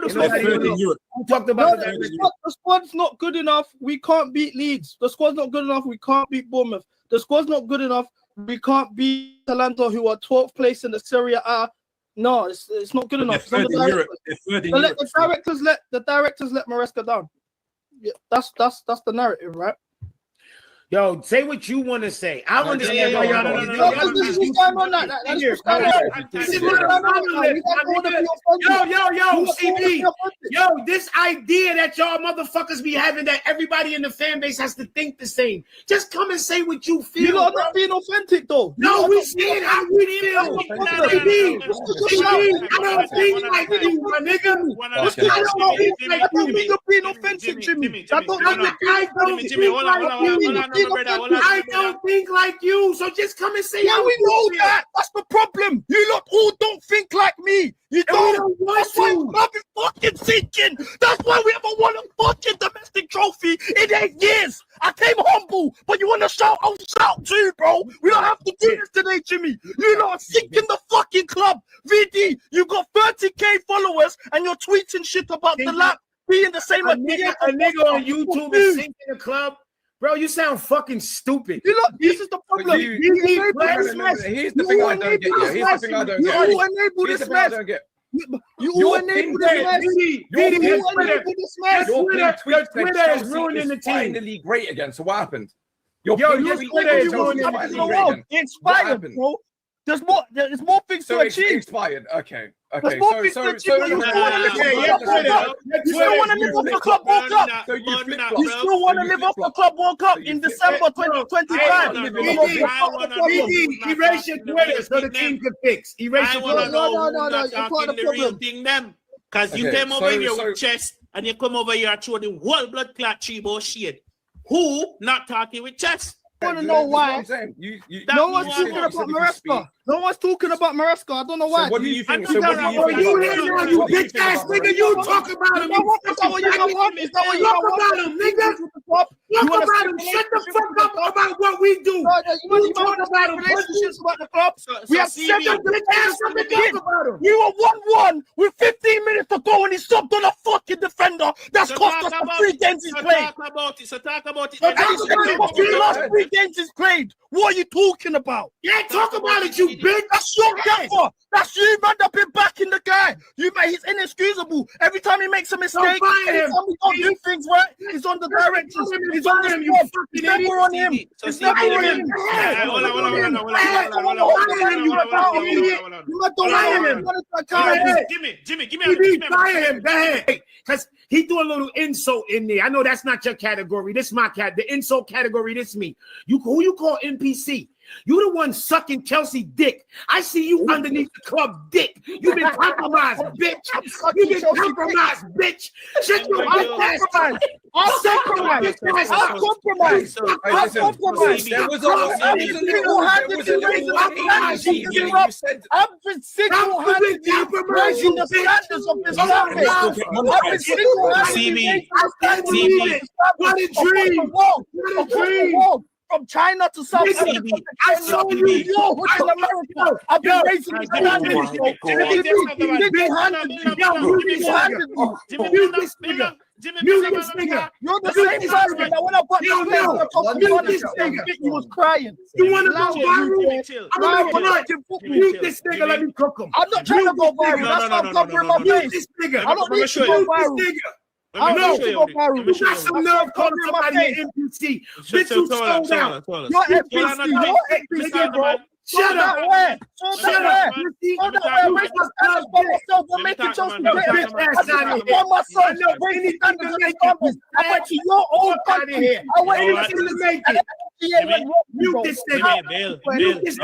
all the squad's not good enough. We can't beat Leeds. The squad's not good enough. We can't beat Bournemouth. The squad's not good enough. We can't beat Atalanta, who are 12th place in the Serie A. No, it's not good enough. The directors let Maresca down. Yeah, that's the narrative, right? Yo, say what you want to say. I understand. Yo, this idea that y'all motherfuckers be having that everybody in the fan base has to think the same. Just come and say what you feel. You're not being authentic, though. No, we saying how we feel. I don't think like you, my nigga. You're being authentic, Jimmy. I don't think like you, so just come and say. Yeah, we know that. That's the problem. You lot all don't think like me. You don't. That's why I've been fucking thinking. That's why we haven't won a fucking domestic trophy in 8 years. I came humble, but you want to shout? I'll shout too, bro. We don't have to do this today, Jimmy. You lot are sinking the fucking club. VD, you got 30k followers, and you're tweeting shit about the lap being the same. A nigga on YouTube is sinking the club. Bro, you sound fucking stupid. You look, this is the problem. Here's the thing I don't get. You all enable this mess. You enable this mess. Your Twitter is ruining the team. Finally great again. So what happened? Your Twitter is finally great again. Expired, bro. There's more things to achieve. Expired. Okay. There's more things to achieve. You still want to live off the Club World Cup. You still want to live off the Club World Cup in December 2025. Erase your Twitter so the team can fix. Erase your Twitter. No. You're part of the real thing, them. Because you came over here with chest and you come over here and throw the whole blood clot Chibo shit. Who not talking with chest? I want to know why. No one's talking about Maresca. No one's talking about Maresca. I don't know why. So what do you think? You bitch ass nigga. You talk about him. Is that what you want? Talk about him, nigga. Talk about him. Shut the fuck up about what we do. You talk about relationships about the club. We have 7 bitch ass to talk about him. We were 1-1 with 15 minutes to go, and he stopped on a fucking defender. That's cost us the 3 games he's played. Talk about it. The last 3 games he's played. What are you talking about? Yeah, talk about it, you bitch. That's your gaffer. That's you, man. That been backing the guy. You, man, he's inexcusable. Every time he makes a mistake, every time we don't do things right, he's on the directions. He's on the squad. It's never on him. It's never on him. Jimmy, give me fire him. Go ahead. Because he threw a little insult in there. I know that's not your category. This is my cat. The insult category, this me. Who you call NPC? You the one sucking Chelsea dick. I see you underneath the club dick. You've been compromised, bitch. You've been compromised, bitch. Shut your ass. I'll compromise. There was a I've been single-handedly raising the standards of this country. I've been single-handedly. What a dream. What a dream. From China to South Africa. I saw you. America. I've been raising the standards. You're the same person that when I bought this place, he was crying. You want to go viral? Mute this nigga, let me cook him. I'm not trying to go viral. That's why I'm covering my face. This nigga. I don't need to go viral. I don't need to go viral. You got some nerve calling somebody an NPC. Bitch, you slow down. You're NPC, bro. Shut up. Shut up. We're making Chelsea great. I my son, bring standards and numbers. I went to your own country. I went to make it. Mute this nigga. Mute this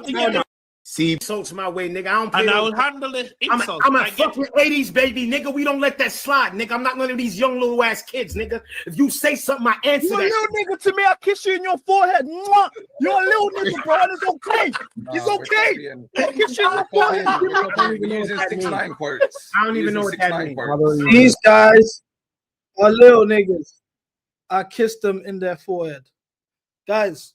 nigga. See, insults my way, nigga. I don't play. And I will handle it. I'm a fucking 80s baby, nigga. We don't let that slide, nigga. I'm not one of these young little ass kids, nigga. If you say something, I answer that. You're a little nigga to me. I'll kiss you in your forehead. Mwah. You're a little nigga, bro. And it's okay. It's okay. I'll kiss you in your forehead. I don't even know what that means. These guys are little niggas. I kissed them in their forehead. Guys,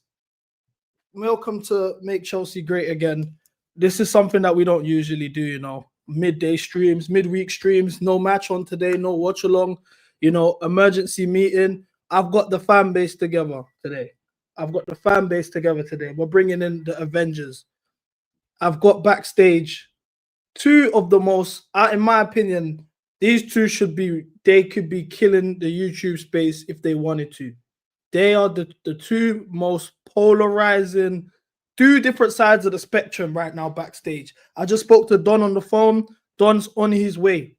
welcome to Make Chelsea Great Again. this is something that we don't usually do, you know. Midday streams, midweek streams, no match on today, no watch along, you know, emergency meeting. I've got the fan base together today. We're bringing in the Avengers. I've got backstage two of the most, in my opinion, these two they could be killing the YouTube space if they wanted to. They are the two most polarizing, two different sides of the spectrum right now backstage. I just spoke to Don on the phone. Don's on his way.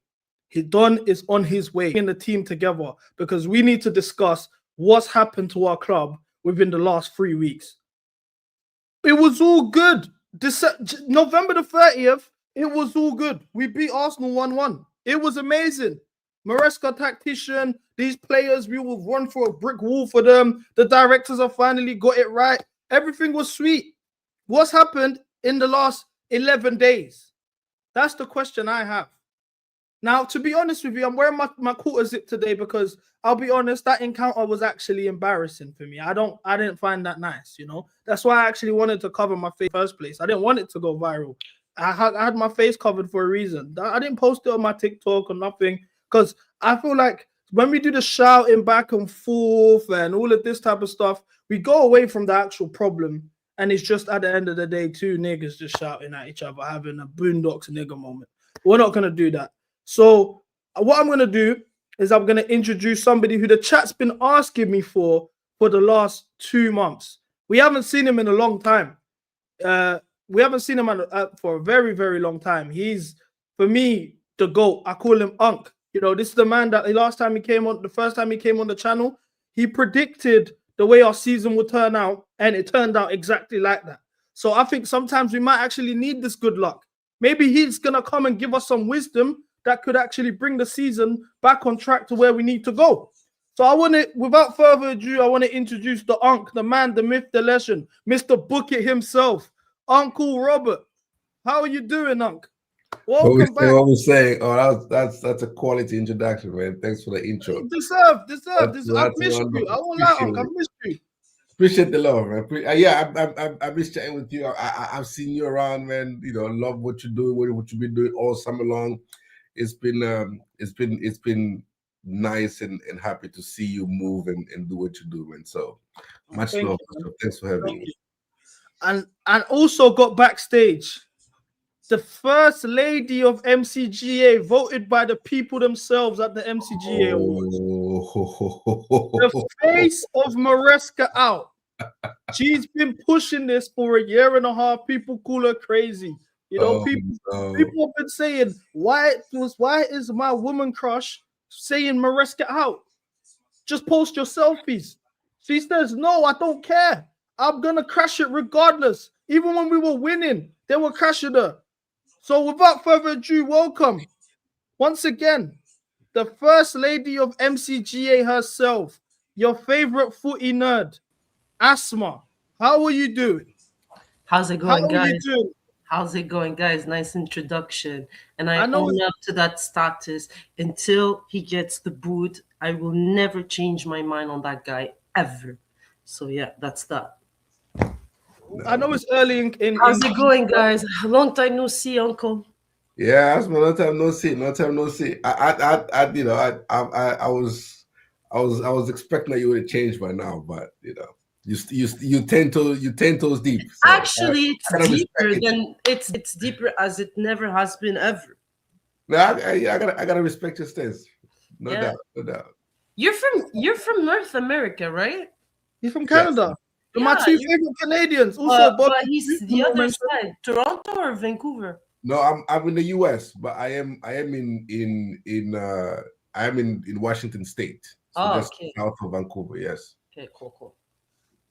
Don is on his way in the team together because we need to discuss what's happened to our club within the last 3 weeks. It was all good. November the 30th, it was all good. We beat Arsenal 1-1. It was amazing. Maresca tactician, these players, we will run for a brick wall for them. The directors have finally got it right. Everything was sweet. What's happened in the last 11 days? That's the question I have. Now, to be honest with you, I'm wearing my quarter zip today because I'll be honest, that encounter was actually embarrassing for me. I didn't find that nice, you know. That's why I actually wanted to cover my face in the first place. I didn't want it to go viral. I had my face covered for a reason. I didn't post it on my TikTok or nothing because I feel like when we do the shouting back and forth and all of this type of stuff, we go away from the actual problem. And it's just at the end of the day, two niggas just shouting at each other, having a boondocks nigga moment. We're not going to do that. So what I'm going to do is I'm going to introduce somebody who the chat's been asking me for the last 2 months. We haven't seen him in a long time. We haven't seen him for a very, very long time. He's, for me, the GOAT. I call him Unk. You know, this is the man that the first time he came on the channel, he predicted the way our season would turn out, and it turned out exactly like that. So I think sometimes we might actually need this good luck. Maybe he's going to come and give us some wisdom that could actually bring the season back on track to where we need to go. So without further ado, I want to introduce the Unk, the man, the myth, the legend, Mr. Book It himself, Uncle Robert. How are you doing, Unk? Welcome back. What we're saying, that's a quality introduction, man. Thanks for the intro. Deserve. I've missed you. I won't lie, Unk. I've missed you. Appreciate the love, man. I miss chatting with you. I've seen you around, man. You know, love what you're doing, what you've been doing all summer long. It's been nice and happy to see you move and do what you do, man. So much love. Thanks for having me. And also got backstage the first lady of MCGA, voted by the people themselves at the MCGA Awards. The face of Maresca out. She's been pushing this for 1.5 years. People call her crazy. You know, people have been saying, why is my woman crush saying Maresca out? Just post your selfies. She says, no, I don't care. I'm going to crash it regardless. Even when we were winning, they were crashing her. So without further ado, welcome once again, the first lady of MCGA herself, your favorite footy nerd, Asma. How are you doing? How's it going, guys? How's it going, guys? Nice introduction. And I own up to that status. Until he gets the boot, I will never change my mind on that guy ever. So yeah, that's that. I know it's early in how's it going, guys? Long time no see, Uncle. Yeah, that's long time no see. I was expecting that you would have changed by now, but you know, you 10 toes deep. So actually, it's deeper as it never has been ever. No, I gotta respect your stance. No doubt. You're from North America, right? He's from Canada. Yes. My two favorite Canadians. Also, but he's the other side, Toronto or Vancouver. No, I'm in the U.S., but I am in Washington State, so just south of Vancouver. Yes. Okay, cool.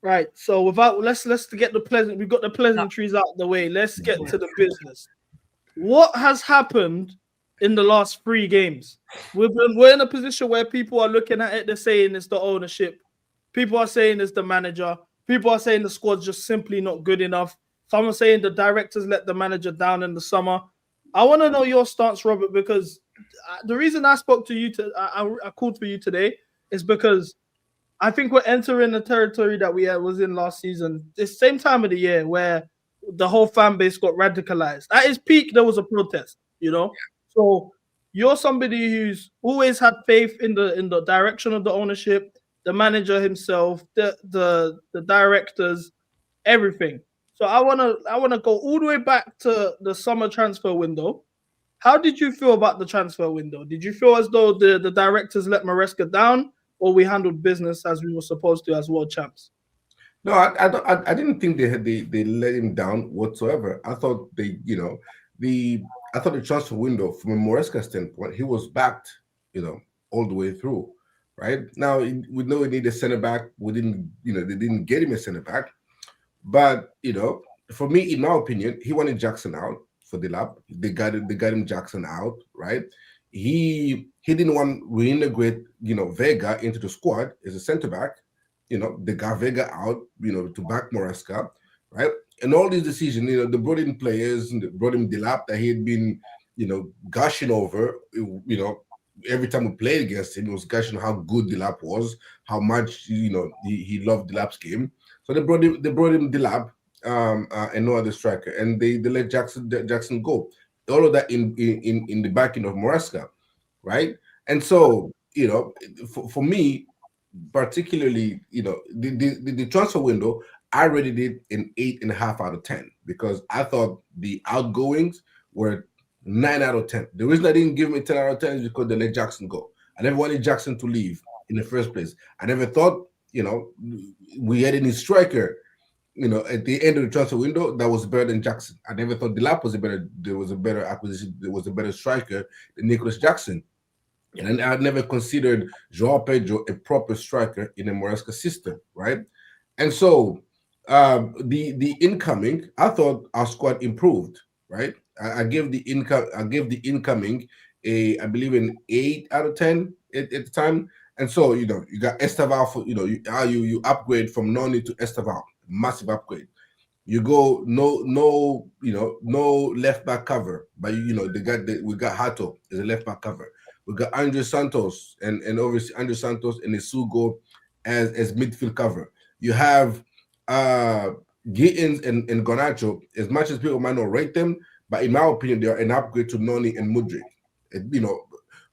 Right. So let's get we've got the pleasantries out of the way. Let's get to the business. What has happened in the last 3 games? We're in a position where people are looking at it. They're saying it's the ownership. People are saying it's the manager. People are saying the squad's just simply not good enough. Some are saying the directors let the manager down in the summer. I want to know your stance, Robert, because the reason I spoke to you, I called for you today, is because I think we're entering the territory that we was in last season. It's the same time of the year where the whole fan base got radicalized. At its peak, there was a protest, you know. So you're somebody who's always had faith in the direction of the ownership, the manager himself, the directors, everything. So I wanna go all the way back to the summer transfer window. How did you feel about the transfer window? Did you feel as though the directors let Maresca down, or we handled business as we were supposed to as world champs? No, I didn't think they let him down whatsoever. I thought I thought the transfer window from a Maresca standpoint, he was backed, all the way through. Right now, we know we need a center back. We didn't, they didn't get him a center back, but for me, in my opinion, he wanted Jackson out for the lap. They got him Jackson out, right? He didn't want to reintegrate, Vega into the squad as a center back. They got Vega out, to back Maresca, right? And all these decisions, they brought in players, and they brought him Delap that he had been, gushing over, every time we played against him, he was gushing how good Delap was, how much, he loved Delap's game. So they brought him Delap, and no other striker, and they let Jackson go. All of that in the backing of Maresca, right? And so, for me, particularly, the transfer window, I rated it an 8.5 out of 10 because I thought the outgoings were 9 out of 10. The reason I didn't give him a 10 out of 10 is because they let Jackson go. I never wanted Jackson to leave in the first place. I never thought, we had any striker, at the end of the transfer window that was better than Jackson. I never thought Delap was a better acquisition. There was a better striker than Nicholas Jackson. And I never considered João Pedro a proper striker in a Maresca system, right? And so the incoming, I thought our squad improved, right? I gave the incoming I believe an 8 out of 10 at the time. And so you got Esteval for you upgrade from Noni to Esteval, massive upgrade. You go no left back cover, but we got Hato as a left back cover. We got Andre Santos and obviously Andre Santos and Isugo as midfield cover. You have Gittins and Garnacho, as much as people might not rate them, but in my opinion, they are an upgrade to Noni and Mudryk.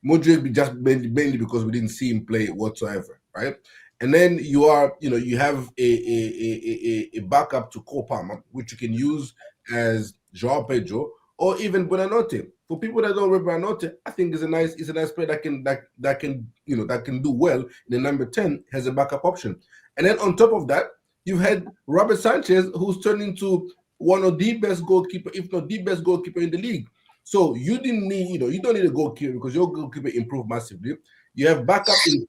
Mudryk just mainly because we didn't see him play whatsoever, right? And then you have a backup to Cole Palmer, which you can use as João Pedro or even Buonanotte. For people that don't remember Buonanotte, I think is a nice player that can do well in the number 10 as a backup option. And then on top of that, you've had Robert Sanchez, who's turned into one of the best goalkeeper, if not the best goalkeeper in the league. So you didn't need, you don't need a goalkeeper because your goalkeeper improved massively. You have backup in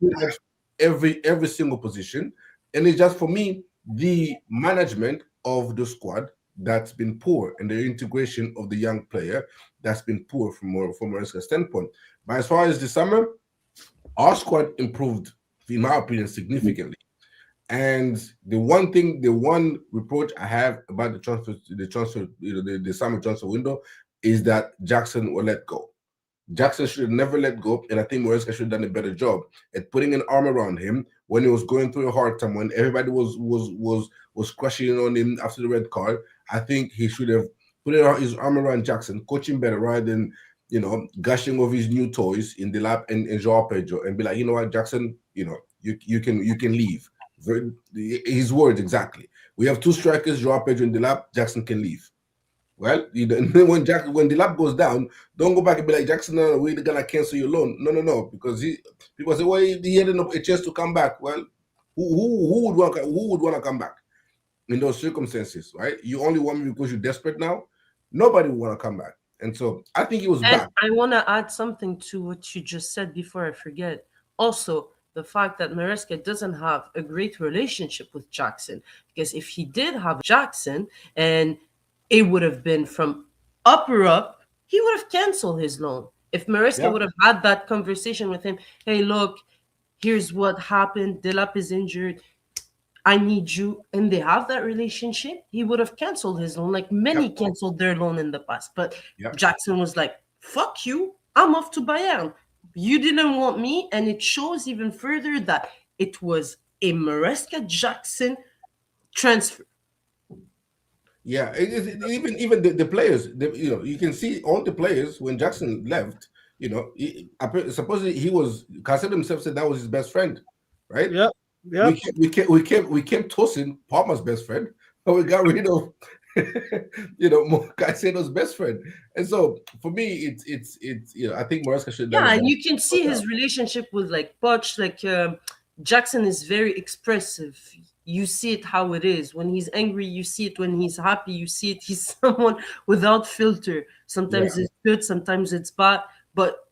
every single position. And it's just, for me, the management of the squad that's been poor and the integration of the young player that's been poor from Maresca's standpoint. But as far as the summer, our squad improved, in my opinion, significantly. And the one reproach I have about the summer transfer window is that Jackson will let go. Jackson should have never let go, and I think Maresca should have done a better job at putting an arm around him when he was going through a hard time, when everybody was crushing on him after the red card. I think he should have put his arm around Jackson, coach him better rather than gushing over his new toys in the lap and João Pedro and be like, you know what, Jackson, you can leave. His words exactly. We have two strikers, João Pedro in the lap. Jackson can leave. Well, when the lap goes down, don't go back and be like, Jackson, no, we're gonna cancel your loan. No, because people say, well, he had a chance to come back. Well, who would want to come back in those circumstances, right? You only want me because you're desperate now. Nobody would want to come back, and so I think he was back. I want to add something to what you just said before I forget. Also, the fact that Maresca doesn't have a great relationship with Jackson, because if he did have Jackson and it would have been from upper up, he would have canceled his loan. If Maresca would have had that conversation with him, hey, look, here's what happened. Delap is injured. I need you. And they have that relationship, he would have canceled his loan, like many canceled their loan in the past. But Jackson was like, fuck you. I'm off to Bayern. You didn't want me. And it shows even further that it was a Maresca Jackson transfer. Yeah, even the players, you can see all the players when Jackson left. Supposedly Caicedo himself said that was his best friend, right? Yeah, yeah. We kept tossing Palmer's best friend, but we got rid of Caicedo's best friend. And so for me, it's I think Maresca should. Yeah, and you can see his relationship with like Poch, Jackson is very expressive. You see it how it is. When he's angry, you see it. When he's happy, you see it. He's someone without filter. Sometimes it's good, sometimes it's bad. But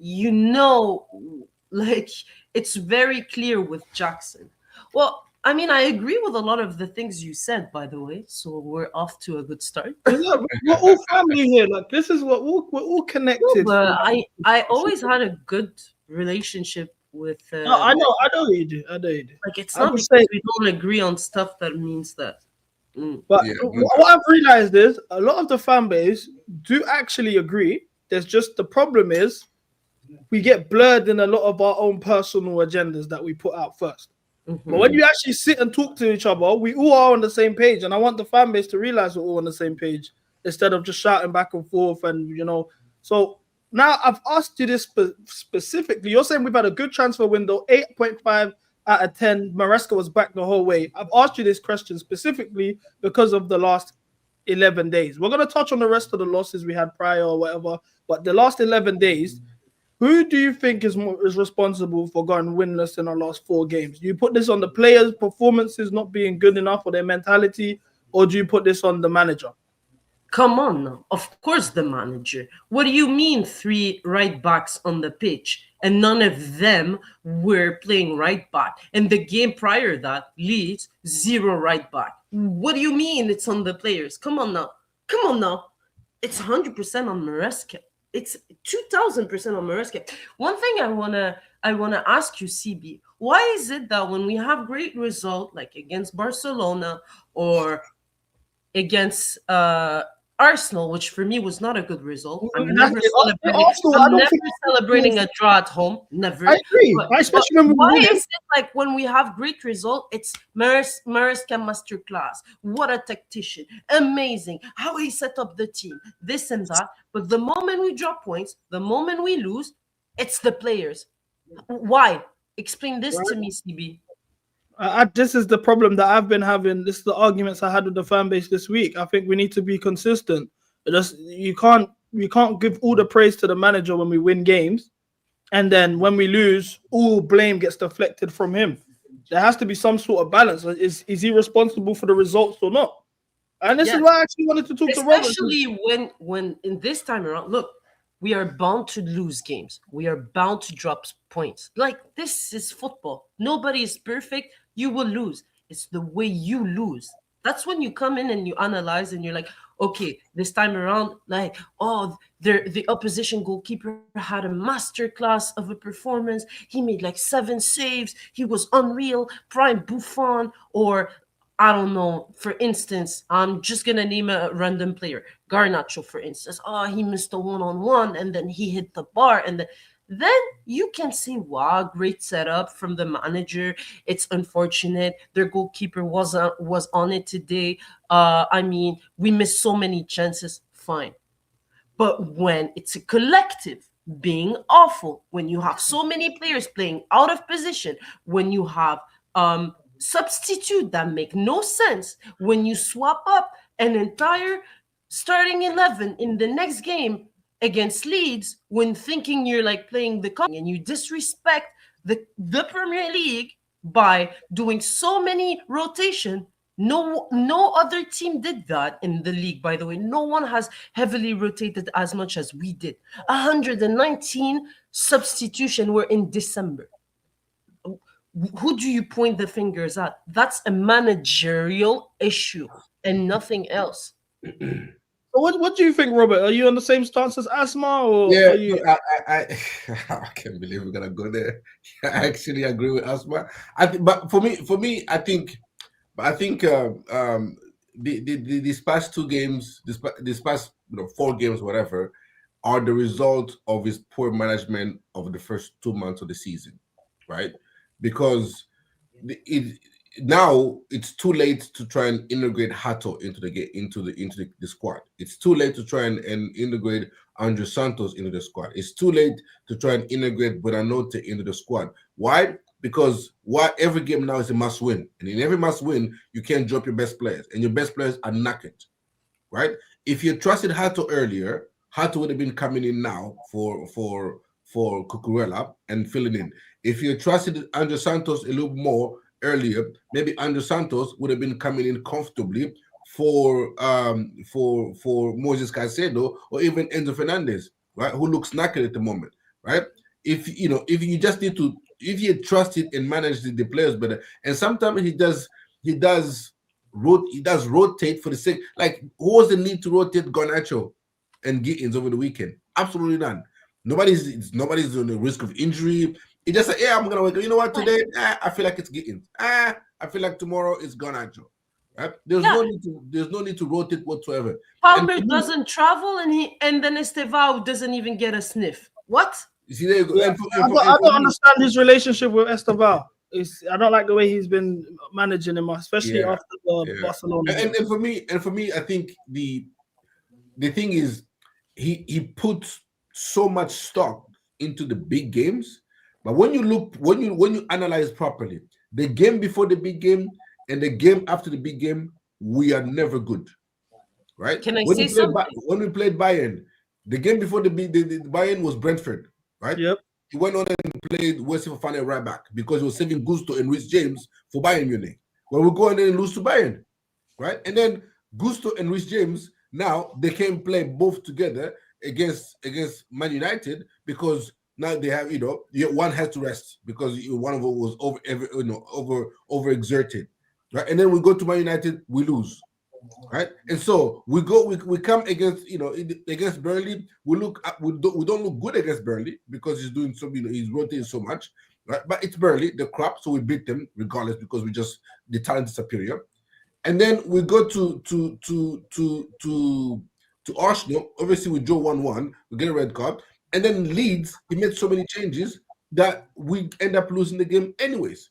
it's very clear with Jackson. Well, I mean, I agree with a lot of the things you said, by the way. So we're off to a good start. Yeah, we're all family here. Like this is what we're all connected. No, but I always had a good relationship with. No, I know you do. Like it's not because we don't agree on stuff that means that. But what I've realized is a lot of the fan base do actually agree. There's just the problem is we get blurred in a lot of our own personal agendas that we put out first. Mm-hmm. But when you actually sit and talk to each other, we all are on the same page. And I want the fan base to realize we're all on the same page instead of just shouting back and forth. And, so now I've asked you this specifically. You're saying we've had a good transfer window, 8.5 out of 10. Maresca was back the whole way. I've asked you this question specifically because of the last 11 days. We're going to touch on the rest of the losses we had prior or whatever. But the last 11 days, who do you think is responsible for going winless in our last 4 games? Do you put this on the players' performances not being good enough or their mentality, or do you put this on the manager? Come on now. Of course the manager. What do you mean 3 right backs on the pitch and none of them were playing right back? And the game prior that, Leeds, 0 right back. What do you mean it's on the players? Come on now. It's 100% on Maresca. It's 2,000% on Maresca. One thing I wanna ask you, CB, why is it that when we have great result, like against Barcelona or against Arsenal, which for me was not a good result. I'm never celebrating a draw at home. Never. I agree. Why is it like when we have great result, it's Maresca masterclass? What a tactician. Amazing. How he set up the team. This and that. But the moment we drop points, the moment we lose, it's the players. Why? Explain this to me, CB. This is the problem that I've been having. This is the arguments I had with the fan base this week. I think we need to be consistent. You can't give all the praise to the manager when we win games, and then when we lose, all blame gets deflected from him. There has to be some sort of balance. Is he responsible for the results or not? And this is why I actually wanted to talk to Robert. Especially when in this time around, look, we are bound to lose games. We are bound to drop points. Like, this is football. Nobody is perfect. You will lose. It's the way you lose. That's when you come in and you analyze and you're like, okay, this time around, like, the opposition goalkeeper had a masterclass of a performance. He made like 7 saves. He was unreal. Prime Buffon, or I don't know, for instance, I'm just going to name a random player. Garnacho, for instance. He missed a one-on-one and then he hit the bar. And then you can say, wow, great setup from the manager. It's unfortunate. Their goalkeeper was on it today. I mean, we missed so many chances. Fine. But when it's a collective being awful, when you have so many players playing out of position, when you have substitute that make no sense, when you swap up an entire starting 11 in the next game against Leeds, when thinking you're like playing the and you disrespect the Premier League by doing so many rotation. No other team did that in the league, by the way. No one has heavily rotated as much as we did. 119 substitution were in December. Who do you point the fingers at? That's a managerial issue and nothing else. What do you think, Robert? Are you on the same stance as Asma, or yeah? Are you... I can't believe we're gonna go there. I actually agree with Asma. But for me, I think these past 2 games, this past 4 games, whatever, are the result of his poor management of the first 2 months of the season, right? Because now it's too late to try and integrate Hato into the squad. It's too late to try and integrate Andre Santos into the squad. It's too late to try and integrate Bonanote into the squad. Why? Because every game now is a must win, and in every must win, you can't drop your best players, and your best players are knackered, right? If you trusted Hato earlier, Hato would have been coming in now for Cucurella and filling in. If you trusted Andre Santos a little more earlier, maybe Andre Santos would have been coming in comfortably for Moses Caicedo or even Enzo Fernandez, right? Who looks knackered at the moment, right? If you just need to, if you trust it and manage the players better, and sometimes he does rotate for the sake. Like, who was the need to rotate Garnacho and Gittins over the weekend? Absolutely none. Nobody's on the risk of injury. It just like, yeah, I'm gonna wake up. You know what? Today, I feel like it's Gittins. I feel like tomorrow it's Garnacho. Right? There's no need to rotate whatsoever. Palmer doesn't travel, and then Estevao doesn't even get a sniff. What? You see, there you go. Yeah, I don't understand his relationship with Estevao. I don't like the way he's been managing him, especially after the Barcelona. And for me, I think the thing is he puts so much stock into the big games, but when you analyze properly, the game before the big game and the game after the big game, we are never good, right? Can I say something? When we played Bayern, the game before the Bayern was Brentford, right? Yep. He went on and played Wesley Fofana right back because he was saving Gusto and Rhys James for Bayern Munich. Well, we go and then lose to Bayern, right? And then Gusto and Rhys James, now they can play both together against Man United because now they have, one has to rest because one of them was overexerted, right? And then we go to Man United, we lose. Right, and so we come against against Burnley. We don't look good against Burnley because he's doing so, he's rotating so much, right? But it's Burnley, the crap, so we beat them regardless because the talent is superior. And then we go to Arsenal. Obviously, we draw 1-1. We get a red card, and then Leeds. He made so many changes that we end up losing the game anyways.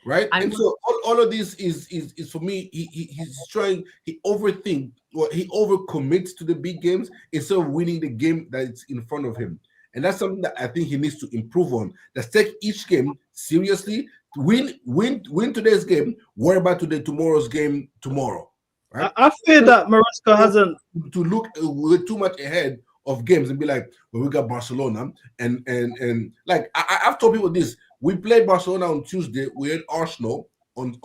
Right, and so all of this is for me. He's trying. He overcommits to the big games instead of winning the game that's in front of him, and that's something that I think he needs to improve on. Let's take each game seriously. Win today's game. Worry about tomorrow's game tomorrow. Right? I fear that Maresca hasn't to look too much ahead of games and be like, well, we got Barcelona and like I've told people this. We played Barcelona on Tuesday. We had Arsenal on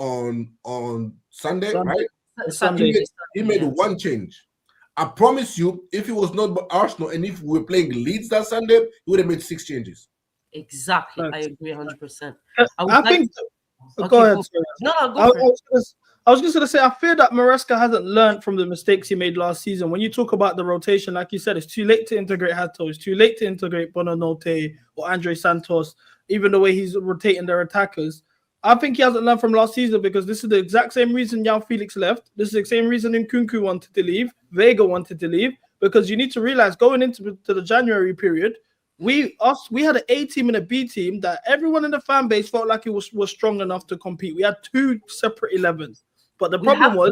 Sunday, right? Sunday. He made one change. I promise you, if it was not Arsenal and if we were playing Leeds that Sunday, he would have made 6 changes. Exactly. I agree 100%. I think. Go ahead. No, go for it. I was just going to say, I fear that Maresca hasn't learned from the mistakes he made last season. When you talk about the rotation, like you said, it's too late to integrate Hato. It's too late to integrate Bonanote or Andre Santos, even the way he's rotating their attackers. I think he hasn't learned from last season because this is the exact same reason João Felix left. This is the same reason Nkunku wanted to leave. Vega wanted to leave because you need to realize going into the January period, we had an A team and a B team that everyone in the fan base felt like it was strong enough to compete. We had 2 separate 11s. But the problem was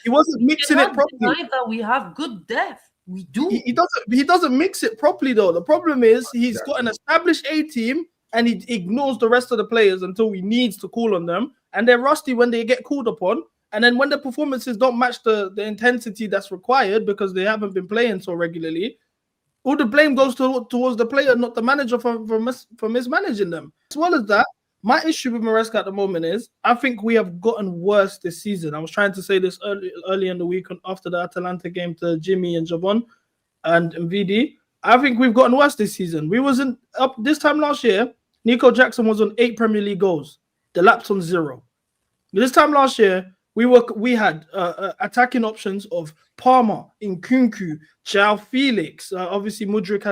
he wasn't mixing it properly. That we have good depth. We do. He doesn't mix it properly though. The problem is he's got an established A team and he ignores the rest of the players until he needs to call on them. And they're rusty when they get called upon. And then when the performances don't match the intensity that's required because they haven't been playing so regularly, all the blame goes towards the player, not the manager for mismanaging them. As well as that, my issue with Maresca at the moment is I think we have gotten worse this season. I was trying to say this early in the week after the Atalanta game to Jimmy and Javon and VD. I think we've gotten worse this season. We wasn't up this time last year. Nico Jackson was on 8 Premier League goals. The Lap's on 0. This time last year, we had attacking options of Palmer, Nkunku, João Felix. Obviously, Mudryk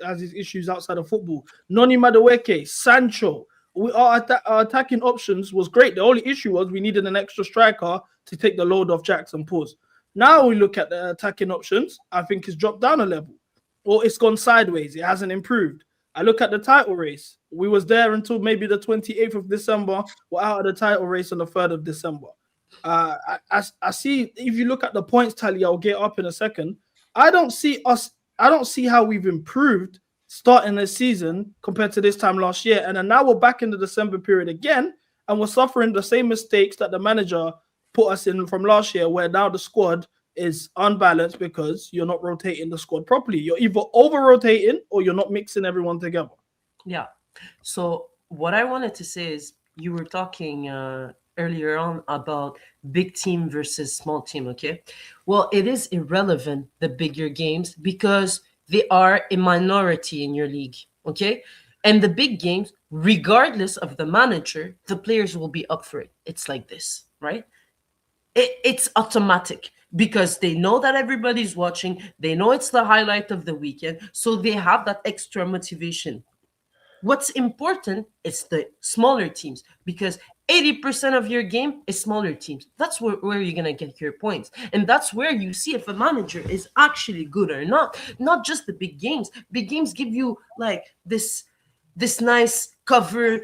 has his issues outside of football. Noni Madueke, Sancho. Our attacking options was great. The only issue was we needed an extra striker to take the load off Jackson. Pause. Now we look at the attacking options. I think it's dropped down a level, or it's gone sideways. It hasn't improved. I look at the title race. We was there until maybe the 28th of December. We're out of the title race on the 3rd of December. I see, if you look at the points tally, I'll get up in a second. I don't see how we've improved starting this season compared to this time last year. And then now we're back in the December period again, and we're suffering the same mistakes that the manager put us in from last year, where now the squad is unbalanced because you're not rotating the squad properly. You're either over-rotating or you're not mixing everyone together. Yeah. So what I wanted to say is, you were talking earlier on about big team versus small team, okay? Well, it is irrelevant, the bigger games, because they are a minority in your league, okay? And the big games, regardless of the manager, the players will be up for it. It's like this, right? It's automatic, because they know that everybody's watching. They know it's the highlight of the weekend, so they have that extra motivation. What's important is the smaller teams, because 80% of your game is smaller teams. That's where you're going to get your points. And that's where you see if a manager is actually good or not. Not just the big games. Big games give you like this nice cover,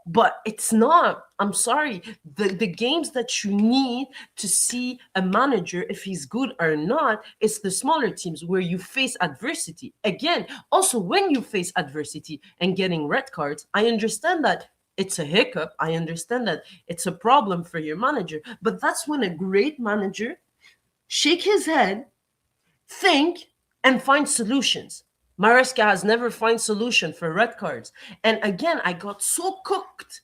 but it's not. I'm sorry. The games that you need to see a manager, if he's good or not, it's the smaller teams where you face adversity. Again, also when you face adversity and getting red cards, I understand that it's a hiccup. I understand that it's a problem for your manager. But that's when a great manager shake his head, think, and find solutions. Maresca has never found solution for red cards. And again, I got so cooked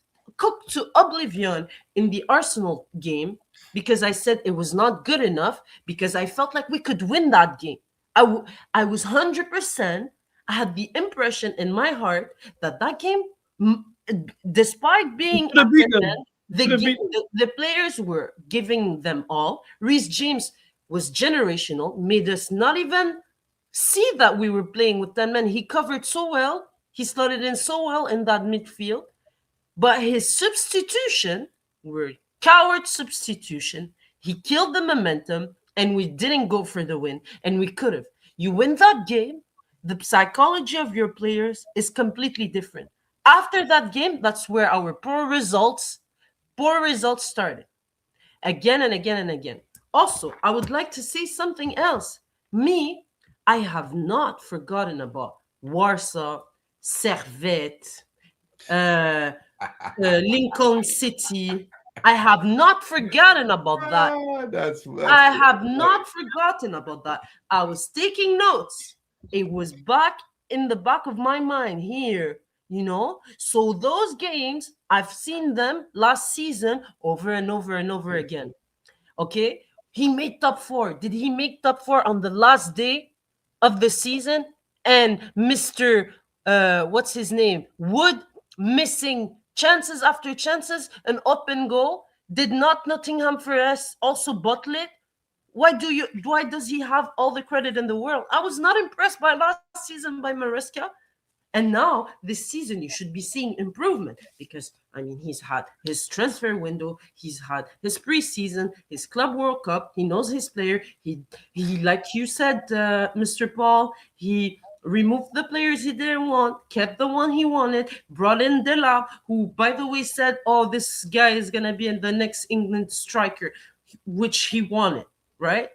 to oblivion in the Arsenal game, because I said it was not good enough, because I felt like we could win that game. I was 100%. I had the impression in my heart that game, despite being the players were giving them all. Reece James was generational, made us not even see that we were playing with 10 men. He covered so well. He slotted in so well in that midfield. But his substitution were coward substitution. He killed the momentum, and we didn't go for the win. And we could have. You win that game, the psychology of your players is completely different. After that game, that's where our poor results started. Again and again and again. Also, I would like to say something else. I have not forgotten about Warsaw, Servette, Lincoln City. I have not forgotten about that. I have not forgotten about that. I was taking notes. It was back in the back of my mind here, you know. So those games, I've seen them last season over and over and over again. Okay? He made top 4. Did he make top 4 on the last day of the season? And Mr. What's his name? Wood missing chances after chances, an open goal. Did not Nottingham Forest also bottle it? Why does he have all the credit in the world? I was not impressed by last season by Maresca. And now this season you should be seeing improvement, because I mean he's had his transfer window, he's had his preseason, his Club World Cup, he knows his player, he like you said, Mr. Paul, he removed the players he didn't want, kept the one he wanted, brought in Delap, who by the way said, oh, this guy is gonna be in the next England striker, which he wanted, right?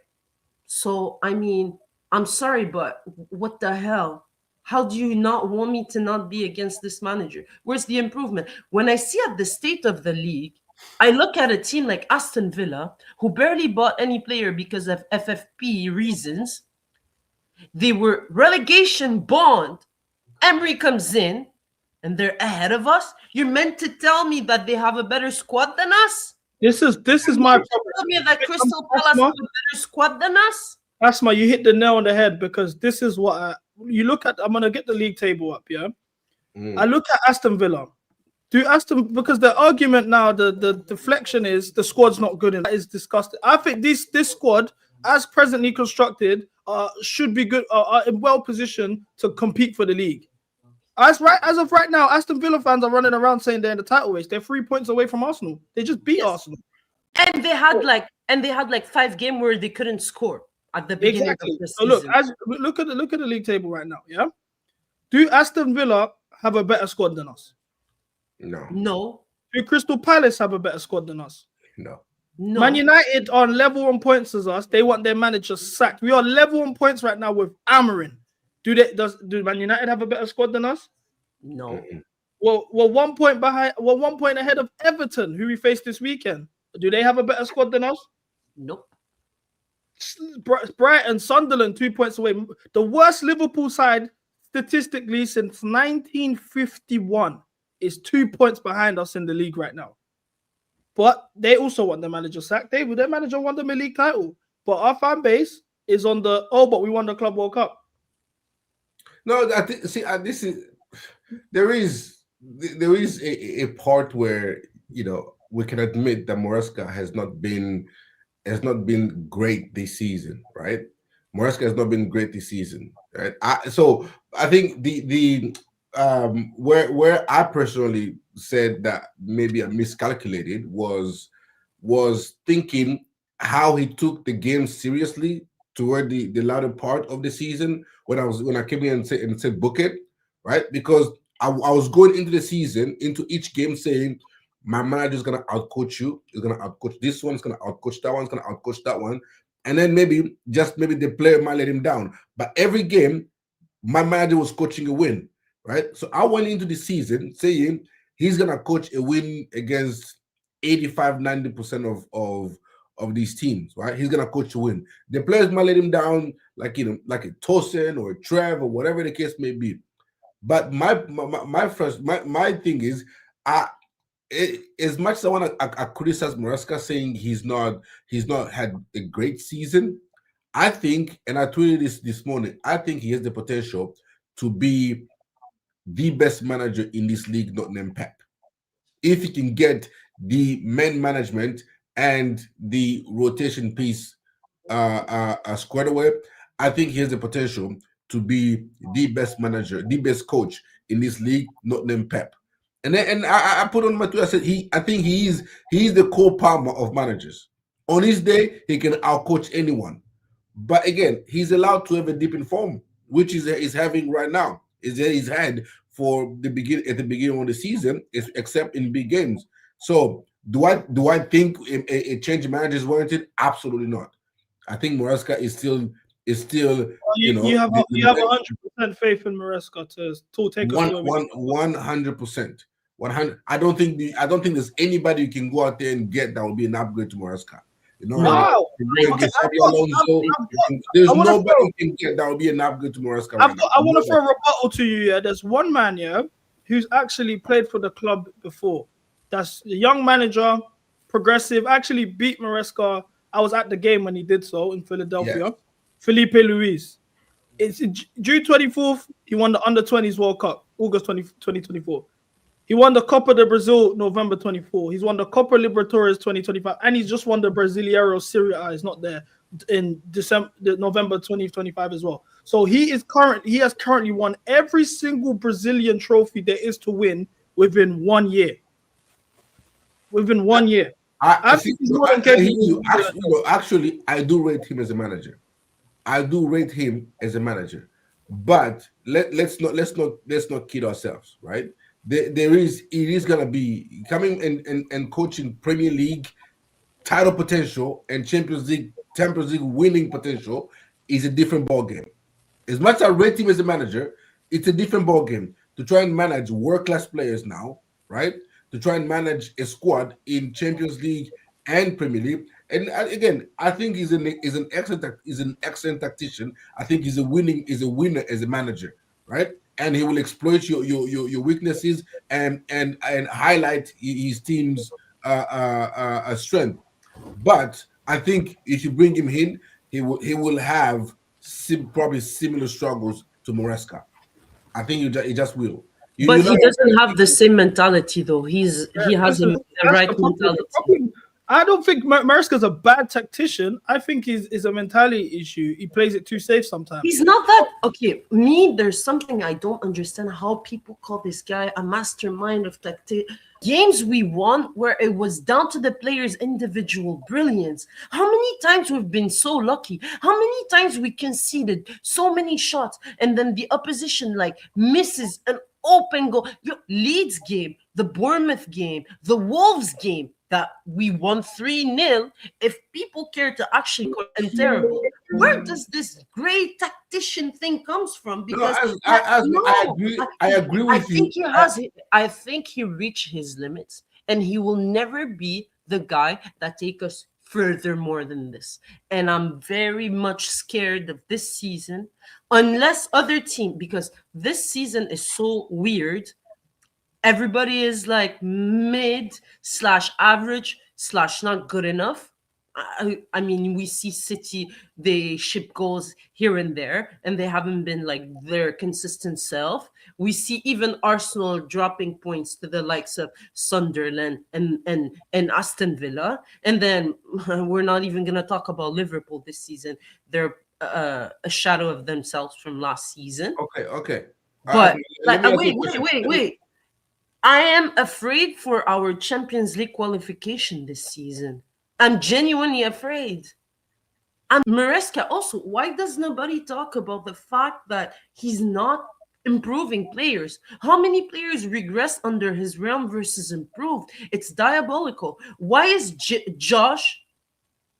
So I mean, I'm sorry, but what the hell? How do you not want me to not be against this manager? Where's the improvement? When I see at the state of the league, I look at a team like Aston Villa, who barely bought any player because of FFP reasons. They were relegation bond. Emery comes in, and they're ahead of us. You're meant to tell me that they have a better squad than us? This is my problem. Tell me that Crystal Palace have a better squad than us? Asma, you hit the nail on the head, because this is what you look at. I'm gonna get the league table up, yeah. I look at Aston Villa. Because the argument now, the deflection is the squad's not good, and that is disgusting. I think this squad, as presently constructed, should be good, are in well positioned to compete for the league. As of right now, Aston Villa fans are running around saying they're in the title race. They're 3 points away from Arsenal. They just beat Arsenal, and they had like 5 games where they couldn't score at the beginning of the season. So look at the league table right now. Yeah, Do Aston Villa have a better squad than us? No. No. Do Crystal Palace have a better squad than us? No. No. Man United are level on points as us. They want their manager sacked. We are level on points right now with Amarin. Do Man United have a better squad than us? No. Well, 1 point behind. Well, 1 point ahead of Everton, who we faced this weekend. Do they have a better squad than us? Nope. Brighton, Sunderland, 2 points away. The worst Liverpool side statistically since 1951 is 2 points behind us in the league right now. But they also want the manager sacked. Their manager won the league title. But our fan base is on the, but we won the Club World Cup. No, I think, there is a part where, we can admit that Maresca has not been great this season, right? Maresca has not been great this season, right? So I think where I personally said that maybe I miscalculated was thinking how he took the game seriously toward the latter part of the season when I came in and said book it, right? Because I was going into the season, into each game saying, my manager is going to outcoach you. He's going to outcoach this one. He's going to outcoach that one. He's going to outcoach that one. And then maybe the player might let him down. But every game, my manager was coaching a win, right? So I went into the season saying he's going to coach a win against 85-90% of these teams, right? He's going to coach a win. The players might let him down, like a Tosin or a Trev or whatever the case may be. But my thing is, as much as I want to criticize Maresca saying he's not had a great season, I think, and I tweeted this morning, I think he has the potential to be the best manager in this league, not named Pep. If he can get the man management and the rotation piece squared away, I think he has the potential to be the best manager, the best coach in this league, not named Pep. And I put on my Twitter, I said I think he is the Cole Palmer of managers. On his day, he can outcoach anyone. But again, he's allowed to have a dip in form, which is having right now. He's had for at the beginning of the season, except in big games. So do I think a change of manager is warranted? Absolutely not. I think Maresca is still. You have 100% faith in Maresca to take us 100%. 100. I don't think there's anybody you can go out there and get that will be an upgrade to Maresca. Wow. There's nobody you can get that will be an upgrade to Maresca. I want to throw a rebuttal to you. Yeah, there's one man who's actually played for the club before. That's the young manager, progressive. Actually beat Maresca. I was at the game when he did so in Philadelphia. Yeah. Felipe Luis. It's June 24th. He won the Under-20s World Cup, August 2024. He won the Copa de Brazil, November 24. He's won the Copa Libertadores 2025, and he's just won the Brasileiro Serie A. Is not there in November 2025 as well. So he has currently won every single Brazilian trophy there is to win within 1 year. Within 1 year. Actually, I do rate him as a manager. But let's not kid ourselves, right? It is gonna be coming and coaching Premier League title potential and Champions League winning potential is a different ball game. As much as I rate him as a manager, it's a different ball game to try and manage world-class players now, right? To try and manage a squad in Champions League and Premier League. And again, I think he's an excellent tactician. I think he's a winner as a manager, right? And he will exploit your weaknesses and highlight his team's strength. But I think if you bring him in, he will have probably similar struggles to Maresca. I think he just will. But he doesn't have the same mentality, though. He has the right mentality. I don't think Maresca's a bad tactician. I think he's a mentality issue. He plays it too safe sometimes. He's not that okay. There's something I don't understand how people call this guy a mastermind of tactics. Games we won where it was down to the players' individual brilliance. How many times we've been so lucky? How many times we conceded so many shots and then the opposition like misses an open goal? Leeds game, the Bournemouth game, the Wolves game that we won 3-0. If people care to actually call it terrible, where does this great tactician thing comes from? Because I agree with you. I think he reached his limits, and he will never be the guy that take us further more than this. And I'm very much scared of this season, unless other team, because this season is so weird. Everybody is like mid/average/ not good enough. I mean, we see City, they ship goals here and there, and they haven't been like their consistent self. We see even Arsenal dropping points to the likes of Sunderland and Aston Villa. And then we're not even going to talk about Liverpool this season. They're a shadow of themselves from last season. Okay. But wait. I am afraid for our Champions League qualification this season. I'm genuinely afraid. And Maresca also, why does nobody talk about the fact that he's not improving players? How many players regress under his realm versus improved? It's diabolical. Why is Josh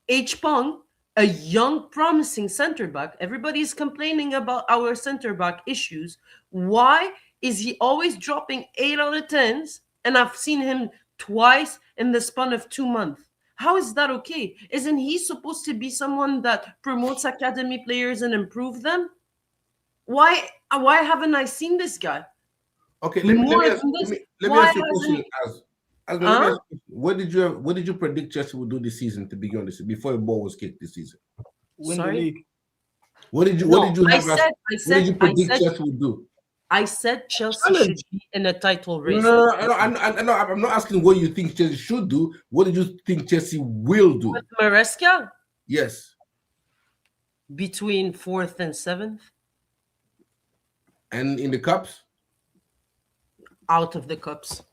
H. Pong a young, promising center back? Everybody's complaining about our center back issues. Why is he always dropping 8 out of 10s? And I've seen him twice in the span of 2 months. How is that okay? Isn't he supposed to be someone that promotes academy players and improve them? Why haven't I seen this guy? Okay, let me ask you a question. What did you predict Chelsea would do this season to begin this before the ball was kicked this season? Win the league. What did you predict Chelsea would do? I said Chelsea should be in a title race. No, I'm not asking what you think Chelsea should do. What did you think Chelsea will do? With Maresca? Yes. Between 4th and 7th. And in the cups? Out of the cups.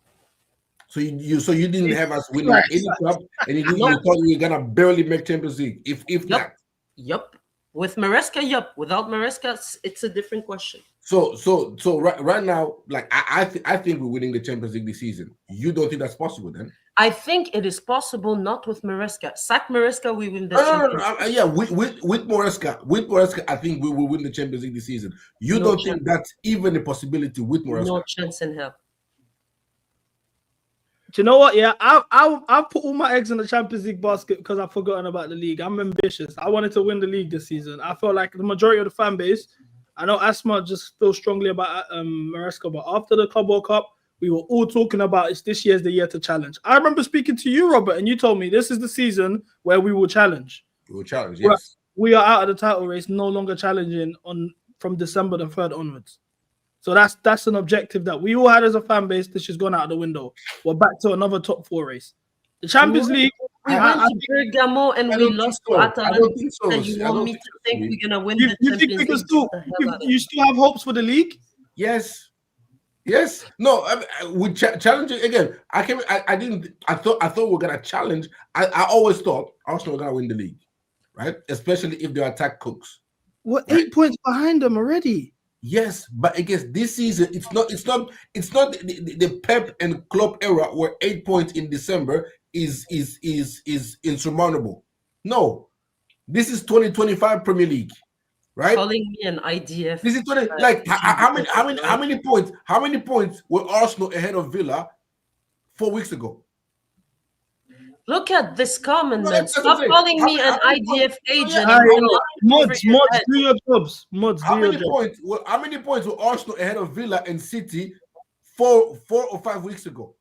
So you didn't have us winning any cup, and you thought we were gonna barely make Champions League. If that. Yep. With Maresca, yep. Without Maresca, it's a different question. So right now, like I think we're winning the Champions League this season. You don't think that's possible then? I think it is possible, not with Maresca. Sack Maresca, we win the Champions League. Yeah, with Maresca, I think we will win the Champions League this season. You don't think that's even a possibility with Maresca? No chance in hell. Do you know what? Yeah, I'll put all my eggs in the Champions League basket because I've forgotten about the league. I'm ambitious. I wanted to win the league this season. I felt like the majority of the fan base, I know Asma just feels strongly about Maresca, but after the Club World Cup, we were all talking about it's this year's the year to challenge. I remember speaking to you, Robert, and you told me this is the season where we will challenge. We will challenge, yes. We are out of the title race, no longer challenging from December the 3rd onwards. So that's an objective that we all had as a fan base. This has gone out of the window. We're back to another top 4 race. The Champions League. We went to Bergamo and we lost to Atalanta. I don't think so. And you want me to think we're gonna win the Champions League? You still have hopes for the league? Yes. No, we challenge it again. I thought we were gonna challenge. I always thought Arsenal were gonna win the league, right? Especially if they attack Cooks. We're 8 points behind them already. Yes, but I guess this season it's not the Pep and Klopp era where 8 points in December is insurmountable. No, this is 2025 Premier League, right? Calling me an IDF. This is 20. Like how many points? How many points were Arsenal ahead of Villa 4 weeks ago? Look at this comment, man. Stop calling me an IDF agent. Mods, do your jobs. How many points were Arsenal ahead of Villa and City 4 or 5 weeks ago?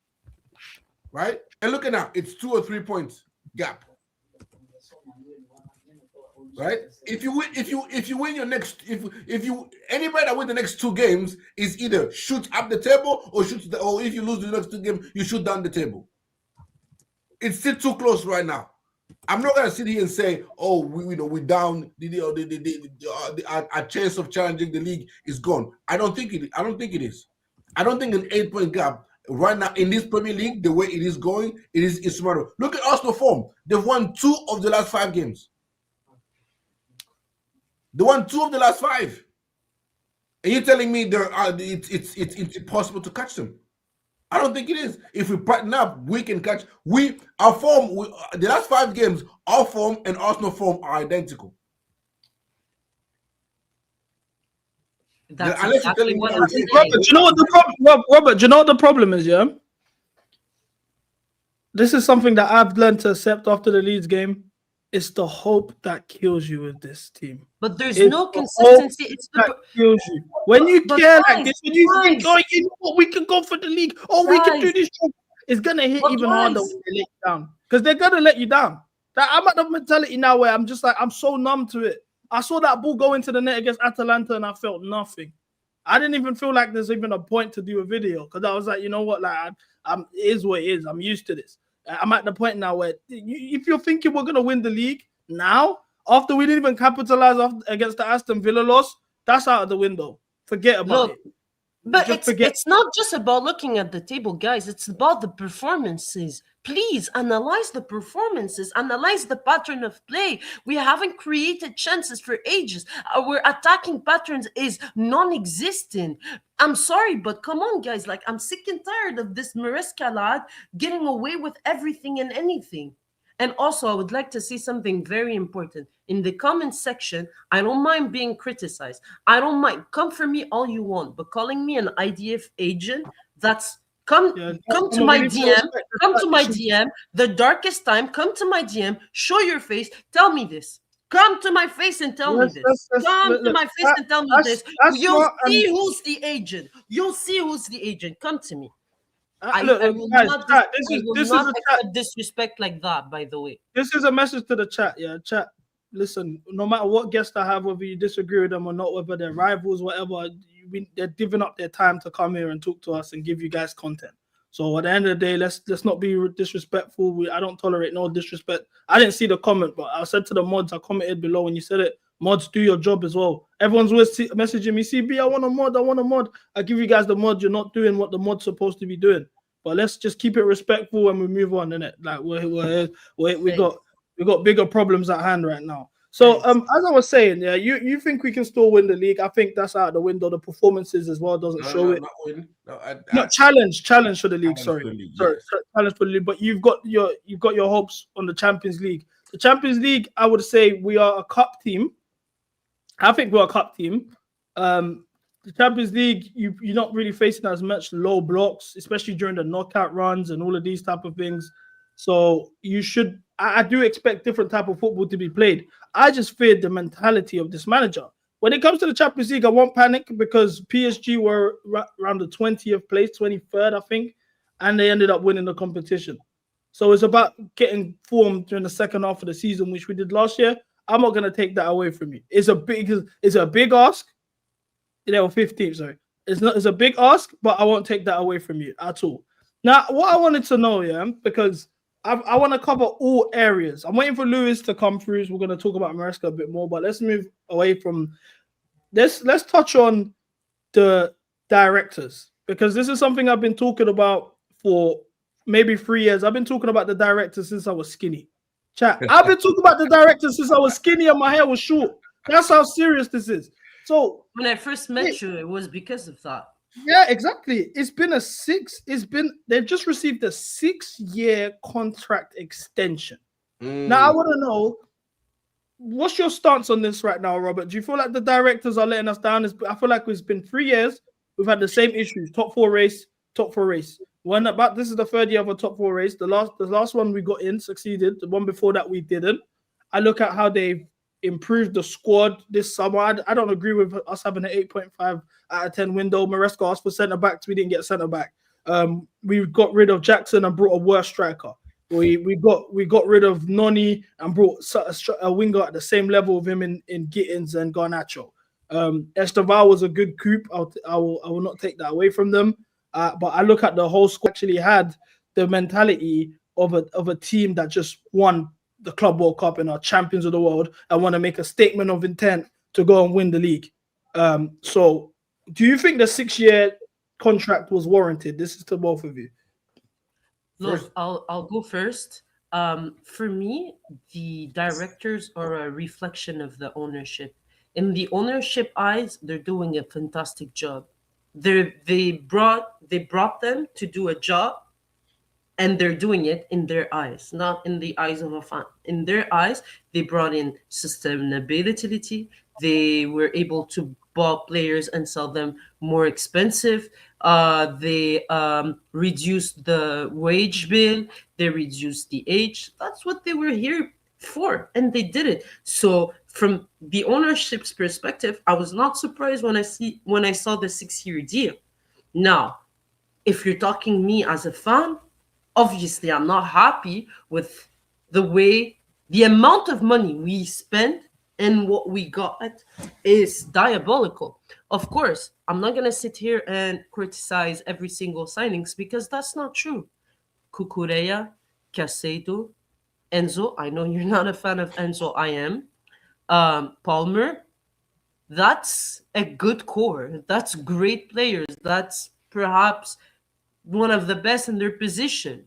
Right? And look at now, it's 2 or 3 points gap. Right? If you win your next, anybody that win the next 2 games is either shoot up the table or if you lose the next 2 games, you shoot down the table. It's still too close right now. I'm not gonna sit here and say, "Oh, we down. Our chance of challenging the league is gone." I don't think it is. I don't think an 8-point gap right now in this Premier League, the way it is going, it's smarter. Look at Arsenal form. They've won 2 of the last 5 games. They won 2 of the last 5. And you're telling me it's impossible to catch them? I don't think it is. If we partner up, we can catch. Our form, the last 5 games, our form and Arsenal form are identical. That's exactly what I'm saying. Robert, do you know what the problem? Robert, do you know what the problem is? Yeah, this is something that I've learned to accept after the Leeds game. It's the hope that kills you with this team. But there's no consistency. It's that kills you. When you care like this, when you think, oh, you know what, we can go for the league. Oh, we can do this. It's gonna hit even harder when they let you down. Because they're gonna let you down. I'm at the mentality now where I'm just like, I'm so numb to it. I saw that ball go into the net against Atalanta and I felt nothing. I didn't even feel like there's even a point to do a video because I was like, you know what, like, it is what it is. I'm used to this. I'm at the point now where if you're thinking we're going to win the league now, after we didn't even capitalize against the Aston Villa loss, that's out of the window. Forget about it. But it's not just about looking at the table, guys. It's about the performances. Please analyze the performances. Analyze the pattern of play. We haven't created chances for ages. Our attacking patterns is non-existent. I'm sorry, but come on, guys. Like, I'm sick and tired of this Maresca lad getting away with everything and anything. And also, I would like to say something very important. In the comment section, I don't mind being criticized. I don't mind. Come for me all you want. But calling me an IDF agent, that's... Come to my DM. Come to my DM. The darkest time. Come to my DM. Show your face. Tell me this. Come to my face and tell me this. Come to my face and tell me this. You'll see who's the agent. You'll see who's the agent. Come to me. I will not accept disrespect like that, by the way. This is a message to the chat, yeah. Chat, listen, no matter what guest I have, whether you disagree with them or not, whether they're rivals, whatever, they're giving up their time to come here and talk to us and give you guys content. So at the end of the day, let's not be disrespectful. I don't tolerate no disrespect. I didn't see the comment, but I said to the mods, I commented below when you said it, mods, do your job as well. Everyone's always messaging me, CB, I want a mod. I give you guys the mod. You're not doing what the mod's supposed to be doing. But let's just keep it respectful and we move on, innit? Like we got bigger problems at hand right now. So as I was saying, yeah, you think we can still win the league? I think that's out of the window. The performances as well doesn't show it. Challenge for the league. Sorry, challenge for the league. But you've got your hopes on the Champions League. The Champions League, I would say we are a cup team. I think we're a cup team. The Champions League, you're not really facing as much low blocks, especially during the knockout runs and all of these type of things. So you should. I do expect different type of football to be played. I just feared the mentality of this manager. When it comes to the Champions League, I won't panic because PSG were around the 20th place, 23rd, I think, and they ended up winning the competition. So it's about getting formed during the second half of the season, which we did last year. I'm not going to take that away from you. It's a big ask. They were 15th, sorry. It's a big ask, but I won't take that away from you at all. Now, what I wanted to know, yeah, because I want to cover all areas. I'm waiting for Lewis to come through. So we're going to talk about Maresca a bit more, but let's move away from this. Let's touch on the directors, because this is something I've been talking about for maybe 3 years. I've been talking about the directors since I was skinny. Chat. I've been talking about the directors since I was skinny and my hair was short. That's how serious this is. So when I first met you, it was because of that. Yeah, exactly. They've just received a 6-year contract extension. Now I want to know, what's your stance on this right now, Robert? Do you feel like the directors are letting us down? I feel like it's been 3 years. We've had the same issues. Top four race. This is the third year of a top four race. The last one we got in succeeded. The one before that we didn't. I look at how they've improved the squad this summer. I don't agree with us having an 8.5 out of 10 window. Maresca asked for centre backs. We didn't get centre back. We got rid of Jackson and brought a worse striker. We got rid of Noni and brought a winger at the same level of him in Gittins and Garnacho. Esteval was a good coup. I will not take that away from them. But I look at the whole squad actually had the mentality of a team that just won the Club World Cup and are champions of the world and want to make a statement of intent to go and win the league. So do you think the 6-year contract was warranted? This is to both of you. Look, I'll go first. For me, the directors are a reflection of the ownership. In the ownership eyes, they're doing a fantastic job. They brought them to do a job, and they're doing it in their eyes, not in the eyes of a fan. In their eyes, they brought in sustainability. They were able to buy players and sell them more expensive. They reduced the wage bill. They reduced the age. That's what they were here for, and they did it. So from the ownership's perspective, I was not surprised when I saw the 6-year deal. Now, if you're talking me as a fan, obviously I'm not happy with the amount of money we spent, and what we got is diabolical. Of course, I'm not going to sit here and criticize every single signings, because that's not true. Cucurella, Caicedo, Enzo, I know you're not a fan of Enzo, I am. Palmer, that's a good core. That's great players. That's perhaps one of the best in their position.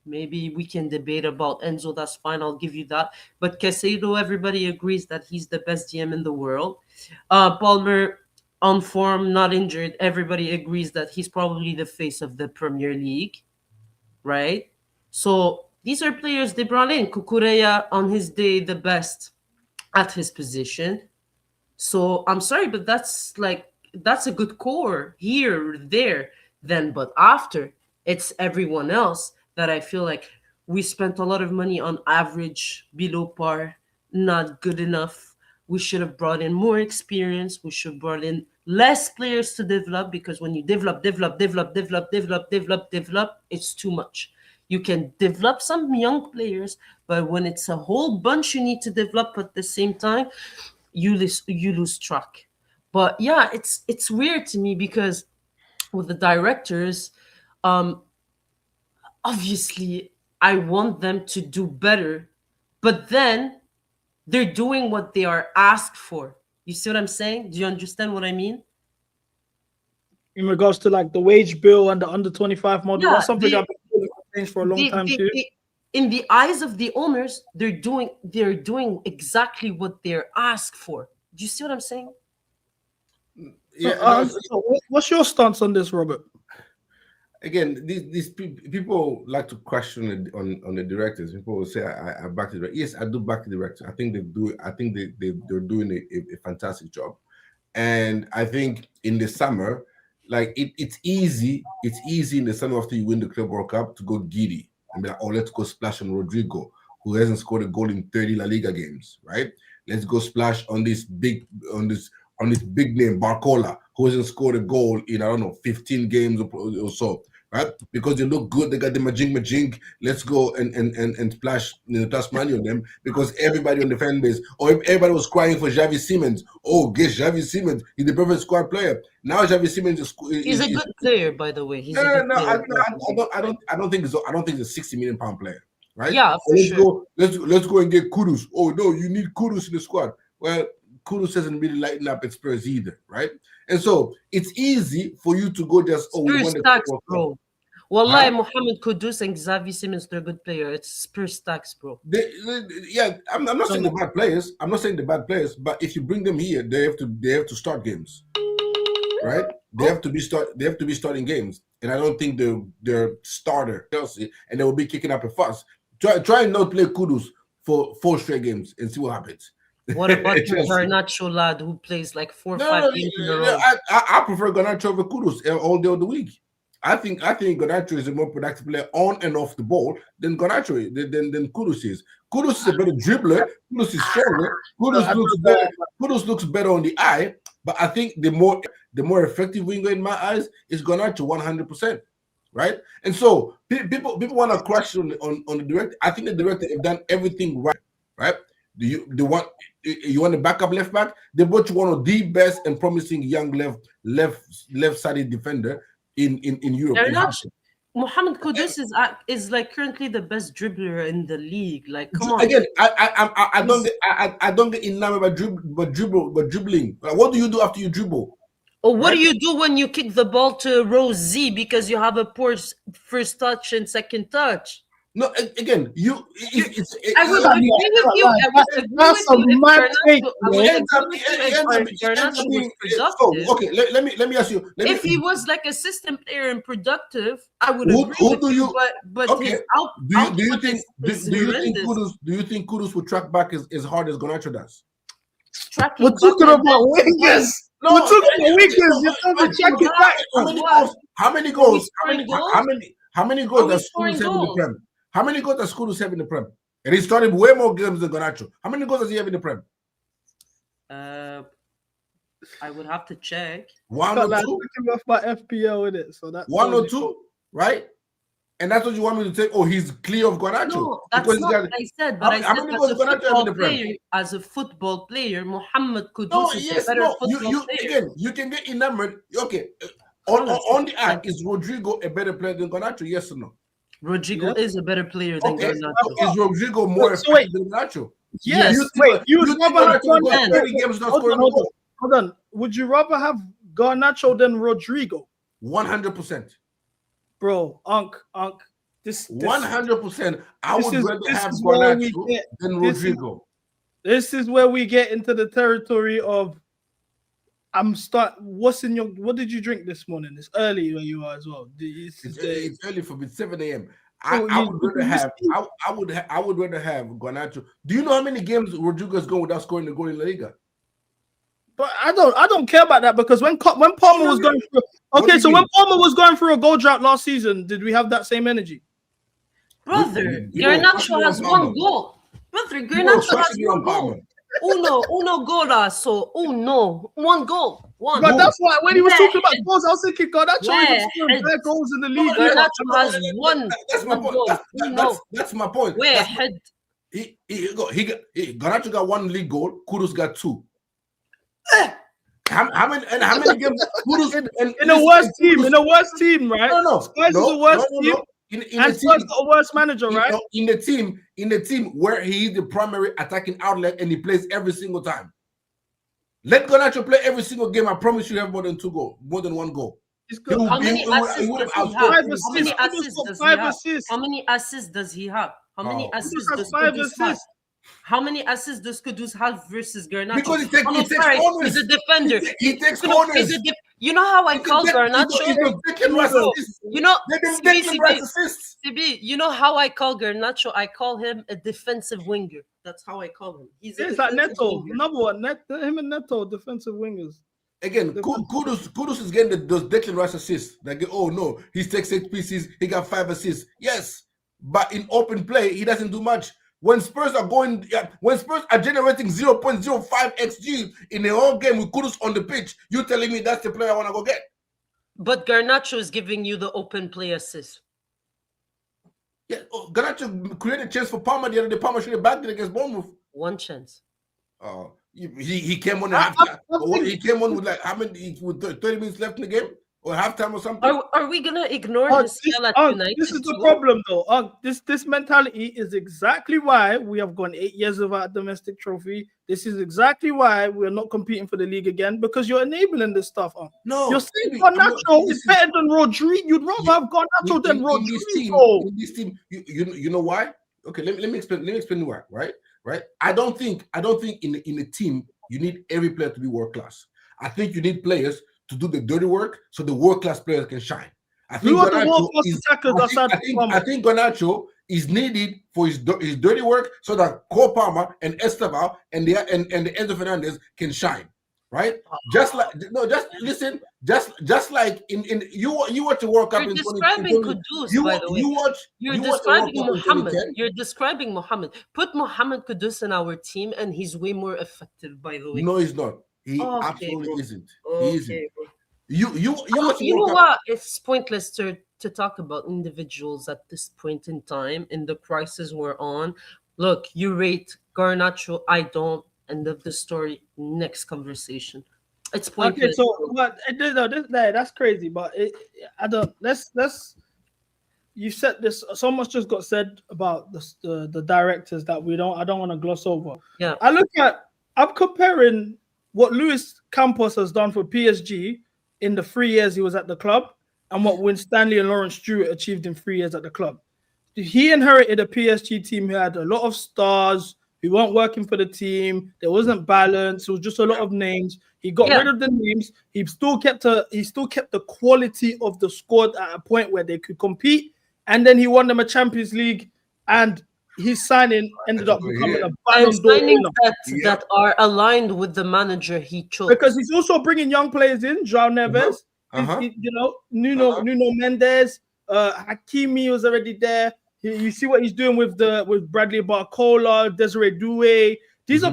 Maybe we can debate about Enzo, that's fine, I'll give you that. But Caicedo, everybody agrees that he's the best GM in the world. Palmer, on form, not injured, everybody agrees that he's probably the face of the Premier League, right? So these are players they brought in. Cucurella, on his day, the best at his position. So I'm sorry, but that's a good core here, there, then. But after, it's everyone else that I feel like we spent a lot of money on average, below par, not good enough. We should have brought in more experience. We should have brought in less players to develop, because when you develop, it's too much. You can develop some young players, but when it's a whole bunch you need to develop at the same time, you lose track. But yeah, it's weird to me, because with the directors, obviously I want them to do better, but then they're doing what they are asked for. You see what I'm saying? Do you understand what I mean? In regards to like the wage bill and the under 25 model, that's something I've been saying for a long time too. In the eyes of the owners, they're doing exactly what they're asked for. Do you see what I'm saying? Yeah. So what's your stance on this, Robert? Again, these people like to question on the directors. People will say, "I back the director." Yes, I do back the director. I think they're doing a fantastic job, and I think in the summer, like it's easy in the summer after you win the Club World Cup to go giddy and be like, "Oh, let's go splash on Rodrigo, who hasn't scored a goal in 30 La Liga games, right? Let's go splash on this big name Barcola, who hasn't scored a goal in 15 games or so." Right? Because they look good, they got the majing. Let's go and splash money on them, because everybody on the fan base, or everybody was crying for Xavi Simons. Oh, get Xavi Simons. He's the perfect squad player. Now Xavi Simons he's a good player, by the way. I don't think so. I don't think he's a £60 million player, right? Yeah, for sure. Let's go and get Kudus. Oh no, you need Kudus in the squad. Well, Kudus hasn't really lightened up at Spurs either, right? And so it's easy for you to go just Spurs stacks, bro. Wallahi, Mohamed Kudus and Xavi Simons, they're good players. It's Spurs stacks, bro. I'm not saying they're bad players. I'm not saying they're bad players, but if you bring them here, they have to start games, right? They have to be starting games, and I don't think they're starter Chelsea, and they will be kicking up a fuss. Try and not play Kudus for 4 straight games and see what happens. What about your Garnacho lad who plays like 4 or 5 games in a row? I prefer Garnacho over Kudus all day of the week. I think Garnacho is a more productive player on and off the ball than than Kudus is. Kudus is a better dribbler. Kudus is stronger. Kudus looks better on the eye. But I think the more effective winger in my eyes is Garnacho 100%, right? And so people want to question on the director. I think the director have done everything right? You want a backup left back? They brought you one of the best and promising young left-sided defender in Europe. Mohamed Kudus is like currently the best dribbler in the league. Like, come on. Again, I don't get enamored by dribbling. Like, what do you do after you dribble? Or what do you do when you kick the ball to row Z because you have a poor first touch and second touch? No, again, I would agree with you. I would agree with you. Okay, let me ask you. If he was like a system player and productive, I would agree with you. But okay. his Do you think Kudus will track back as hard as Garnacho does? We're talking about wingers. We're talking about wingers. You're talking check it back. How many goals does Kudus have in the Prem? How many goals does Kudus have in the Prem? And he's started way more games than Garnacho. How many goals does he have in the Prem? I would have to check. One or two. Off my FPL with it, so that's 1 or 2, right? And that's what you want me to say. Oh, he's clear of Garnacho. No, that's not what I said. But I said as a football player, Mohamed Kudus is a better football player. Again, you can get enamored. Okay, on the eye, is Rodrigo a better player than Garnacho? Yes or no? Rodrigo is a better player than Garnacho. Is Rodrigo more effective than Garnacho? Yes. Hold on. Would you rather have Garnacho than Rodrigo? 100%. Bro, Unc. This 100%. I would rather have Garnacho than Rodrigo. This is where we get into the territory of what did you drink this morning? It's early where you are as well. It's early for me, 7 a.m. I would rather have Garnacho. Do you know how many games Rodrigo's gone without scoring the goal in La Liga? But I don't care about that because when Palmer was going through when Palmer was going through a goal drought last season, did we have that same energy? Brother, Garnacho has one goal. Brother, Garnacho has one goal. Uno gola, so one goal. But that's why when he was talking about goals, I was thinking, Garnacho is scoring better goals in the league. Garnacho has one. That's my point. That's my point. Garnacho got 1 league goal. Kudus got 2. How many games? In a worse team, right? No. Spurs is a worse team. And Spurs got a worse manager, right? In the team where he is the primary attacking outlet and he plays every single time. Let Garnacho play every single game. I promise you have more than 1 goal. How many assists does he have? How many assists does Kudus have? How many assists does Kudus have versus Garnacho? Because he takes corners. He's a defender. He takes corners. You know how I call Garnacho? CB, you know how I call Garnacho? I call him a defensive winger. That's how I call him. He's like Neto. Number one, him and Neto, defensive wingers. Again, Kudus is getting those Declan Rice assists. Like, oh no, he takes 8 pieces, he got 5 assists. Yes, but in open play, he doesn't do much. When Spurs are generating 0.05 XG in the whole game with Kudus on the pitch, you telling me that's the player I want to go get? But Garnacho is giving you the open play assist. Yeah, Garnacho created a chance for Palmer the other day. Palmer should have backed it against Bournemouth. 1 chance. He came on at halftime. He came on with like how many? With 30 minutes left in the game or halftime or something. Are we gonna ignore his skill at United? This is the problem, though. This mentality is exactly why we have gone 8 years without a domestic trophy. This is exactly why we're not competing for the league again because you're enabling this stuff. No, you're saying Garnacho is better than Rodrigo. You'd rather have Garnacho than Rodrigo. In this team, you know why? Okay, let me explain why. Right? I don't think in a team you need every player to be world class. I think you need players to do the dirty work so the world class players can shine. I think Garnacho is needed for his dirty work so that Cole Palmer and Esteban and the Enzo Fernandez can shine. Right? Just like in you watch the World Cup in 2020. You're describing Mohamed. You're describing Mohamed. Put Mohamed Kudus in our team, and he's way more effective. By the way, no, he's not. He absolutely isn't. He isn't. You know what? It's pointless to talk about individuals at this point in time in the crisis we're on. Look, you rate Garnacho. I don't. End of the story. Next conversation. It's pointless. Okay, so that's crazy. But I don't. Let's you said this. So much just got said about the directors that I don't want to gloss over. Yeah. I'm comparing what Luis Campos has done for PSG in the 3 years he was at the club and what Win Stanley and Lawrence Stewart achieved in 3 years at the club. He inherited a PSG team who had a lot of stars who weren't working for the team. There wasn't balance. It was just a lot of names. He got rid of the names. He still kept the quality of the squad at a point where they could compete. And then he won them a Champions League, and his signing ended up becoming a Ballon d'Or winner. That are aligned with the manager he chose. Because he's also bringing young players in, João Neves, Nuno Mendes, Hakimi was already there. You see what he's doing with Bradley Barcola, Desiree Doué. He's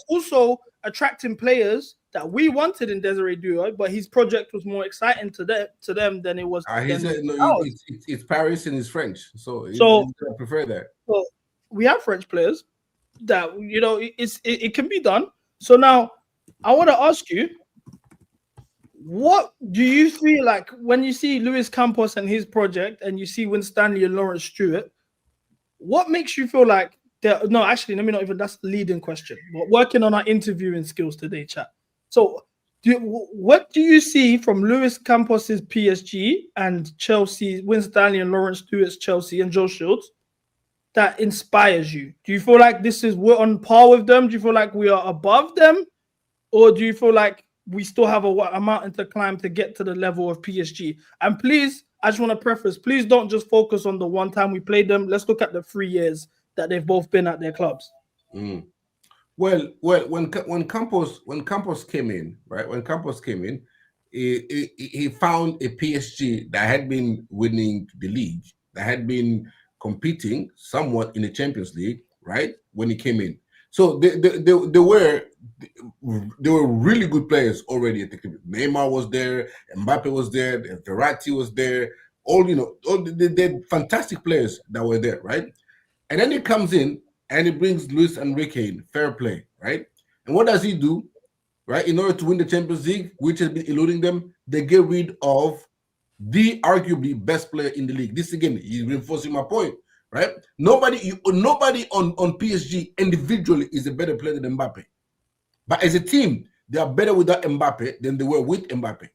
also attracting players that we wanted in Desiree Doué, but his project was more exciting to them than it was. It's Paris and it's French, so I prefer that. So we have French players that it can be done. So now I want to ask you, what do you feel like when you see Luis Campos and his project, and you see Win Stanley and Lawrence Stewart? What makes you feel like no, actually, let me not even. That's the leading question. We're working on our interviewing skills today, chat. So, what do you see from Luis Campos's PSG and Chelsea, Win Stanley and Lawrence Stewart's Chelsea and Joe Shields, that inspires you? Do you feel like we're on par with them? Do you feel like we are above them, or do you feel like we still have a mountain to climb to get to the level of PSG? And please, I just want to preface, please don't just focus on the one time we played them. Let's look at the 3 years that they've both been at their clubs. Well, when Campos came in, right? When Campos came in, he found a PSG that had been winning the league, that had been competing somewhat in the Champions League, right? When he came in, so they were really good players already at the club. Neymar was there, Mbappe was there, Verratti was there. They're fantastic players that were there, right? And then he comes in and he brings Luis Enrique in, fair play, right? And what does he do, right? In order to win the Champions League, which has been eluding them, they get rid of the arguably best player in the league. This again, he's reinforcing my point, right? Nobody on PSG individually is a better player than Mbappe. But as a team, they are better without Mbappe than they were with Mbappe,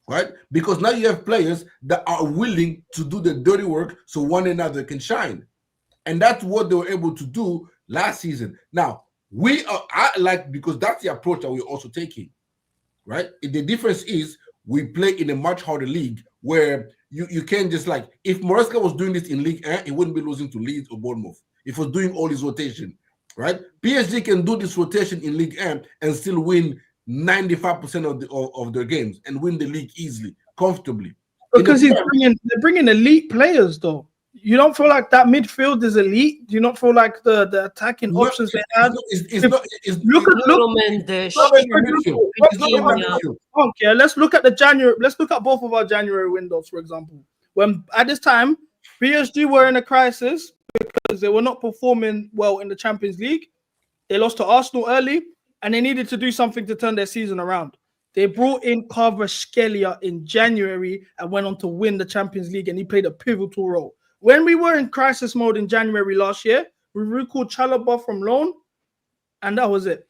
right? Because now you have players that are willing to do the dirty work so one another can shine. And that's what they were able to do last season. Now, because that's the approach that we're also taking, right? The difference is we play in a much harder league where you can't just if Maresca was doing this in League 1, he wouldn't be losing to Leeds or Bournemouth. If he was doing all his rotation, right? PSG can do this rotation in League 1 and still win 95% of their games and win the league easily, comfortably. Because they're bringing elite players, though. You don't feel like that midfield is elite? Do you not feel like the attacking options they have? Look at let's look at the January. Let's look at both of our January windows, for example. When at this time, PSG were in a crisis because they were not performing well in the Champions League. They lost to Arsenal early, and they needed to do something to turn their season around. They brought in Kvaratskhelia in January and went on to win the Champions League, and he played a pivotal role. When we were in crisis mode in January last year, we recalled Chalobah from loan, and that was it.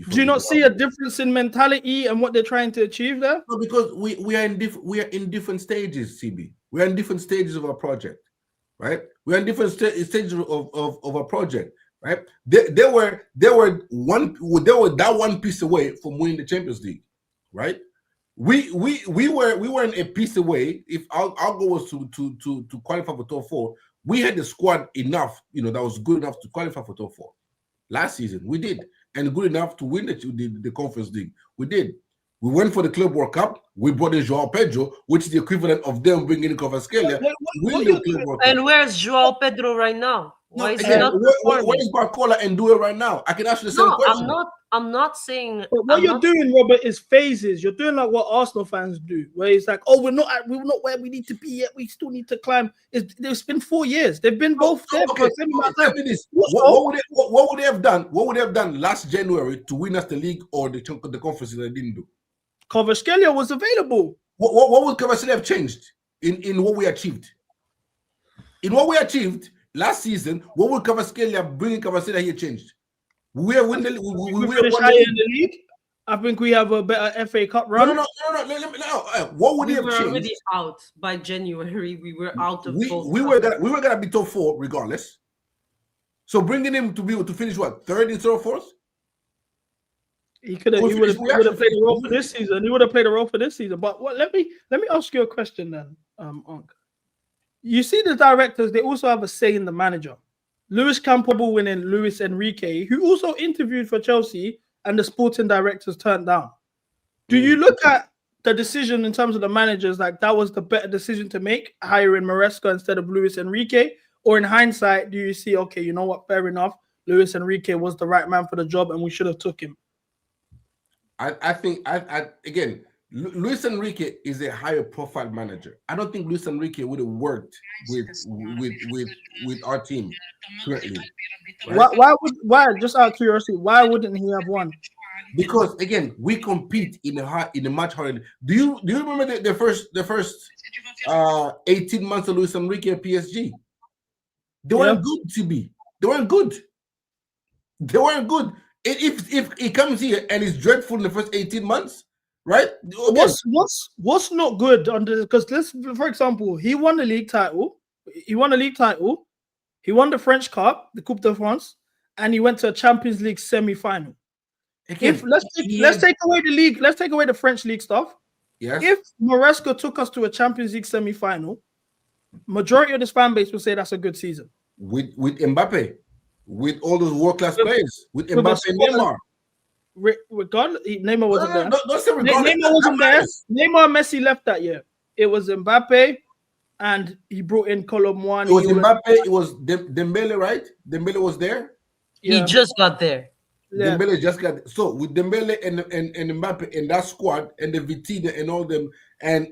Do you not see a difference in mentality and what they're trying to achieve there? No, because we are in different stages, CB. We are in different stages of our project, right? We are in different stages of our project, right? They were that one piece away from winning the Champions League, right? We weren't a piece away. If our goal was to qualify for top 4, we had the squad enough, that was good enough to qualify for top 4. Last season, we did, and good enough to win the Conference League. We did. We went for the Club World Cup. We brought in João Pedro, which is the equivalent of them bringing in Kvaratskhelia. And where's João Pedro right now? Why is he not performing? What is Barcola and doing right now? I can ask you the same question. I'm not saying. But what you're doing, Robert, is phases. You're doing like what Arsenal fans do, where it's like, oh, we're not where we need to be yet. We still need to climb. It's been 4 years. They've been both there. Okay. Tell me this. What would they have done? What would they have done last January to win us the league or the conference that they didn't do? Kvaratskhelia was available. What would Kvaratskhelia have changed? in what we achieved. In what we achieved last season, what we Kvaratskhelia bringing Kvaratskhelia here changed. We are winning. We finish higher in the league. I think we have a better FA Cup run. No. What would we have were changed? already out by January. We were out of both. We were gonna be top 4 regardless. So bringing him to be able to finish what, 3rd instead of 4th? He would have played a role for this season. He would have played a role for this season. But let me ask you a question then, Unc. You see the directors, they also have a say in the manager. Luis Campbell winning Luis Enrique, who also interviewed for Chelsea, and the sporting directors turned down. Do you look at the decision in terms of the managers like that was the better decision to make, hiring Maresca instead of Luis Enrique? Or in hindsight, do you see, okay, you know what, fair enough, Luis Enrique was the right man for the job and we should have took him? I think again, Luis Enrique is a higher profile manager. I don't think Luis Enrique would have worked with our team currently. Right? Why? Just out of curiosity, why wouldn't he have won? Because again, we compete in a much harder. Do you remember the first 18 months of Luis Enrique at PSG? They weren't good, CB. They weren't good. They weren't good. If he comes here and is dreadful in the first 18 months, right? Okay. What's not good under, because for example, he won the league title. He won the French Cup, the Coupe de France, and he went to a Champions League semi-final. Again, let's take away the league, let's take away the French league stuff. Yes. If Maresca took us to a Champions League semi-final, majority of this fan base will say that's a good season. With Mbappe, with all those world-class players, with Mbappe and Neymar. Neymar wasn't there. Don't say Neymar wasn't there. Neymar and Messi left that year. It was Mbappe, and he brought in Colomboani. It was Mbappe. It was Dembele, right? Dembele was there. Yeah. He just got there. Yeah. Dembele just got so with Dembele and Mbappe in that squad and the Vitinha and all them and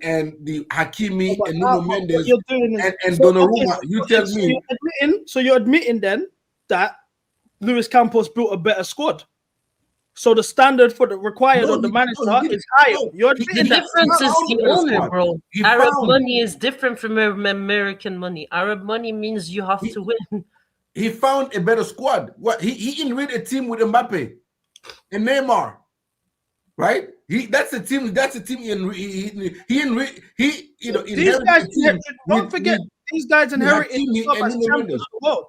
the Hakimi and Nuno Mendes and Donnarumma. You tell me. So you're admitting then that Luis Campos built a better squad. So the standard for the required of the manager is higher. You're admitting the difference is the owner, bro. Arab money is different from American money. Arab money means you have to win. He found a better squad. What he inherited a team with Mbappe and Neymar, right? That's a team. That's a team. Don't forget these guys inherited as champions of the world.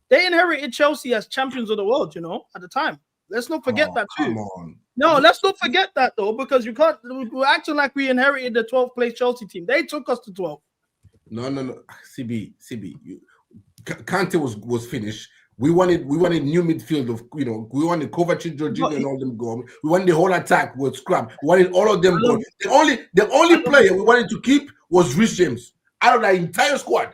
They inherited Chelsea as champions of the world. You know, at the time. Let's not forget that too. No, let's not forget that though, because you can't. We're acting like we inherited the 12th place Chelsea team. They took us to 12. No. CB. Kante was finished. We wanted new midfield of we wanted Kovacic, Jorginho, and all them gone. We wanted the whole attack was scrapped. We wanted all of them gone. The only player we wanted to keep was Rhys James out of the entire squad.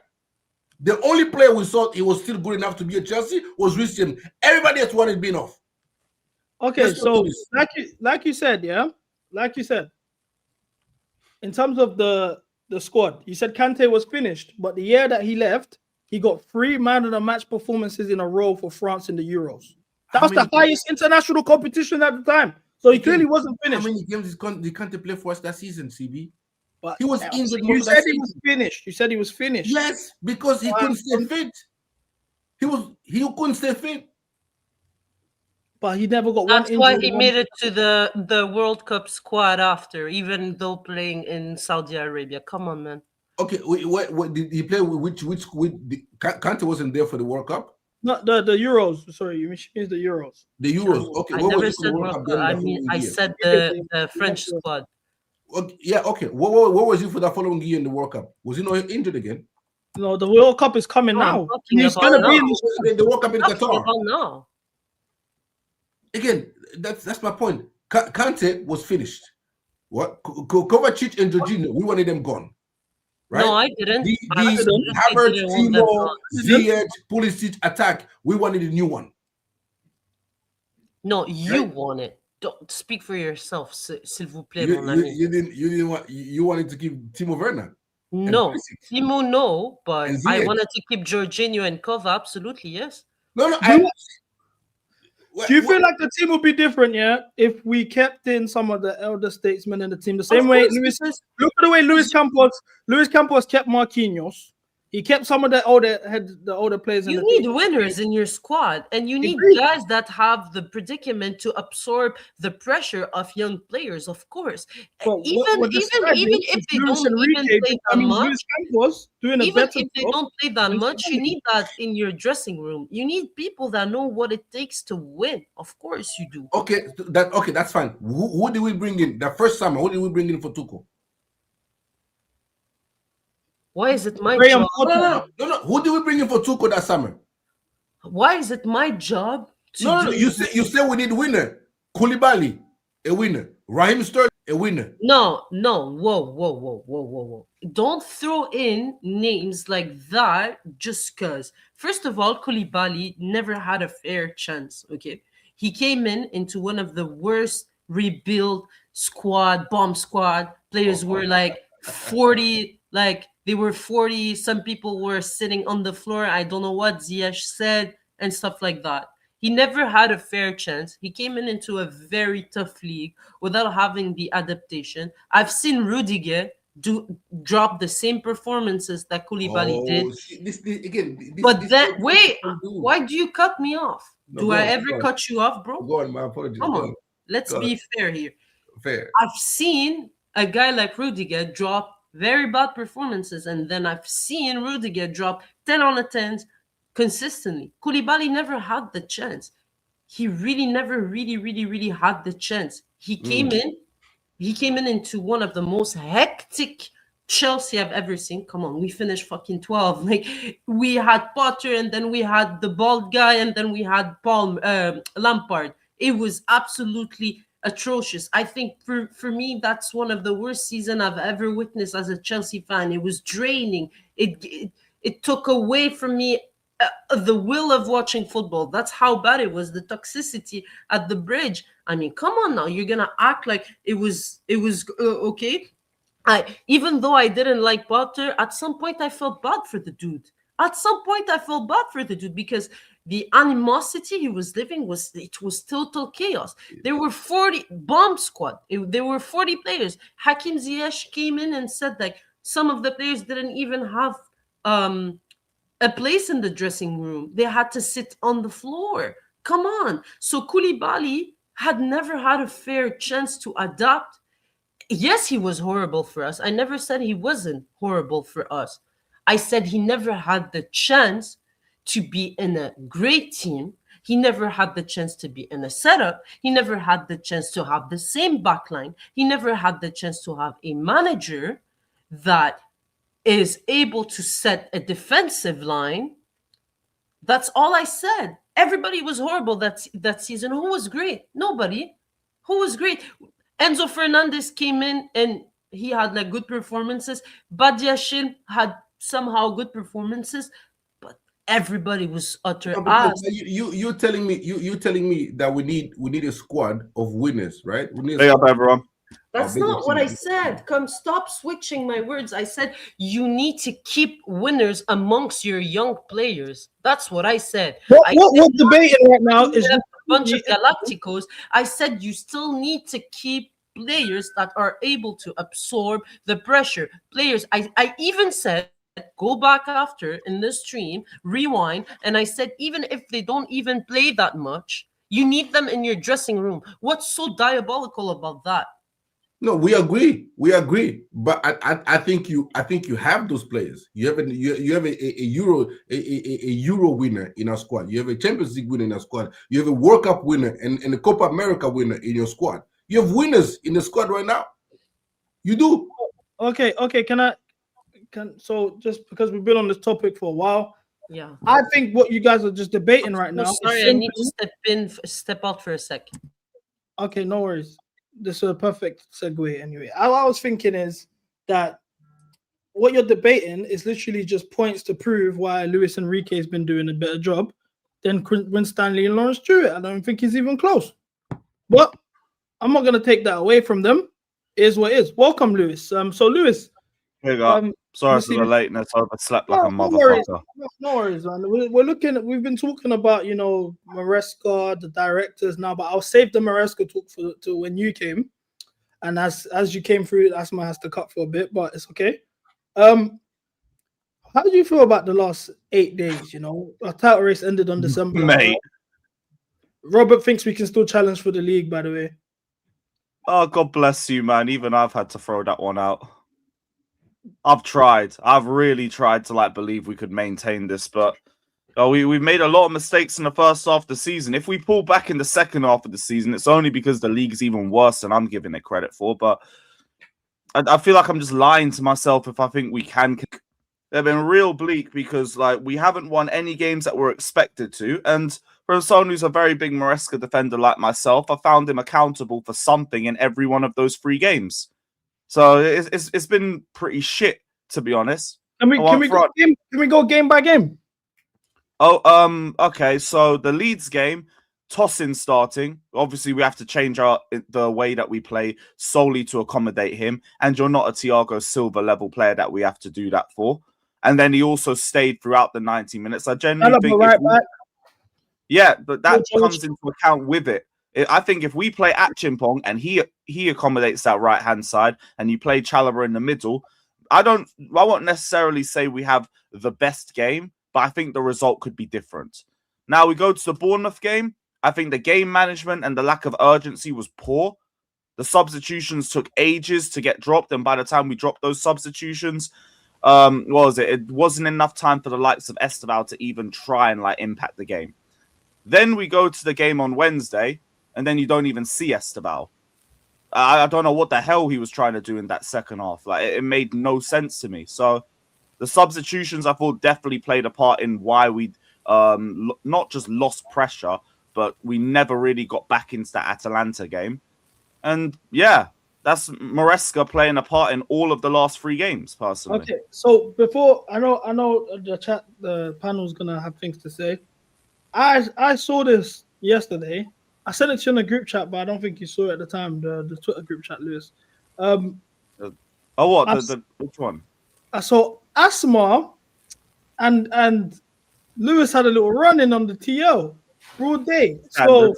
The only player we thought he was still good enough to be at Chelsea was Rhys James. Everybody else wanted being off. Okay, so like you said, in terms of the squad, you said Kante was finished, but the year that he left, he got 3 man of the match performances in a row for France in the Euros. That was the highest international competition at the time. So he clearly wasn't finished. How many games did Kante play for us that season, CB? But he was injured. You said he was finished. You said he was finished. Yes, because he couldn't stay fit. He couldn't stay fit. But he never got That's one. That's why he made it to the World Cup squad after, even though playing in Saudi Arabia. Come on, man. Okay, what did he play with? Kante wasn't there for the World Cup. Not the Euros. Sorry, you mean the Euros. The Euros. Okay, I never said World Cup. I mean, I said the French squad. Okay, yeah. Okay. What was he for that following year in the World Cup? Was he not injured again? No, the World Cup is coming now. He's gonna be in the World Cup in Qatar. No. Again, that's my point. Kante was finished. What Kovacic and Jorginho, we wanted them gone. Right? No, I didn't. The Havertz, Timo, Ziyech, Pulisic attack. We wanted a new one. No, you want it. Don't speak for yourself, s'il vous plaît, mon ami. You wanted to keep Timo Werner. No, Timo, no, but I wanted to keep Jorginho and Kova. Absolutely, yes. No. Do you feel like the team would be different, if we kept in some of the elder statesmen in the team the same way? Look at the way Luis Campos kept Marquinhos. He kept some of the older players. You need winners in your squad, and you need guys that have the predicament to absorb the pressure of young players, of course. Even if they don't even play that much, you need that in your dressing room. You need people that know what it takes to win. Of course, you do. Okay, that's fine. Who did we bring in the first summer? Who did we bring in for Tuchel? Why is it my job? No. Who did we bring in for Tuchel that summer? Why is it my job? No. You said we need a winner. Koulibaly, a winner. Raheem Sterling, a winner. No. Whoa. Don't throw in names like that just because. First of all, Koulibaly never had a fair chance. Okay, he came into one of the worst rebuild bomb squad. Players were like 40, like. They were 40. Some people were sitting on the floor. I don't know what Ziyech said and stuff like that. He never had a fair chance. He came into a very tough league without having the adaptation. I've seen Rudiger drop the same performances that Koulibaly did. Why do you cut me off? Do I ever cut you off, bro? Go on, my apologies. Come on. Let's be fair here. Fair. I've seen a guy like Rudiger drop very bad performances, and then I've seen Rudiger drop 10 on the 10s consistently. Koulibaly never had the chance. He really never really had the chance. He came in into one of the most hectic Chelsea I've ever seen. Come on, we finished fucking 12. Like, we had Potter, and then we had the bald guy, and then we had Lampard. It was absolutely atrocious. I think for me, that's one of the worst seasons I've ever witnessed as a Chelsea fan. It was draining. It took away from me the will of watching football. That's how bad it was. The toxicity at the bridge. I mean, come on now. You're gonna act like it was okay. Even though I didn't like Potter, at some point I felt bad for the dude. Because the animosity he was living was total chaos. There were 40 bomb squad. There were 40 players. Hakim Ziyech came in and said like some of the players didn't even have a place in the dressing room. They had to sit on the floor. Come on. So Koulibaly had never had a fair chance to adapt. Yes, he was horrible for us. I never said he wasn't horrible for us. I said he never had the chance to be in a great team. He never had the chance to be in a setup. He never had the chance to have the same backline. He never had the chance to have a manager that is able to set a defensive line. That's all I said. Everybody was horrible that season. Who was great? Nobody. Who was great? Enzo Fernandez came in and he had like good performances. Badiashile had somehow good performances, but everybody was utter ass. You're telling me that we need a squad of winners, right? Hey up, everyone. That's not what I said. Come, stop switching my words. I said you need to keep winners amongst your young players. That's what I said. What we're debating right now is a bunch of Galacticos. I said you still need to keep players that are able to absorb the pressure. Players, I even said, go back after in the stream, rewind, and I said even if they don't even play that much, you need them in your dressing room. What's so diabolical about that? No, we agree. But I think you have those players. You have a Euro winner in our squad. You have a Champions League winner in our squad. You have a World Cup winner and a Copa America winner in your squad. You have winners in the squad right now. You do. Okay. So just because we've been on this topic for a while, yeah, I think what you guys are just debating right now. Sorry, I need to step out for a second. Okay, no worries. This is a perfect segue anyway. All I was thinking is that what you're debating is literally just points to prove why Luis Enrique has been doing a better job than Quinn Stanley and Lawrence Stewart. I don't think he's even close. But I'm not going to take that away from them. It is what it is. Welcome, Luis. So, Luis, Big up. Sorry for the lateness. I overslept like a motherfucker. No worries, man. We're looking at, we've been talking about, you know, Maresca, the directors now, but I'll save the Maresca talk to when you came. And as you came through, Asma has to cut for a bit, but it's okay. How do you feel about the last 8 days? You know, our title race ended on December. Mate. Robert thinks we can still challenge for the league, by the way. Oh, God bless you, man. Even I've had to throw that one out. I've tried. I've really tried to believe we could maintain this, but we've made a lot of mistakes in the first half of the season. If we pull back in the second half of the season, it's only because the league's even worse than I'm giving it credit for. But I feel like I'm just lying to myself if I think we can. They've been real bleak because we haven't won any games that we're expected to. And for someone who's a very big Maresca defender like myself, I found him accountable for something in every one of those 3 games. So it's been pretty shit, to be honest. Can we go game by game? Oh, okay. So the Leeds game, Tosin starting. Obviously, we have to change the way that we play solely to accommodate him. And you're not a Thiago Silva level player that we have to do that for. And then he also stayed throughout the 90 minutes. I genuinely think... Yeah, but that comes into account with it. I think if we play at Chimpong and he accommodates that right-hand side and you play Chalobah in the middle, I won't necessarily say we have the best game, but I think the result could be different. Now we go to the Bournemouth game. I think the game management and the lack of urgency was poor. The substitutions took ages to get dropped, and by the time we dropped those substitutions, what was it? It wasn't enough time for the likes of Esteval to even try and impact the game. Then we go to the game on Wednesday, and then you don't even see Esteval. I don't know what the hell he was trying to do in that second half. It made no sense to me. So the substitutions, I thought, definitely played a part in why we not just lost pressure, but we never really got back into that Atalanta game. And yeah, that's Maresca playing a part in all of the last 3 games, personally. Okay, so before I know the panel's gonna have things to say. I saw this yesterday. I sent it to you in the group chat, but I don't think you saw it at the time. The Twitter group chat, Lewis. Which one? I saw Asma and Lewis had a little run-in on the TL broad day. So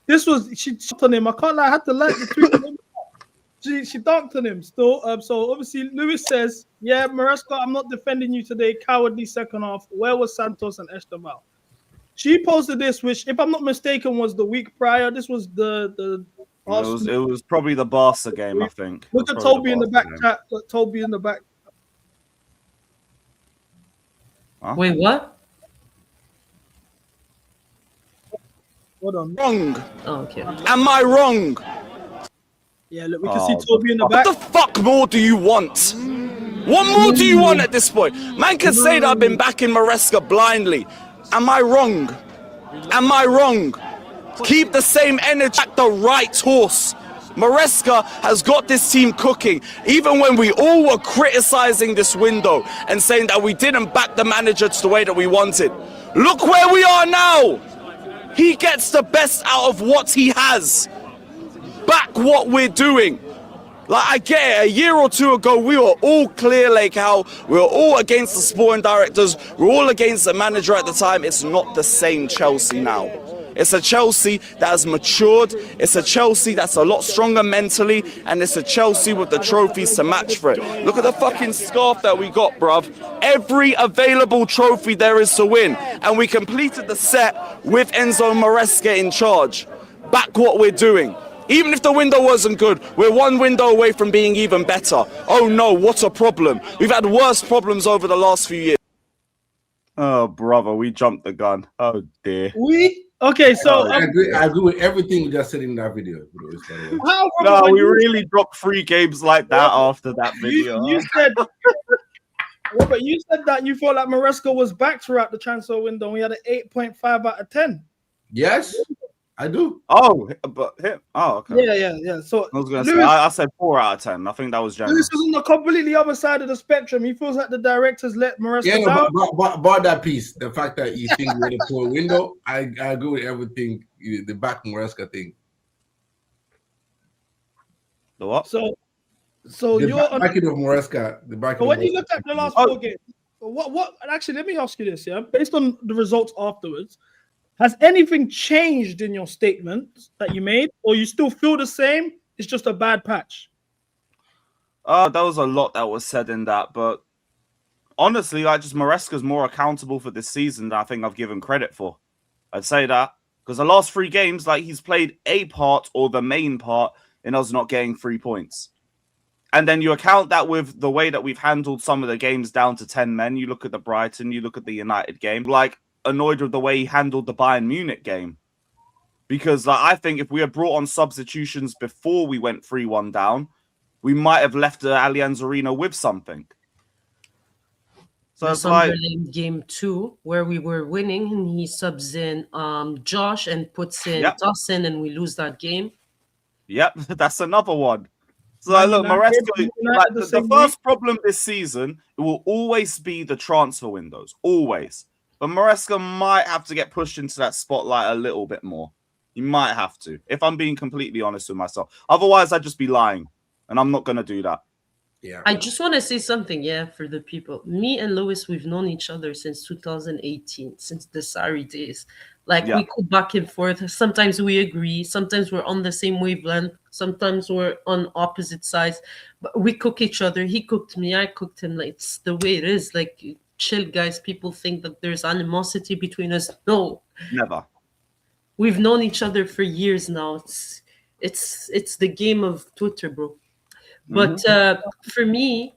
this was, she dunked on him. I can't lie, I had to like the tweet. She dunked on him still. So obviously Lewis says, yeah, Maresca, I'm not defending you today. Cowardly second half. Where was Santos and Esteval? She posted this, which, if I'm not mistaken, was the week prior. This was the it was probably the Barca game, I think. Look at Toby in the back chat. Toby in the back. Huh? Wait, what? Hold on. Wrong. Oh, okay. Am I wrong? Yeah, look, we can see Toby in the back. What the fuck more do you want? What more do you want at this point? Man can say that I've been backing Maresca blindly. Am I wrong? Am I wrong? Keep the same energy at the right horse. Maresca has got this team cooking. Even when we all were criticizing this window and saying that we didn't back the manager to the way that we wanted. Look where we are now. He gets the best out of what he has. Back what we're doing. I get it, a year or 2 ago, we were all clear how we were all against the sporting directors, we were all against the manager at the time. It's not the same Chelsea now. It's a Chelsea that has matured, it's a Chelsea that's a lot stronger mentally, and it's a Chelsea with the trophies to match for it. Look at the fucking scarf that we got, bruv. Every available trophy there is to win, and we completed the set with Enzo Maresca in charge. Back what we're doing. Even if the window wasn't good, we're 1 window away from being even better. Oh no, what a problem. We've had worse problems over the last few years. Oh, brother, we jumped the gun. Oh, dear. Okay, so... I agree with everything you just said in that video. We really dropped 3 games like that after that video. You said... Robert, you said that you felt like Maresca was back throughout the transfer window. We had an 8.5 out of 10. Yes. I do. Oh, but him. Oh, okay. Yeah. So I was gonna say, I said 4 out of 10. I think that was generous. Lewis is on the completely other side of the spectrum. He feels like the directors let Maresca down. But that piece, the fact that you think we're the poor window, I agree with everything. The back Maresca thing. The what? So So the you're backing of Maresca. The backing. when you look at the last 4 games, what? Actually, let me ask you this. Yeah, based on the results afterwards, has anything changed in your statement that you made, or you still feel the same? It's just a bad patch. There was a lot that was said in that, but honestly, like, just Maresca's more accountable for this season than I think I've given credit for. I'd say that because the last 3 games, like, he's played a part or the main part in us not getting 3 points. And then you account that with the way that we've handled some of the games down to 10 men. You look at the Brighton, you look at the United game, like, annoyed with the way he handled the Bayern Munich game. Because I think if we had brought on substitutions before we went 3-1 down, we might have left the Allianz Arena with something. So the it's like game 2, where we were winning, and he subs in Josh and puts in Dawson, and we lose that game. Yep, that's another one. So look, Maresca, like, the first problem this season, it will always be the transfer windows, always. But Maresca might have to get pushed into that spotlight a little bit more. He might have to, if I'm being completely honest with myself. Otherwise, I'd just be lying, and I'm not going to do that. Yeah. I just want to say something, for the people. Me and Lewis, we've known each other since 2018, since the Sarri days. Like, we go back and forth. Sometimes we agree. Sometimes we're on the same wavelength. Sometimes we're on opposite sides. But we cook each other. He cooked me. I cooked him. Like, it's the way it is. Like, chill, guys. People think that there's animosity between us. No. Never. We've known each other for years now. It's the game of Twitter, bro. But for me,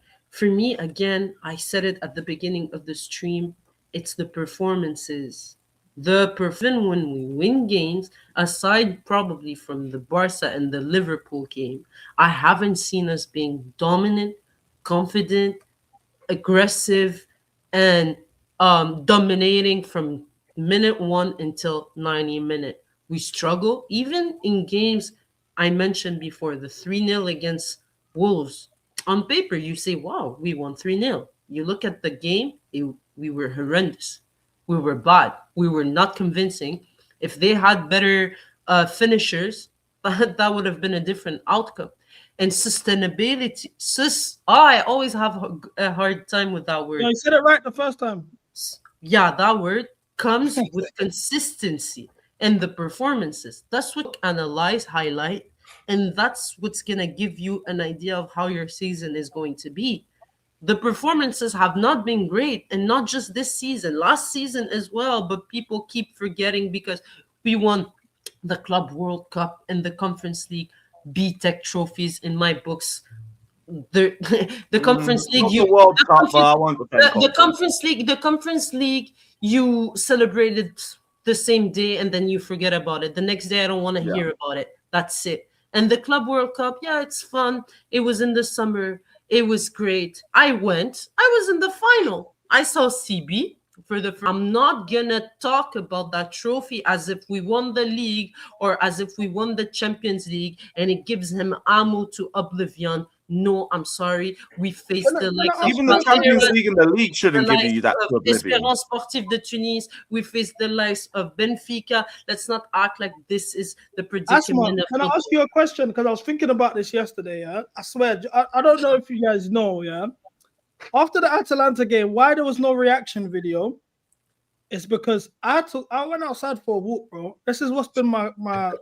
again, I said it at the beginning of the stream, it's the performances. Even when we win games, aside probably from the Barca and the Liverpool game, I haven't seen us being dominant, confident, aggressive, and dominating from minute 1 until 90 minutes. We struggle, even in games I mentioned before, the 3-0 against Wolves. On paper, you say, wow, we won 3-0. You look at the game, we were horrendous. We were bad. We were not convincing. If they had better finishers, that would have been a different outcome. And sustainability, I always have a hard time with that word. No, you said it right the first time. Yeah, that word comes with consistency and the performances. That's what analyze, highlight, and that's what's going to give you an idea of how your season is going to be. The performances have not been great, and not just this season, last season as well, but people keep forgetting because we won the Club World Cup and the Conference League B-Tech trophies in my books. The Conference League, the Conference League, you celebrated the same day and then you forget about it. The next day, I don't want to hear about it. That's it. And the Club World Cup, it's fun. It was in the summer. It was great. I was in the final. I saw CB for the first. I'm not gonna talk about that trophy as if we won the league or as if we won the Champions League and it gives him ammo to oblivion. No, I'm sorry. We faced even the Champions League and the league shouldn't give you that to oblivion. Espérance Sportive de Tunis. We faced the likes of Benfica. Let's not act like this is the predicament. Asma, can I ask you a question? Because I was thinking about this yesterday. Yeah, I swear, I don't know if you guys know. Yeah, after the Atalanta game, why there was no reaction video? It's because I went outside for a walk, bro. This is what's been my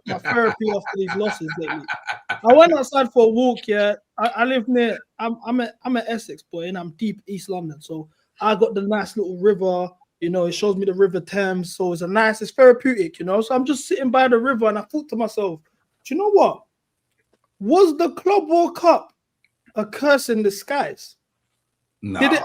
therapy after these losses lately. I went outside for a walk. Yeah, I live near. I'm an Essex boy, and I'm deep East London. So I got the nice little river. You know, it shows me the River Thames. So it's therapeutic. You know, so I'm just sitting by the river, and I thought to myself, do you know what? Was the Club World Cup a curse in disguise? No. Did it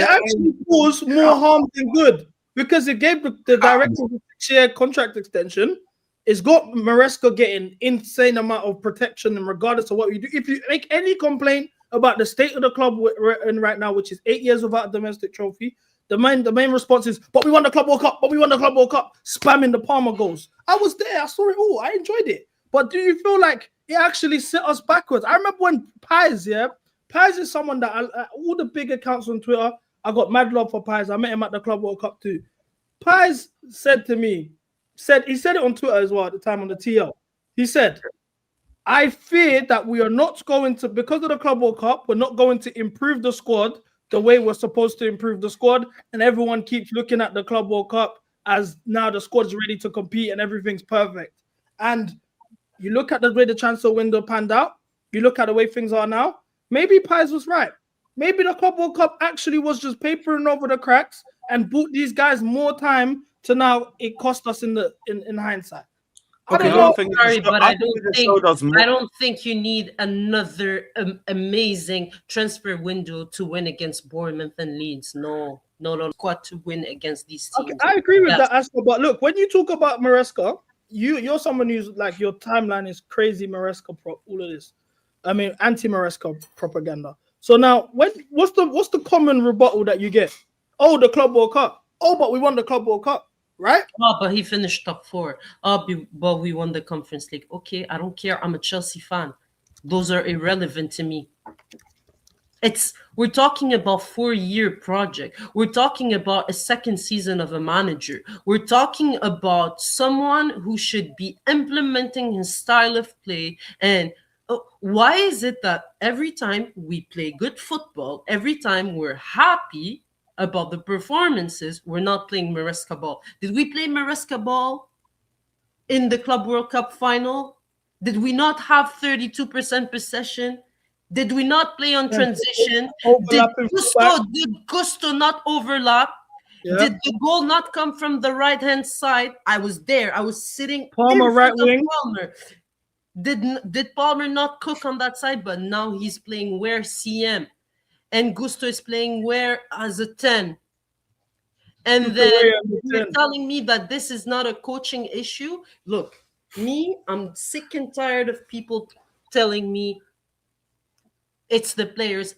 actually cause more harm than good? Because it gave the director of the 6-year contract extension. It's got Maresca getting insane amount of protection, and regardless of what we do, if you make any complaint about the state of the club we're in right now, which is 8 years without a domestic trophy, the main response is, but we won the Club World Cup, spamming the Palmer goals. I was there, I saw it all, I enjoyed it. But do you feel like it actually set us backwards? I remember when Pies is someone that all the big accounts on Twitter, I got mad love for Pies. I met him at the Club World Cup too. Pies said to me, he said it on Twitter as well at the time on the TL. He said, I fear that we are not going to, because of the Club World Cup, we're not going to improve the squad the way we're supposed to improve the squad. And everyone keeps looking at the Club World Cup as now the squad's ready to compete and everything's perfect. And you look at the way the transfer window panned out, you look at the way things are now, maybe Pies was right. Maybe the Club World Cup actually was just papering over the cracks and bought these guys more time to now it cost us in hindsight. Sorry, but I don't think you need another amazing transfer window to win against Bournemouth and Leeds. No. Squad to win against these teams. Okay, I agree with that, Asma. But look, when you talk about Maresca, you're someone who's like, your timeline is crazy Maresca all of this. I mean, anti-Maresca propaganda. So now, what's the common rebuttal that you get? Oh, the Club World Cup. Oh, but we won the Club World Cup. Right? Oh, but he finished top 4. Oh, but we won the Conference League. Okay, I don't care. I'm a Chelsea fan. Those are irrelevant to me. We're talking about 4-year project. We're talking about a second season of a manager. We're talking about someone who should be implementing his style of play. And why is it that every time we play good football, every time we're happy about the performances, we're not playing Maresca ball? Did we play Maresca ball in the Club World Cup final? Did we not have 32% possession? Did we not play on transition? Did Gusto not overlap? Yeah. Did the goal not come from the right-hand side? I was there. I was sitting Palmer right wing. Palmer. Did Palmer not cook on that side? But now he's playing where CM. And Gusto is playing where as a 10. And then you're telling me that this is not a coaching issue? Look, I'm sick and tired of people telling me it's the players.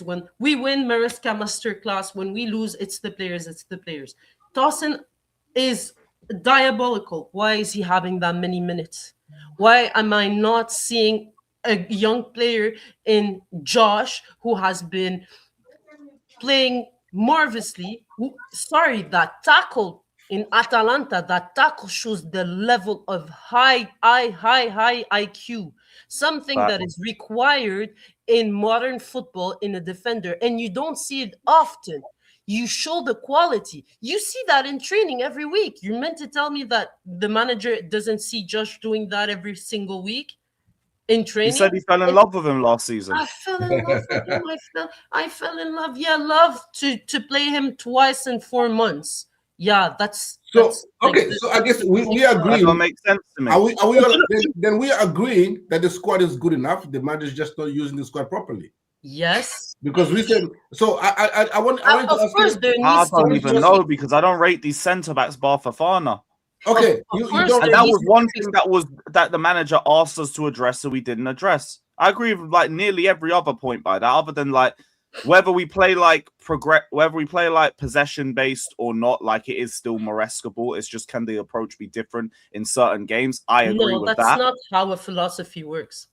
When we win, Maresca masterclass. When we lose, it's the players. Dawson is diabolical. Why is he having that many minutes? Why am I not seeing a young player in Josh who has been playing marvelously? Sorry, that tackle in Atalanta, that tackle shows the level of high IQ, something that is required in modern football in a defender, and you don't see it often. You show the quality. You see that in training every week. You're meant to tell me that the manager doesn't see Josh doing that every single week in training? He said he fell in love with him last season. I fell in love with him. I fell in love. Yeah, love to play him twice in 4 months. Yeah, that's okay. So I guess we agree. That makes sense to me. Then we are agreeing that the squad is good enough. The manager is just not using the squad properly. Yes, because we said so. I want to ask you. I don't even know because I don't rate these centre backs bar Fofana. Okay, and that was one thing that the manager asked us to address, so we didn't address. I agree with like nearly every other point by that, other than like whether we play like possession based or not, like it is still Maresca ball. It's just, can the approach be different in certain games? I agree with that. No, that's not how a philosophy works.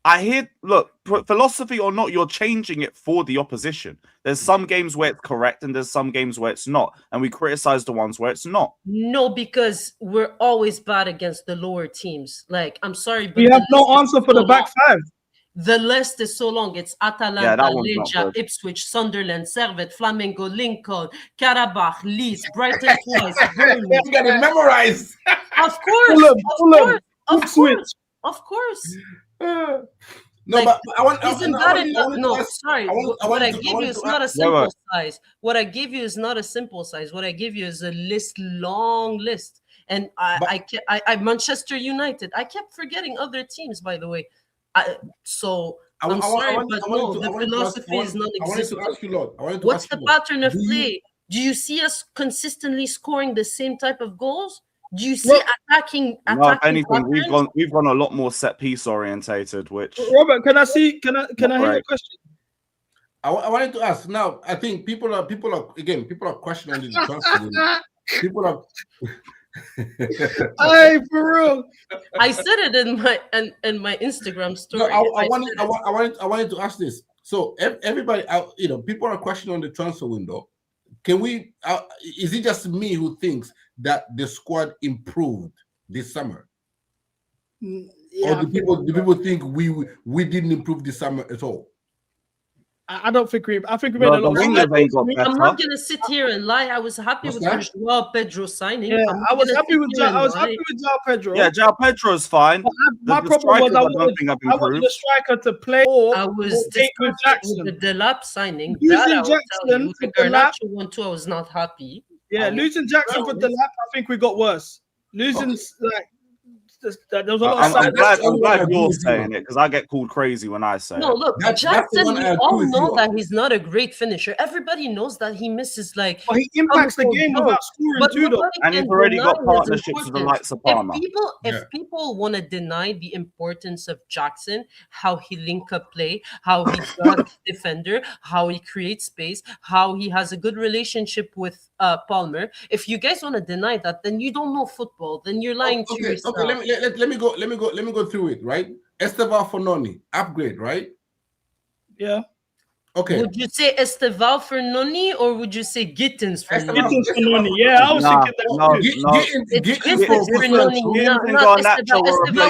I hear, look, philosophy or not, you're changing it for the opposition. There's some games where it's correct and there's some games where it's not. And we criticize the ones where it's not. No, because we're always bad against the lower teams. Like, I'm sorry, but we have no answer for the back 5. The list is so long. It's Atalanta, Legia, Ipswich, Sunderland, Servette, Flamengo, Lincoln, Karabakh, Leeds, Brighton twice. You got to memorize. Of course. Of course. No, like, but I want. Isn't that enough? No, sorry. What I give you is not a simple size. What I give you is not a simple size. What I give you is a long list. And I Manchester United. I kept forgetting other teams, by the way. I'm sorry, but no, the philosophy is non-existent. What's the pattern of play? Do you see us consistently scoring the same type of goals? Do you see attacking? No, if anything, we've gone a lot more set piece orientated. Which Robert, can I hear your question? I wanted to ask. Now, I think people are questioning the transfer. People are. Hey, for real. I said it in my Instagram story. No, I wanted to ask this. So everybody, people are questioning on the transfer window. Can we? Is it just me who thinks that the squad improved this summer? Or do people think we didn't improve this summer at all? I don't think we. I think we made a lot. I'm not gonna sit here and lie. I was happy with the Joao Pedro signing. Yeah, I was happy with Joao Pedro. Yeah, Joao Pedro's fine. My problem was I wanted the striker to play. I was disappointed with the Delap signing. Losing Jackson for the Garnacho one too, I was not happy. Yeah, losing Jackson for the Delap, I think we got worse. Losing there was a lot I'm glad you're saying it because I get called crazy when I say no, it. look, Jackson, we all know that he's not a great finisher. Everybody knows that he misses Well, he impacts the game without scoring too, though. And he's already got partnerships with the likes of Palmer. If people want to deny the importance of Jackson, how he link up play, how he guards defender, how he creates space, how he has a good relationship with Palmer. If you guys want to deny that, then you don't know football. Then you're lying to yourself. Okay, let me go through it, right? Esteval Fornoni, upgrade, right? Yeah. Okay. Would you say Esteval for Noni or would you say Gittins for Noni? Gittins for Noni. Yeah, I was thinking that. Gittins for Noni. Not Esteval.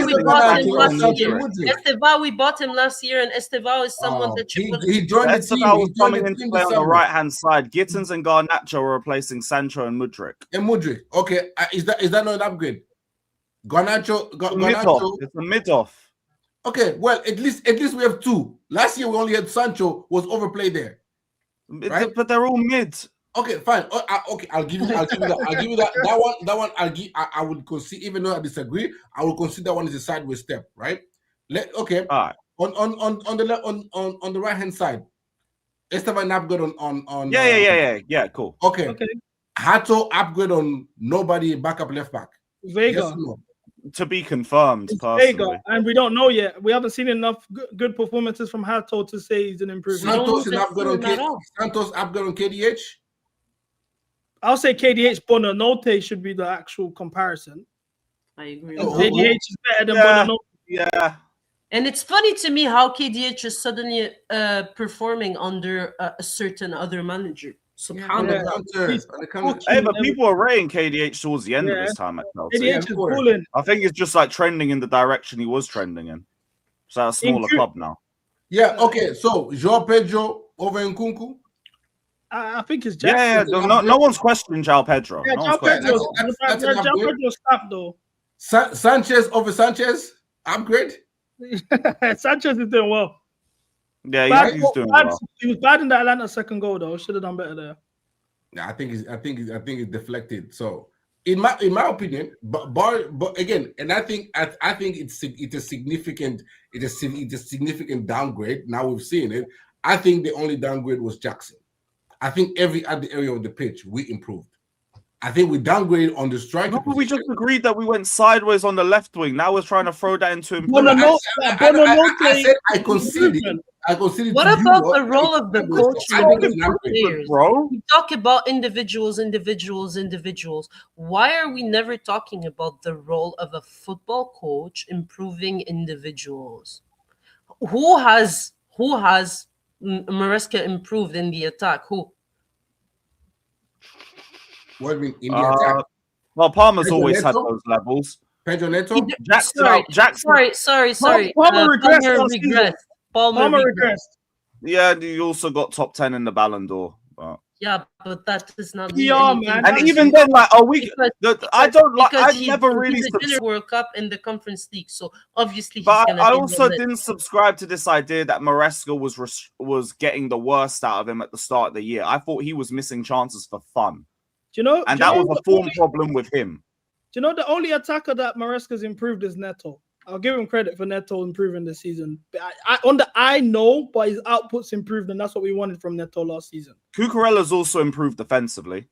We bought him last year. Esteval, we bought him last year, and Esteval is someone that he joined the team. Esteval was coming into play on the right-hand side. Gittins and Garnacho were replacing Sancho and Mudryk. Okay, is that not an upgrade? Garnacho. It's a mid-off. Okay, well, at least we have two. Last year we only had Sancho was overplayed there, right? But they're all mid. Okay, fine. Okay, I'll give you that. That one. I would consider, even though I disagree, I will consider that one as a sideways step, right? Okay. All right. On the right hand side, Esteban upgrade on. Yeah. Cool. Okay. Hato upgrade on nobody backup left back. Vega. Yes or no? To be confirmed, personally. Vega, and we don't know yet. We haven't seen enough good performances from Hato to say he's an improvement. Santos upgrade on KDH. I'll say KDH Bonanote should be the actual comparison. I agree. KDH is better than Bonanote. Yeah. And it's funny to me how KDH is suddenly performing under a certain other manager. Hey, but people are rating KDH towards the end of his time at Chelsea. KDH is pulling. I think it's just like trending in the direction he was trending in. So a smaller club now. Yeah, okay. So Joao Pedro over Nkunku? I think it's Jackson. Yeah, no one's questioning Joao Pedro. Yeah, Joao Pedro's stopped though. Sanchez over Sanchez? Upgrade? Sanchez is doing well. Yeah, he's doing well. He was bad in the Atlanta second goal though. Should have done better there. Yeah, I think it's deflected. So in my opinion, but again, and I think it's a significant downgrade. Now we've seen it. I think the only downgrade was Jackson. I think every other area of the pitch we improved. I think we downgraded on the striker. No, but we just agreed that we went sideways on the left wing. Now we're trying to throw that into improvement. I conceded. What about the role of the coach and the players? We talk about individuals. Why are we never talking about the role of a football coach improving individuals? Who has Maresca improved in the attack? Who? What do you mean in the attack? Well, Palmer's always had those levels. Pedro Neto? Jackson. Sorry. Palmer regressed. Palmer regressed. Yeah, you also got top 10 in the Ballon d'Or. But... Yeah, but that does not. Yeah, man. And even then, like, I never really World Cup in the Conference League, so obviously. But I also didn't subscribe to this idea that Maresca was getting the worst out of him at the start of the year. I thought he was missing chances for fun. And that was a form problem with him. Do you know the only attacker that Maresca's improved is Neto? I'll give him credit for Neto improving this season. I know, but his output's improved, and that's what we wanted from Neto last season. Cucurella's also improved defensively.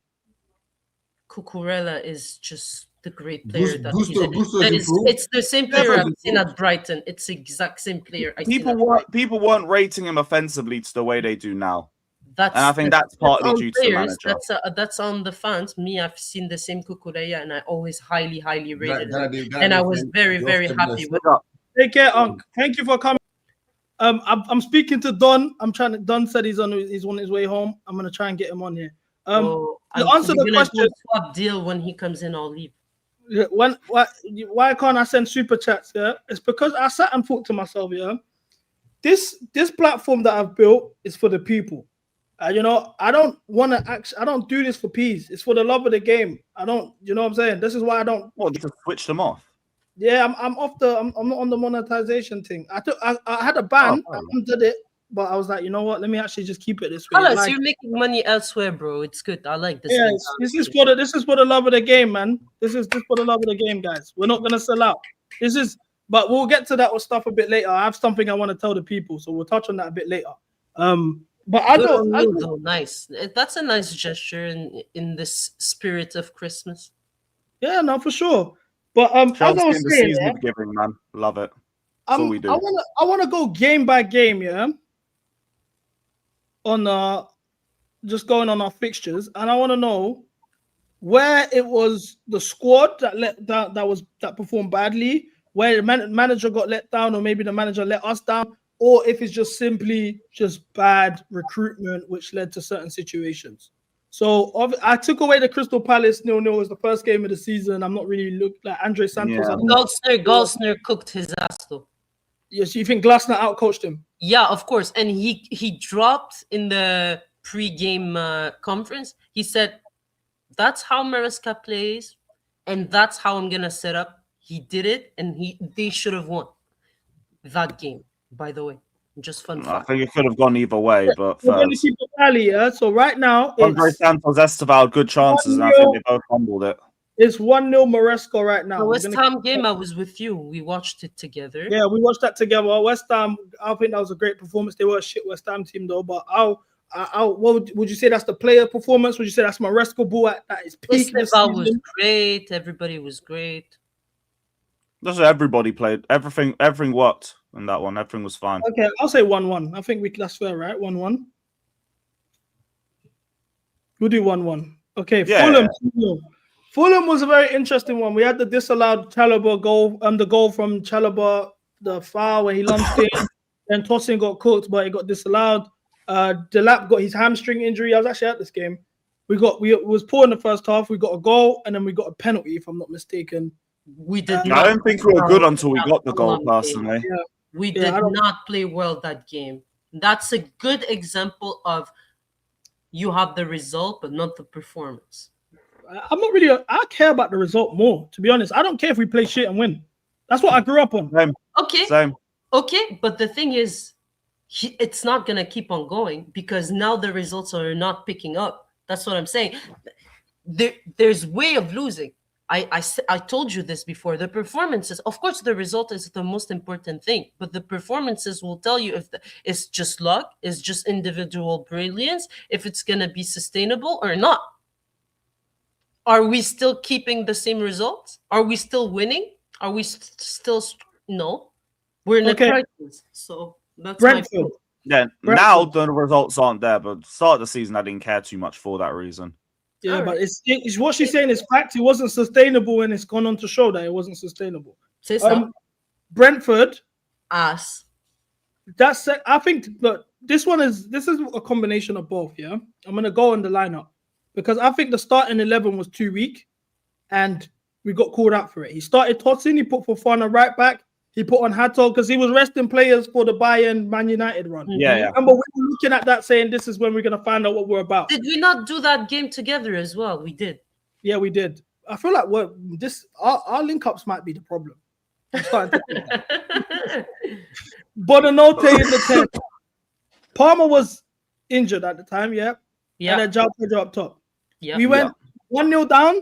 Cucurella is just the great player it's the same player I've seen at Brighton. It's the exact same player. People weren't rating him offensively to the way they do now. And I think that's partly due to the manager. That's on the fans. Me, I've seen the same Cucurella, and I always highly rated him. And I was very, very happy with it. Take care, Unc. Thank you for coming. I'm speaking to Don. Don said he's on his way home. I'm gonna try and get him on here. To answer the question, swap deal when he comes in, I'll leave. Why can't I send super chats? Yeah, it's because I sat and thought to myself, yeah, this platform that I've built is for the people. You know, I don't want to I don't do this for peace. It's for the love of the game. I don't, you know what I'm saying? This is why I don't. Well, just switch them off. Yeah, I'm off the. I'm not on the monetization thing. I had a ban. I did it, but I was like, you know what? Let me actually just keep it this way. Like, you're making money elsewhere, bro. It's good. I like this. Yeah, this is for the love of the game, man. This is just for the love of the game, guys. We're not gonna sell out. But we'll get to that stuff a bit later. I have something I want to tell the people, so we'll touch on that a bit later. But I don't. Nice. That's a nice gesture in this spirit of Christmas. Yeah, no, for sure. But as I was saying, season of giving, man, love it. That's all we do. I wanna go game by game, yeah. On just going on our fixtures, and I want to know where it was the squad that performed badly, where the manager got let down, or maybe the manager let us down, or if it's just simply just bad recruitment which led to certain situations. So I took away the Crystal Palace 0-0 as the first game of the season. I'm not really looked like Andre Santos. Yeah. Gosner cooked his ass though. Yes, you think Glasner outcoached him? Yeah, of course. And he dropped in the pre-game conference. He said, "That's how Maresca plays, and that's how I'm gonna set up." He did it, and they should have won that game. By the way. Just fun fact. I think it could have gone either way, but we're going to keep it tally, yeah? So right now, Andre Santos Esteval good chances, and I think they both fumbled it. It's 1-0 Maresca right now. The West Ham game, I was with you. We watched it together. Yeah, we watched that together. West Ham, I think that was a great performance. They were a shit West Ham team, though. But what would you say that's the player performance? Would you say that's Maresca ball at its peak? Esteval was great. Everybody was great. That's what everybody played. Everything worked in that one. Everything was fine. Okay, I'll say 1-1. I think that's fair, right? 1-1. We'll do 1-1. Okay, yeah. Fulham was a very interesting one. We had the disallowed Chalobah goal, the goal from Chalobah, the foul where he lunged in. Then Tosin got cooked, but it got disallowed. Delap got his hamstring injury. I was actually at this game. We was poor in the first half. We got a goal, and then we got a penalty, if I'm not mistaken. We did. I don't think we were good until we got the goal, personally. Yeah. We did not play well that game. That's a good example of you have the result, but not the performance. I'm not really. I care about the result more, to be honest. I don't care if we play shit and win. That's what I grew up on. Same. Okay. Same. Okay, but the thing is, it's not gonna keep on going because now the results are not picking up. That's what I'm saying. There's way of losing. I told you this before. The performances, of course, the result is the most important thing, but the performances will tell you if it's just luck, it's just individual brilliance, if it's going to be sustainable or not. Are we still keeping the same results? Are we still winning? Are we still no? We're in a crisis. So that's my point. Yeah, now the results aren't there, but start of the season, I didn't care too much for that reason. Yeah, but it's what she's saying is fact. It wasn't sustainable, and it's gone on to show that it wasn't sustainable. Say so. Brentford. Us. That's I think look, this is a combination of both. Yeah, I'm gonna go on the lineup because I think the starting 11 was too weak, and we got called out for it. He started Tosin. He put Fofana right back. He put on Hato because he was resting players for the Bayern Man United run. Yeah. Remember, we were looking at that saying this is when we're going to find out what we're about. Did we not do that game together as well? We did. Yeah, we did. I feel like our link-ups might be the problem. I'm starting to Bonanote in the 10th. Palmer was injured at the time, yeah. And then João Pedro up top. Yeah. We went 1-0 down.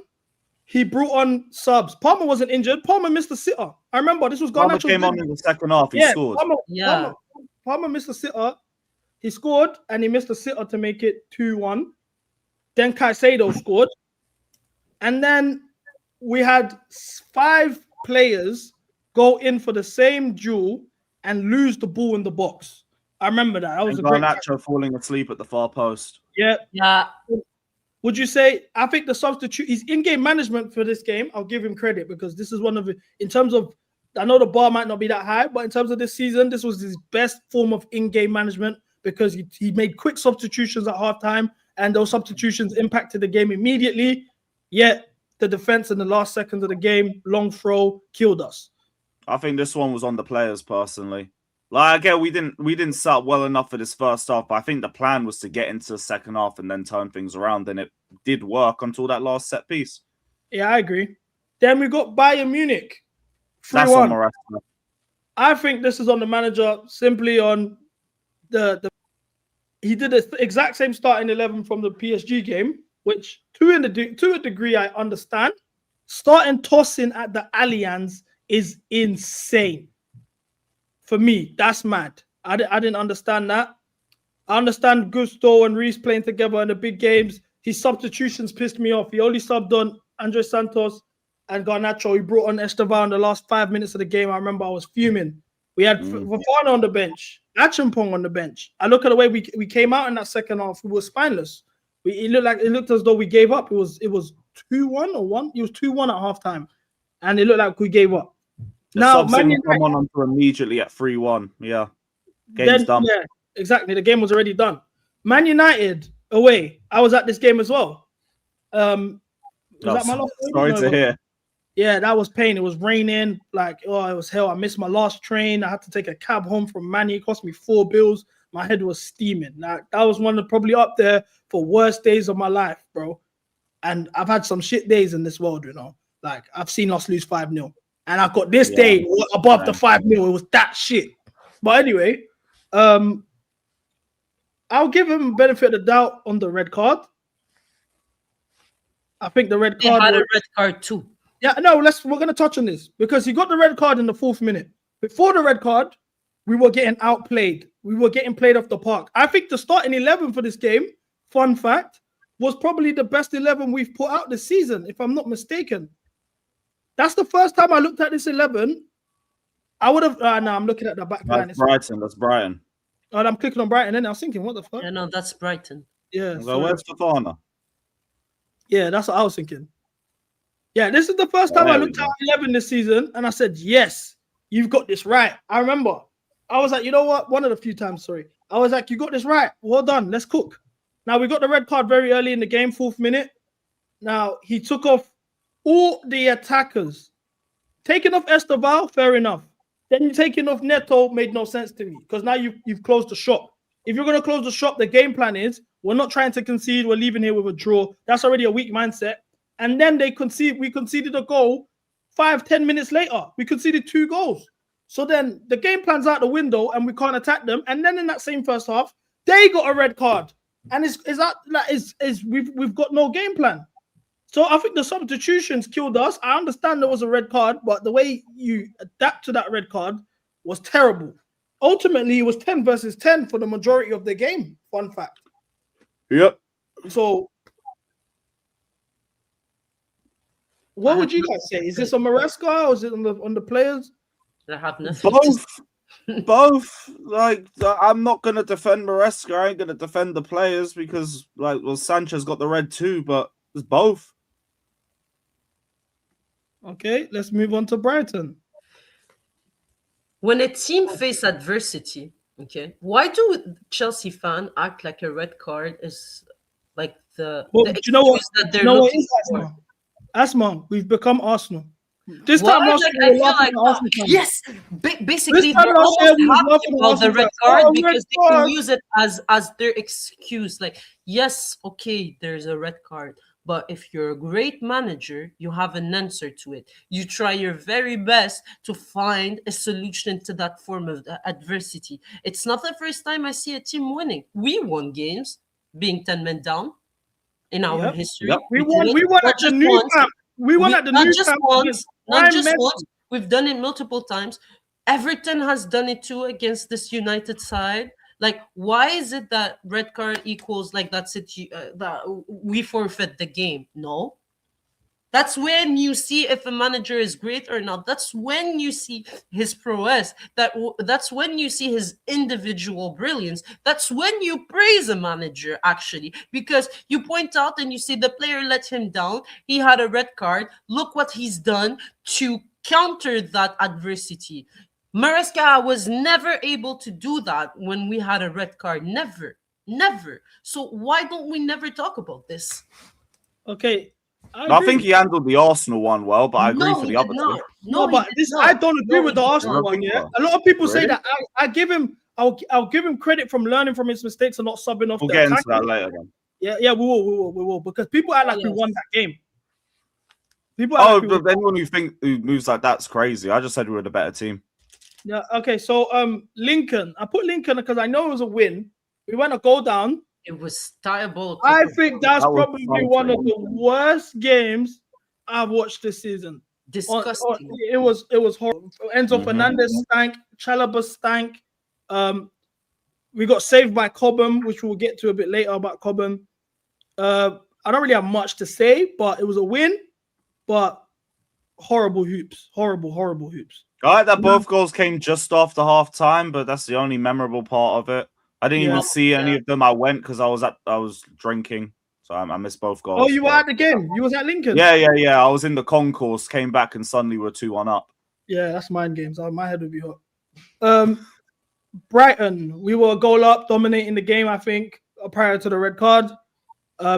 He brought on subs. Palmer wasn't injured. Palmer missed the sitter. I remember this was Garnacho's came on in the second half. He scored. Palmer missed the sitter. He scored and he missed the sitter to make it 2-1. Then Caicedo scored. And then we had 5 players go in for the same duel and lose the ball in the box. I remember that. That was a great Garnacho falling asleep at the far post. Yeah. Would you say, I think the substitute, his in-game management for this game, I'll give him credit because this is one of the, in terms of, I know the bar might not be that high, but in terms of this season, this was his best form of in-game management because he made quick substitutions at halftime and those substitutions impacted the game immediately. Yet the defense in the last seconds of the game. Long throw killed us. I think this one was on the players personally. Like again, we didn't set up well enough for this first half, but I think the plan was to get into the second half and then turn things around, and it did work until that last set piece. Yeah, I agree. Then we got Bayern Munich. 3-1. That's on Maresca. I think this is on the manager, simply on the he did the exact same starting 11 from the PSG game, which to a degree I understand. Starting tossing at the Allianz is insane. For me, that's mad. I didn't understand that. I understand Gusto and Reece playing together in the big games. His substitutions pissed me off. He only subbed on Andre Santos and Garnacho. He brought on Esteban in the last 5 minutes of the game. I remember I was fuming. We had Fofana on the bench, Achimpong on the bench. I look at the way we came out in that second half. We were spineless. It looked as though we gave up. It was 2-1 or 1. It was 2-1 at halftime, and it looked like we gave up. Now, Man United come on immediately at 3-1. Yeah, game's done. Yeah, exactly. The game was already done. Man United away. I was at this game as well. Was that my last game? Sorry to hear. Yeah, that was pain. It was raining. Like, oh, it was hell. I missed my last train. I had to take a cab home from Manny. It cost me 4 bills. My head was steaming. Like, that was one of probably up there for worst days of my life, bro. And I've had some shit days in this world, you know. Like, I've seen us lose 5-0. And I got this day above the 5-0. It was that shit. But anyway, I'll give him benefit of the doubt on the red card. I think the red card. He had a red card too. Yeah, no, we're gonna touch on this because he got the red card in the 4th minute. Before the red card, we were getting outplayed. We were getting played off the park. I think the starting 11 for this game, fun fact, was probably the best 11 we've put out this season, if I'm not mistaken. That's the first time I looked at this 11. I would have. No, I'm looking at the back line. That's Brighton. Oh, I'm clicking on Brighton, and I was thinking, what the fuck? Yeah, no, that's Brighton. Yeah. So where's Fofana? Yeah, that's what I was thinking. Yeah, this is the first time I looked at 11 this season, and I said, yes, you've got this right. I remember. I was like, you know what? One of the few times, sorry. I was like, you got this right. Well done. Let's cook. Now, we got the red card very early in the game, 4th minute. Now, he took off all the attackers. Taking off Esteban, fair enough. Then you taking off Neto made no sense to me because now you've closed the shop. If you're going to close the shop, the game plan is we're not trying to concede. We're leaving here with a draw. That's already a weak mindset. And then we conceded a goal 5-10 minutes later. We conceded 2 goals. So then the game plan's out the window and we can't attack them. And then in that same first half, they got a red card. And we've got no game plan. So I think the substitutions killed us. I understand there was a red card, but the way you adapt to that red card was terrible. Ultimately, it was 10 versus 10 for the majority of the game. Fun fact. Yep. So what would you guys say? Is this on Maresca or is it on the players? I have nothing. Both. Like, I'm not gonna defend Maresca. I ain't gonna defend the players because, like, well, Sanchez got the red too, but it's both. Okay, let's move on to Brighton. When a team face adversity, okay, why do Chelsea fans act like a red card is like the you know what? That they're looking for? Asma, we've become Arsenal. This time last year, I feel like yes, basically they're almost happy about the red card because they can use it as their excuse. Like, yes, okay, there's a red card, but if you're a great manager, you have an answer to it. You try your very best to find a solution to that form of adversity. It's not the first time I see a team winning. We won games being 10 men down in our history. Yep. We won at the new camp. We won at the new camp. Not just once. We've done it multiple times. Everton has done it too against this United side. Like, why is it that red card equals like that we forfeit the game? No. That's when you see if a manager is great or not. That's when you see his prowess. That's when you see his individual brilliance. That's when you praise a manager, actually, because you point out and you see the player let him down. He had a red card. Look what he's done to counter that adversity. Maresca was never able to do that when we had a red card. Never. So why don't we never talk about this? Okay. I think he handled the Arsenal one well, but I agree for the other two. No, but I don't agree with the Arsenal one. Yeah, a lot of people say that. I give him. I'll give him credit from learning from his mistakes and not subbing off. We'll get into that later then. Yeah, we will, because people act like we won that game. But anyone who moves like that's crazy. I just said we were the better team. Yeah. Okay. So Lincoln. I put Lincoln because I know it was a win. We went a goal down. It was diabolical. I think that's probably one of the worst games I've watched this season. Disgusting. It was horrible. Enzo Fernandez stank. Chalobah stank. We got saved by Cobham, which we'll get to a bit later about Cobham. I don't really have much to say, but it was a win. But horrible hoops. Horrible hoops. I like that both goals came just after half time, but that's the only memorable part of it. I didn't even see any of them. I went because I was drinking, so I missed both goals. Oh, you were at the game? You was at Lincoln? Yeah. I was in the concourse, came back, and suddenly we're 2-1 up. Yeah, that's mind games. My head would be hot. Brighton, we were a goal up, dominating the game, I think, prior to the red card.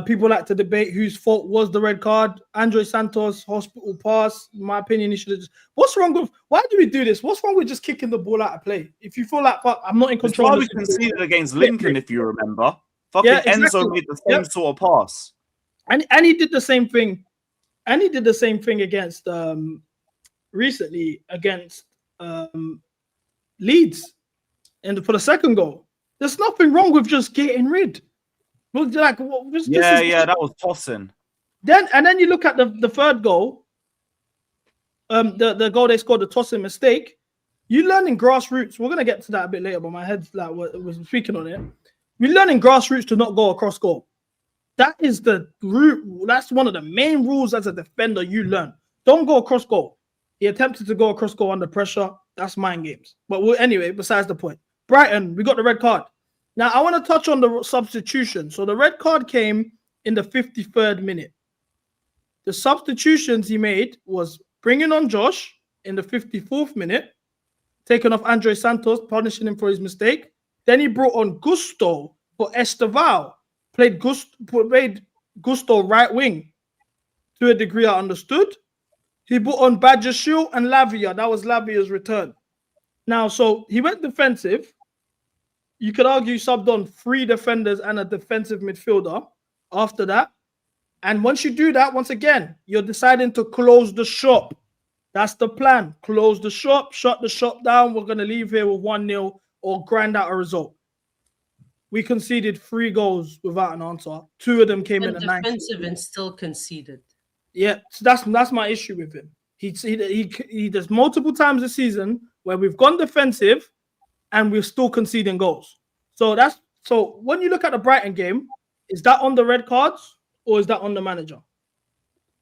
People like to debate whose fault was the red card. Andre Santos, hospital pass. In my opinion, he should have just... What's wrong with... Why do we do this? What's wrong with just kicking the ball out of play? If you feel like, fuck, I'm not in control... That's why we conceded against Lincoln, if you remember. Fucking Enzo made the same sort of pass. And he did the same thing. And he did the same thing against... recently against Leeds. And for the second goal. There's nothing wrong with just getting rid. That was tossing. Then you look at the third goal, the goal they scored, the tossing mistake. You learn in grassroots. We're gonna get to that a bit later, but my head's like was speaking on it. We learn in grassroots to not go across goal. That is the root. That's one of the main rules as a defender. You learn. Don't go across goal. He attempted to go across goal under pressure. That's mind games. But anyway, besides the point. Brighton, we got the red card. Now, I want to touch on the substitution. So the red card came in the 53rd minute. The substitutions he made was bringing on Josh in the 54th minute, taking off Andre Santos, punishing him for his mistake. Then he brought on Gusto for Esteval, made Gusto right wing. To a degree, I understood. He brought on Bajashil and Lavia. That was Lavia's return. Now, so he went defensive. You could argue subbed on 3 defenders and a defensive midfielder after that. And once you do that, once again, you're deciding to close the shop. That's the plan. Close the shop, shut the shop down. We're going to leave here with 1-0 or grind out a result. We conceded 3 goals without an answer. 2 of them came in at 90. Defensive and still conceded. Yeah, so that's my issue with him. He does multiple times this season where we've gone defensive and we're still conceding goals. So when you look at the Brighton game, is that on the red cards or is that on the manager?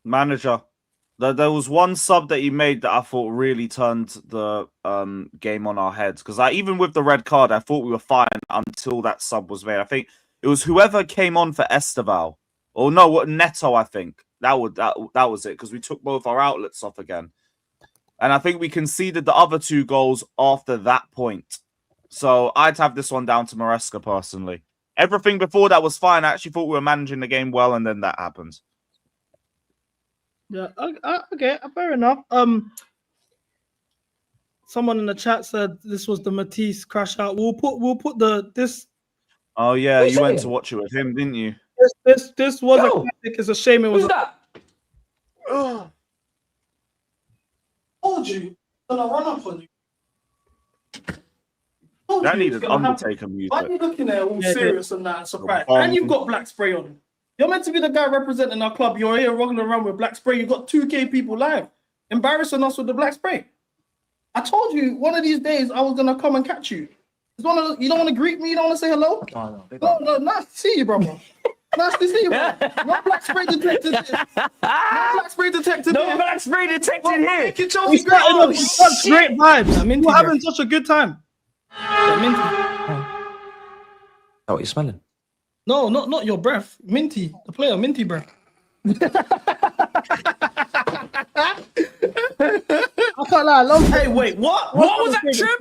Manager. There was one sub that he made that I thought really turned the game on our heads. Because even with the red card, I thought we were fine until that sub was made. I think it was whoever came on for Esteval. Or no, Neto, I think. That was it. Because we took both our outlets off again. And I think we conceded the other 2 goals after that point. So I'd have this one down to Maresca personally. Everything before that was fine. I actually thought we were managing the game well, and then that happened. Yeah, okay, fair enough. Someone in the chat said this was the Matisse crash out. We'll put this. Oh yeah, you went to watch it with him, didn't you? This was a classic. It's a shame it was. Who's that? Told you, gonna run up on you. That needed Undertaker music. Why are you looking at all serious and that surprised? And you've got black spray on. You're meant to be the guy representing our club. You're here running around with black spray. You've got 2K people live, embarrassing us with the black spray. I told you one of these days I was gonna come and catch you. You don't want to greet me? You don't want to say hello? No, nice to see you, brother. Nice to see you, bro. No black spray detected. No black spray detected. No black spray detected here. We started off with such great vibes. I mean, we're having such a good time. Minty. Oh, what you smelling? No, not your breath. Minty, the player, Minty breath. I can't lie. I love. Hey, wait, what? What was that trip?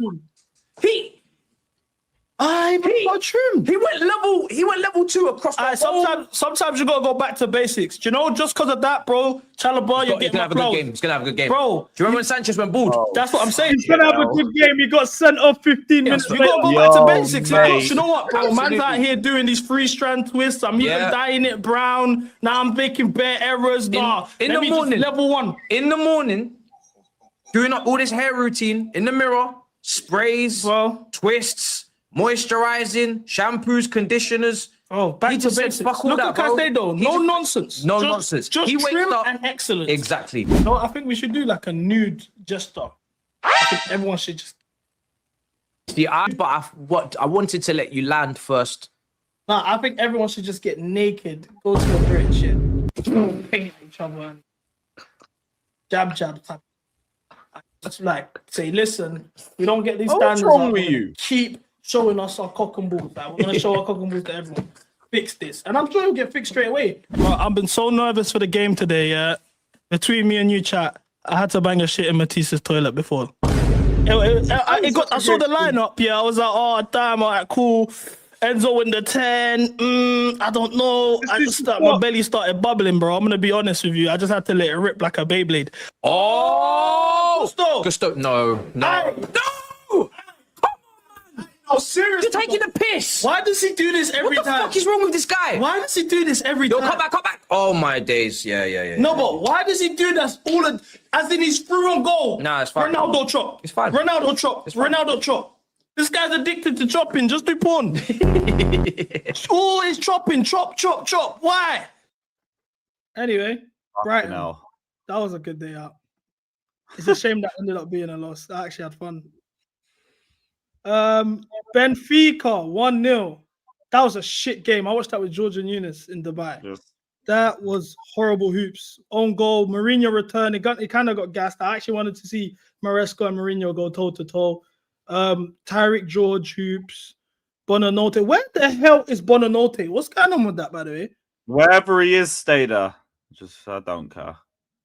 He got trimmed. He went level 2 across the whole. Sometimes you gotta go back to basics. Do you know? Just because of that, bro, Chalobah, you're getting my flowers. He's gonna have a good game, bro. Do you remember when Sanchez went bald? That's what I'm saying. He's gonna have a good game. He got sent off 15 minutes. You later. gotta go back to basics. Mate. You know what, bro? Absolutely. Man's out here doing these free strand twists. I'm even dyeing it brown. Now I'm making bare errors. In the morning, level 1. In the morning, doing up all this hair routine in the mirror, sprays, twists, moisturizing, shampoos, conditioners. Oh, back to basics. Look at Castado. No nonsense. No nonsense. Just He trim wakes up and excellent. Exactly. No, I think we should do like a nude jester. I think everyone should just. I wanted to let you land first. Nah, I think everyone should just get naked, go to a bridge, paint each other, and jab type. Just like say, listen, we don't get these standards. What's wrong with you? Keep showing us our cock and balls. Like, we're gonna show our cock and balls to everyone. Fix this, and I'm sure it'll get fixed straight away. Bro, I've been so nervous for the game today. Yeah, between me and you, chat, I had to bang a shit in Matisse's toilet before. I saw the lineup. Yeah, I was like, oh damn, all right, cool. Enzo in the 10. I don't know. My belly started bubbling, bro. I'm gonna be honest with you. I just had to let it rip like a Beyblade. Oh, Gusto. No. Oh, seriously. You're taking a piss. Why does he do this every time? What the fuck is wrong with this guy? Why does he do this every time? Come back. Oh my days. Yeah. No, but why does he do that? As in he's through on goal. Nah, it's fine. Ronaldo chop. It's fine. Ronaldo chop. This guy's addicted to chopping. Just do porn. Always chopping. Chop. Why? Anyway, Brighton. That was a good day out. It's a shame that ended up being a loss. I actually had fun. Benfica 1-0. That was a shit game. I watched that with George and Eunice in Dubai. Yes. That was horrible hoops. Own goal. Mourinho returned. It kind of got gassed. I actually wanted to see Maresca and Mourinho go toe to toe. Tyreek George hoops. Bonanote. Where the hell is Bonanote? What's going on with that, by the way? Wherever he is, stay there. I don't care.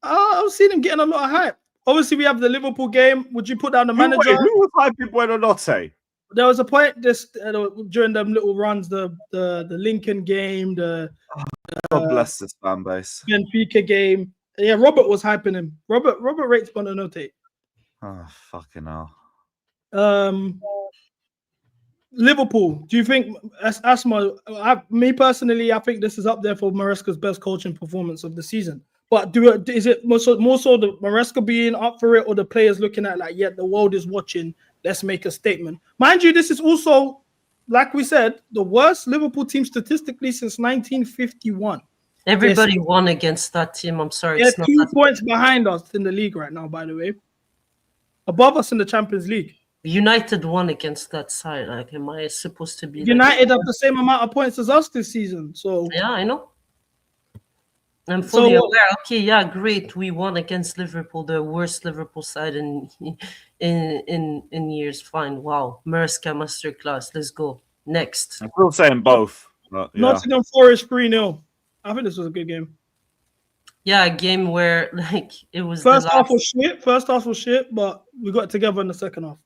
I've seen him getting a lot of hype. Obviously, we have the Liverpool game. Would you put down the manager? Who was hyping Buonanotte? There was a point during them little runs, the Lincoln game, God bless this fan base. Benfica game. Yeah, Robert was hyping him. Robert rates Buonanotte. Oh, fucking hell. Liverpool, do you think, Asma, me personally, I think this is up there for Maresca's best coaching performance of the season. But is it more so the Maresca being up for it, or the players looking at like, yeah, the world is watching, let's make a statement? Mind you, this is also, like we said, the worst Liverpool team statistically since 1951. Everybody won against that team. I'm sorry. They're 2 points behind us in the league right now, by the way. Above us in the Champions League. United won against that side. Like, am I supposed to be? United have the same amount of points as us this season. So yeah, I know. I'm fully aware. Okay, yeah, great. We won against Liverpool, the worst Liverpool side in years. Fine. Wow. Maresca masterclass. Let's go. Next. I'm still saying both. But, yeah. Nottingham Forest 3-0. I think this was a good game. Yeah, a game where like it was First half was shit, but we got together in the second half.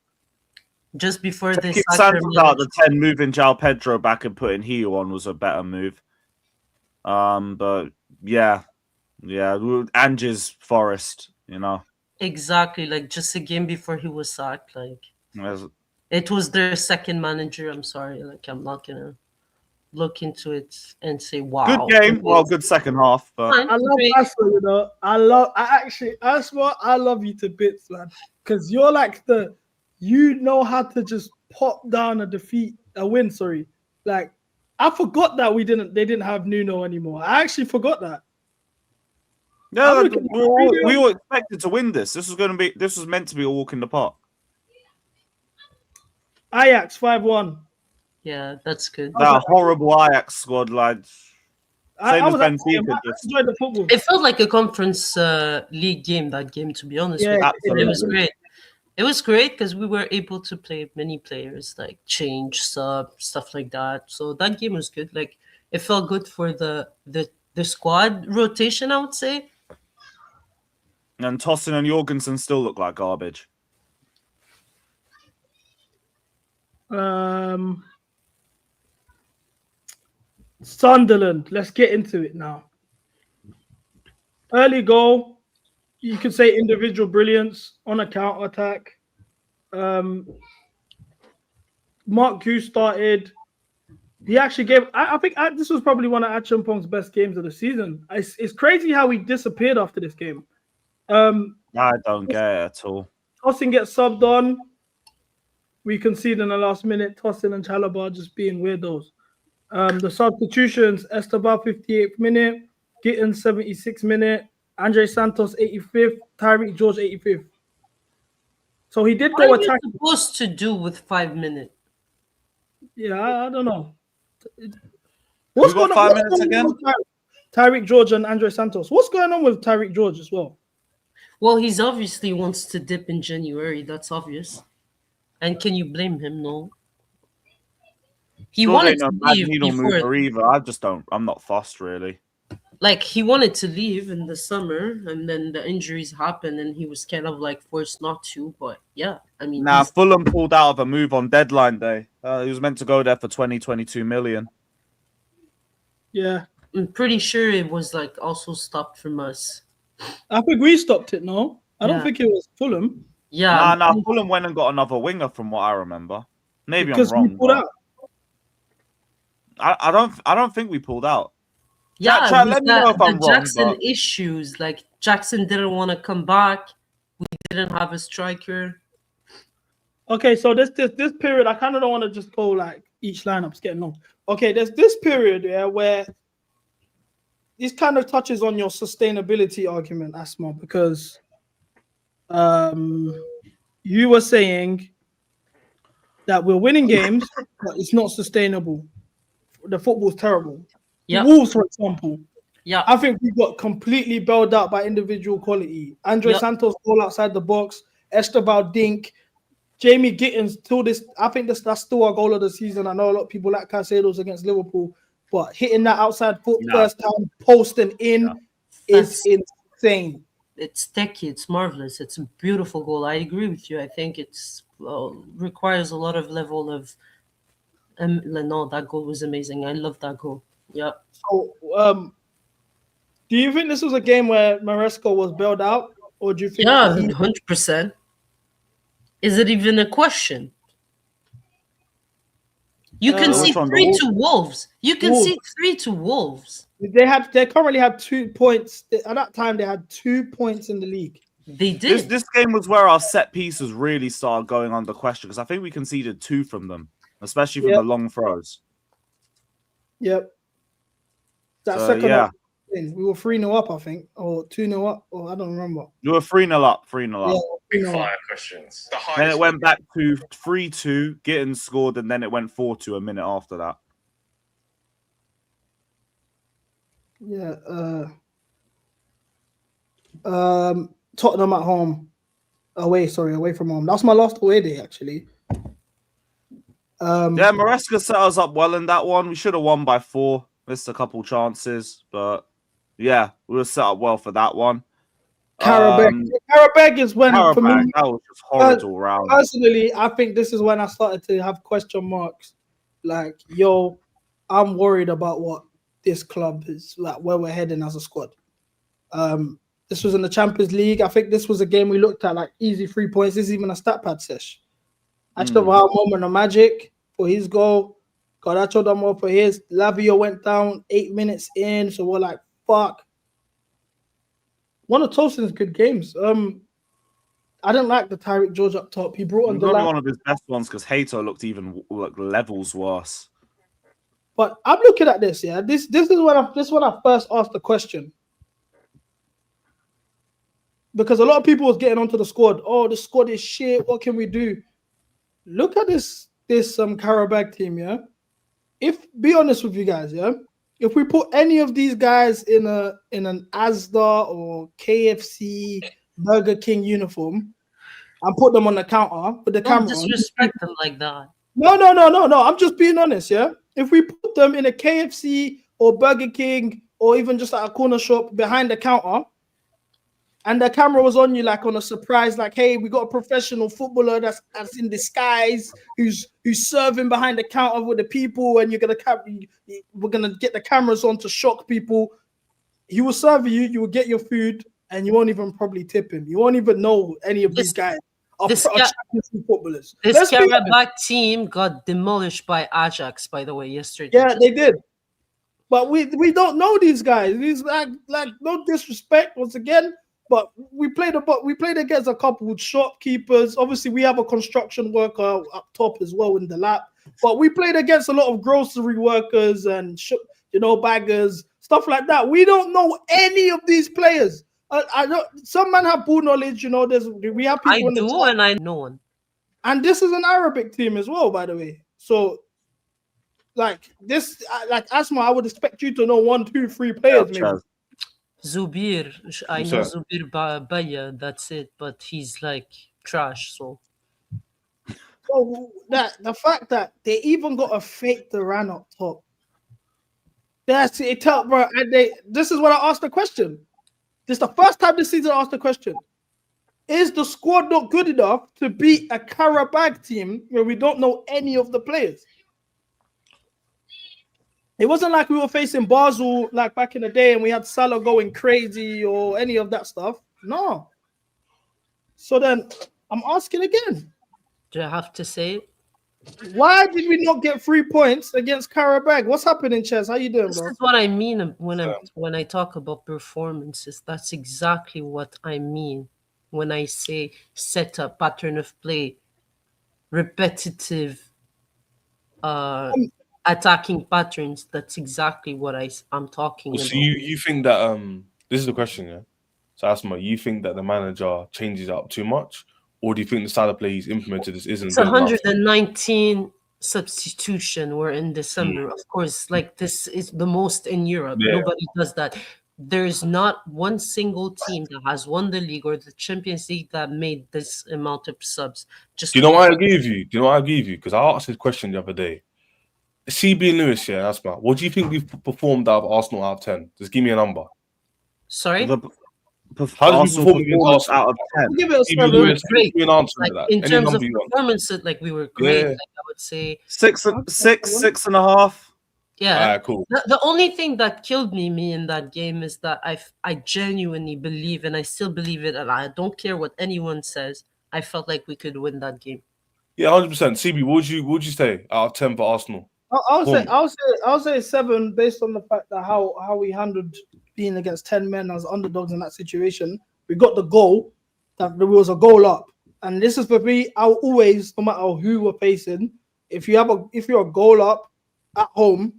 Just before this, Santos out the 10, moving João Pedro back and putting Hio on was a better move. But yeah, Ange's Forest, you know. Exactly, like just a game before he was sacked. Like it was their second manager. I'm sorry, like I'm not gonna look into it and say wow. Good game, well, good second half. But I love Asma, you know. I love you to bits, man. Because you're like you know how to just pop down a win. Sorry, like I forgot that they didn't have Nuno anymore. I actually forgot that. No, we were expected to win this. This was meant to be a walk in the park. Ajax 5-1. Yeah, that's good. That horrible Ajax squad, lads. I enjoyed the football. It felt like a conference league game. That game, to be honest, it was great. It was great because we were able to play many players, like change stuff like that. So that game was good. Like it felt good for the squad rotation, I would say. And Tosin and Jorgensen still look like garbage. Sunderland. Let's get into it now. Early goal. You could say individual brilliance on a counter attack. Mark Q started. He actually gave. I think this was probably one of Acheampong's best games of the season. It's crazy how he disappeared after this game. I don't get it at all. Tosin gets subbed on. We concede in the last minute. Tosin and Chalobah just being weirdos. The substitutions: Esteban 58th minute, Gittins 76th minute, Andre Santos 85th, Tyreek George 85th. So he did go attack. What are you supposed to do with 5 minutes? Yeah, I don't know. What's going on? 5 minutes again? Tyreek George and Andre Santos. What's going on with Tyreek George as well? Well, he's obviously wants to dip in January. That's obvious. And can you blame him? No. He wanted to leave before. Either. I just don't. I'm not fussed really. Like he wanted to leave in the summer, and then the injuries happened, and he was kind of like forced not to. But yeah, I mean, Fulham pulled out of a move on deadline day. He was meant to go there for 22 million. Yeah, I'm pretty sure it was like also stopped from us. I think we stopped it. No, I don't think it was Fulham. Yeah, no. Fulham went and got another winger, from what I remember. Maybe I'm wrong. We pulled out. I don't think we pulled out. Yeah, let me know if I'm wrong. Jackson issues, like Jackson didn't want to come back. We didn't have a striker. Okay, so this period, I kind of don't want to just go like each lineup's getting long. Okay, there's this period where this kind of touches on your sustainability argument, Asma, because you were saying that we're winning games, but it's not sustainable. The football's terrible. Yeah. Wolves, for example. Yeah. I think we got completely bailed out by individual quality. Andre Santos goal outside the box, Esteban Dink, Jamie Gittins till this. I think that's still our goal of the season. I know a lot of people like Caicedo's against Liverpool, but hitting that outside foot first time, posting in is insane. It's techy, it's marvelous, it's a beautiful goal. I agree with you. I think it's requires a lot of level of no, that goal was amazing. I love that goal. Yeah. So do you think this was a game where Maresca was bailed out, or do you think 100%? Is it even a question? You can see 3-2 Wolves. You can see 3-2 Wolves. They currently have 2 points. At that time, they had 2 points in the league. They did. This game was where our set pieces really started going under question, because I think we conceded 2 from them, especially from the long throws. Yep. That second up, we were 3-0 up, I think, or 2-0 up, or I don't remember. You were 3-0 up, 3-0 up. Yeah, Big fire questions. Then it went back to 3-2, Gittins scored, and then it went 4-2 a minute after that. Yeah. Tottenham at home. Away from home. That's my last away day, actually. Maresca set us up well in that one. We should have won by 4. Missed a couple chances, but yeah, we were set up well for that one. Karabag is when, for me, that was just horrid all round. Personally, I think this is when I started to have question marks. Like, yo, I'm worried about what this club is, like where we're heading as a squad. This was in the Champions League. I think this was a game we looked at like easy 3 points. This is even a stat pad sesh. Esteban moment of magic for his goal. Garnacho done more for his. Lavio went down 8 minutes in, so we're like, fuck. One of Tosin's good games. I didn't like the Tyreek George up top. He brought on the one of his best ones because Hato looked even levels worse. But I'm looking at this, yeah. This is when I first asked the question. Because a lot of people was getting onto the squad. Oh, the squad is shit. What can we do? Look at this Karabag team, yeah. Be honest with you guys, yeah. If we put any of these guys in an Asda or KFC, Burger King uniform and put them on the counter with the camera, don't disrespect them like that. No. I'm just being honest, yeah. If we put them in a KFC or Burger King or even just at a corner shop behind the counter, and the camera was on you like on a surprise, like, hey, we got a professional footballer that's in disguise, who's serving behind the counter with the people, and we're gonna get the cameras on to shock people. He will serve you, you will get your food, and you won't even probably tip him. You won't even know any of these guys are Champions League footballers. This Karabakh team got demolished by Ajax, by the way, yesterday. Yeah, they did. But we don't know these guys. These like no disrespect once again. But we played against a couple with shopkeepers. Obviously, we have a construction worker up top as well in the lap. But we played against a lot of grocery workers and baggers, stuff like that. We don't know any of these players. I know some men have ball knowledge. We have people. I do, and I know one. And this is an Arabic team as well, by the way. So, like this, like Asma, I would expect you to know 1, 2, 3 players, maybe. Zubir, I know Zubir Baya. That's it, but he's like trash. So that the fact that they even got a fake Duran up top. That's it, bro. And this is what I asked the question. This is the first time this season I asked the question. Is the squad not good enough to beat a Karabakh team where we don't know any of the players? It wasn't like we were facing Basel like back in the day and we had Salah going crazy or any of that stuff. No. So then I'm asking again. Do I have to say it? Why did we not get 3 points against Karabakh? What's happening, Ches? How you doing, bro? This is what I mean when I talk about performances. That's exactly what I mean when I say setup, pattern of play, repetitive attacking patterns. That's exactly what I'm talking about. So you think that this is the question, yeah? So Asma, you think that the manager changes up too much? Or do you think the style of play he's implemented isn't? It's 119 substitution. We're in December. Of course, like this is the most in Europe. Yeah. Nobody does that. There's not one single team that has won the league or the Champions League that made this amount of subs. Do you know why I agree with you? Because I asked this question the other day. CB and Lewis, yeah, Asma, what do you think we've performed out of Arsenal out of 10? Just give me a number. Sorry? How did we perform against out of 10? Give it a 7. Great. Like, in terms of performance, like we were great. Yeah. Like, I would say 6.5. Yeah. Alright, cool. The only thing that killed me in that game is that I genuinely believe, and I still believe it, and I don't care what anyone says. I felt like we could win that game. Yeah, 100%. CB, what would you say out of 10 for Arsenal? I'll say 7 based on the fact that how we handled being against 10 men as underdogs in that situation. We got the goal, that there was a goal up, and this is for me. I'll always, no matter who we're facing, if you're a goal up at home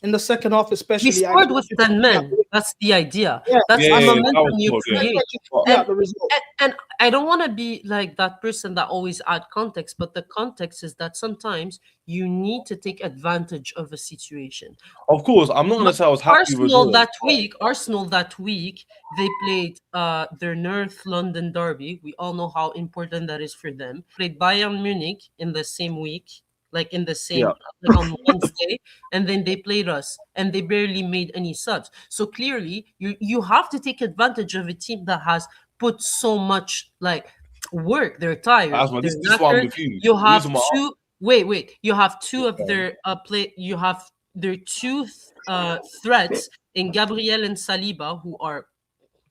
in the second half, especially, we scored with 10 men. That's the idea. Yeah. That's the momentum you create. And I don't want to be like that person that always add context, but the context is that sometimes you need to take advantage of a situation. Of course, I'm not going to say I was happy Arsenal that week, they played their North London derby. We all know how important that is for them. Played Bayern Munich in the same week. Like in the same like on Wednesday, and then they played us, and they barely made any subs. So clearly, you have to take advantage of a team that has put so much like work. They're tired. Asma, this is why I'm confused. You have two. Wait. You have two of their You have their two threats in Gabriel and Saliba, who are,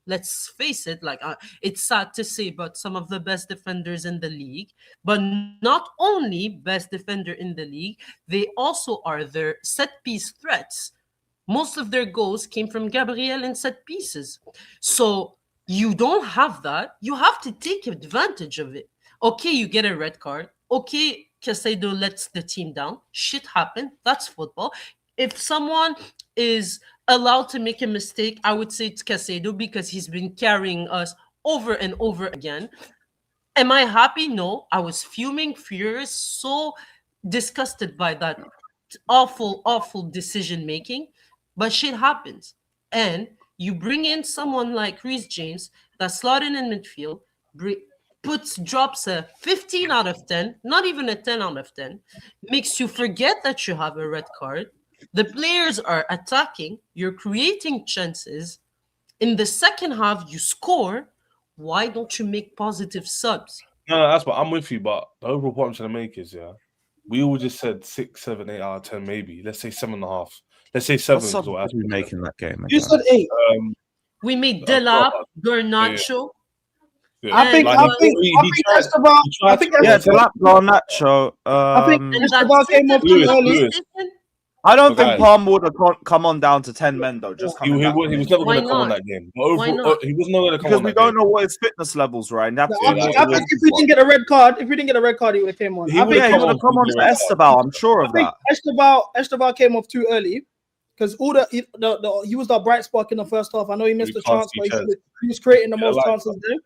let's face it, like it's sad to say, but some of the best defenders in the league. But not only best defender in the league, they also are their set piece threats. Most of their goals came from Gabriel in set pieces. So you don't have that. You have to take advantage of it. Okay, you get a red card. Okay, Casado lets the team down. Shit happened. That's football. If someone is allowed to make a mistake, I would say it's Casado, because he's been carrying us over and over again. Am I happy? No. I was fuming, furious, so disgusted by that awful decision making. But shit happens. And you bring in someone like Reece James that's slotted in midfield, drops a 15 out of 10, not even a 10 out of 10, makes you forget that you have a red card. The players are attacking. You're creating chances. In the second half, you score. Why don't you make positive subs? No, that's what I'm with you. But the overall point I'm trying to make is, we all just said 6, 7, 8 out of 10, maybe. Let's say 7.5. Let's say 7. What sub did we make in that game? You said 8. We made Delap, Garnacho. Yeah. I think Esteban. I think Delap, Garnacho. I think Esteban came off too early. I don't think Palmer would have come on down to 10 men though. Just he was never going to come on that game. Overall, he was not going to come because on we don't know what his fitness levels were. And I think if we didn't get a red card, he would have came on. He would have come on to Esteban. I'm sure of that. Esteban came off too early because he was the bright spark in the first half. I know he missed the chance, but he was creating the most chances there.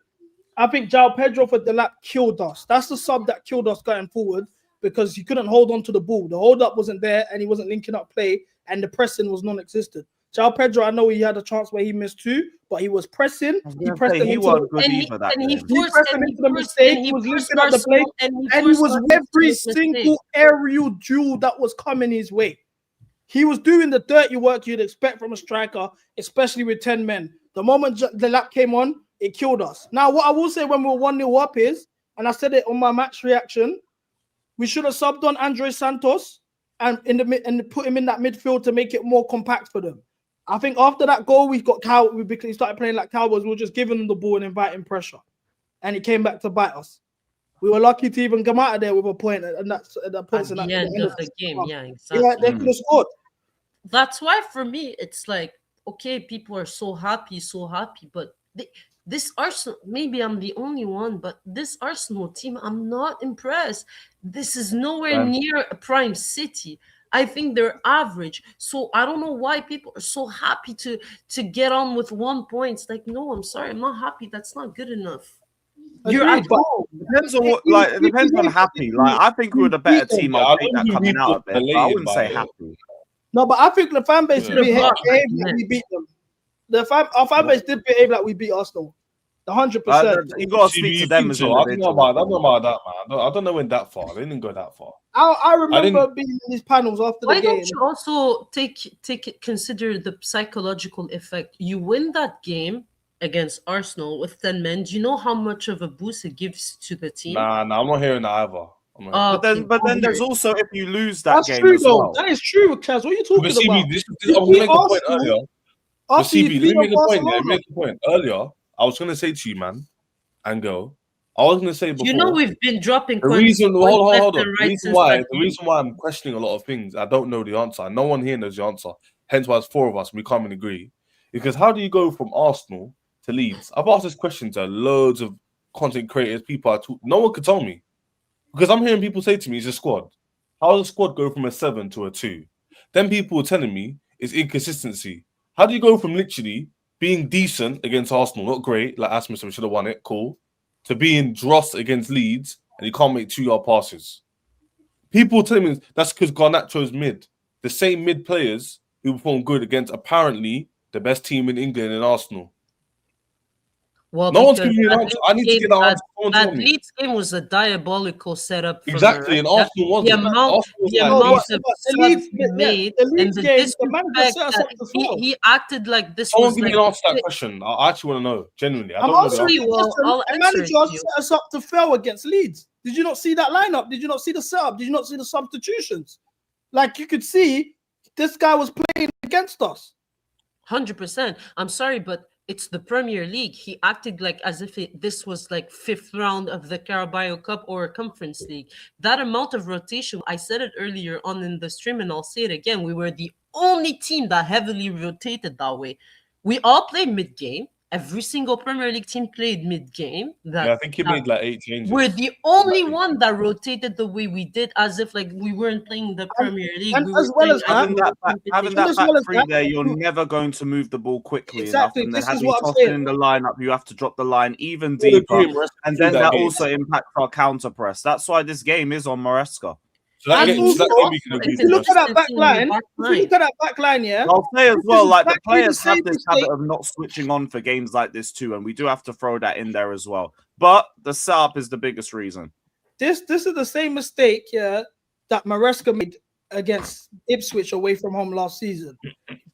I think João Pedro for Delap killed us. That's the sub that killed us going forward. Because he couldn't hold on to the ball. The hold-up wasn't there, and he wasn't linking up play, and the pressing was non-existent. João Pedro, I know he had a chance where he missed 2, but he was pressing. He pressed him into the mistake. He was linking up the play, and he was every single aerial duel that was coming his way. He was doing the dirty work you'd expect from a striker, especially with 10 men. The moment the lap came on, it killed us. Now, what I will say when we were 1-0 up is, and I said it on my match reaction, we should have subbed on Andre Santos and put him in that midfield to make it more compact for them. I think after that goal, we started playing like Cowboys. We were just giving them the ball and inviting pressure, and it came back to bite us. We were lucky to even come out of there with a point, and that's at the point. At the end of the game, yeah, exactly. Yeah, they could have scored. That's why for me, it's like, okay, people are so happy, but this Arsenal, maybe I'm the only one, but this Arsenal team, I'm not impressed. This is nowhere near a prime City. I think they're average. So I don't know why people are so happy to get on with 1 point. It's like, no, I'm sorry, I'm not happy. That's not good enough. You're at home. Depends on what, like, it depends on happy. Like, I think we were the better team. I'll take that coming out of there, but I wouldn't say happy. No, but I think the fan base behaved like we beat them. Our fan base did behave like we beat Arsenal. 100%. You got to speak to them as well. I don't know about that, man. I don't know when that far. They didn't go that far. I remember being in these panels after the game. Why don't you also consider the psychological effect? You win that game against Arsenal with 10 men. Do you know how much of a boost it gives to the team? Nah, I'm not hearing that either. But then there's also, if you lose that game true, as well. That is true, Chaz. What are you talking about? I was making a point earlier. Let me make a point. Earlier, I was going to say to you, man, and girl, I was going to say before. You know we've been dropping. The reason, hold on. The reason why I'm questioning a lot of things, I don't know the answer. No one here knows the answer. Hence why it's 4 of us. We can't even agree. Because how do you go from Arsenal to Leeds? I've asked this question to loads of content creators. No one could tell me. Because I'm hearing people say to me, it's a squad. How does a squad go from a 7 to a 2? Then people are telling me it's inconsistency. How do you go from literally being decent against Arsenal, not great, like Asma said, we should have won it, cool, to being dross against Leeds and you can't make 2-yard passes? People tell me that's because Garnacho's mid. The same mid players who perform good against apparently the best team in England in Arsenal. Well, no one's giving me an answer. I need to get that answer. That Leeds game was a diabolical setup. Exactly, and Arsenal was the amount of subs made and the disrespect that he acted like this. Someone give me an answer to that question. I actually want to know, genuinely. I don't know the manager set us up to fail against Leeds. Did you not see that lineup? Did you not see the setup? Did you not see the substitutions? Like, you could see this guy was playing against us. 100%. I'm sorry, but it's the Premier League. He acted like as if this was like 5th round of the Carabao Cup or a Conference League. That amount of rotation, I said it earlier on in the stream and I'll say it again, we were the only team that heavily rotated that way. We all played mid-game. Every single Premier League team played mid-game. I think he made like 8 changes. We're the only one that rotated the way we did, as if like we weren't playing the Premier League. And as well as having that back three there, you're never going to move the ball quickly enough. And then as you toss in the lineup, you have to drop the line even deeper. And then that also impacts our counter press. That's why this game is on Maresca. So if you look at that back line, yeah. I'll say as well, like the players have this habit of not switching on for games like this too, and we do have to throw that in there as well. But the setup is the biggest reason. This is the same mistake, yeah, that Maresca made against Ipswich away from home last season.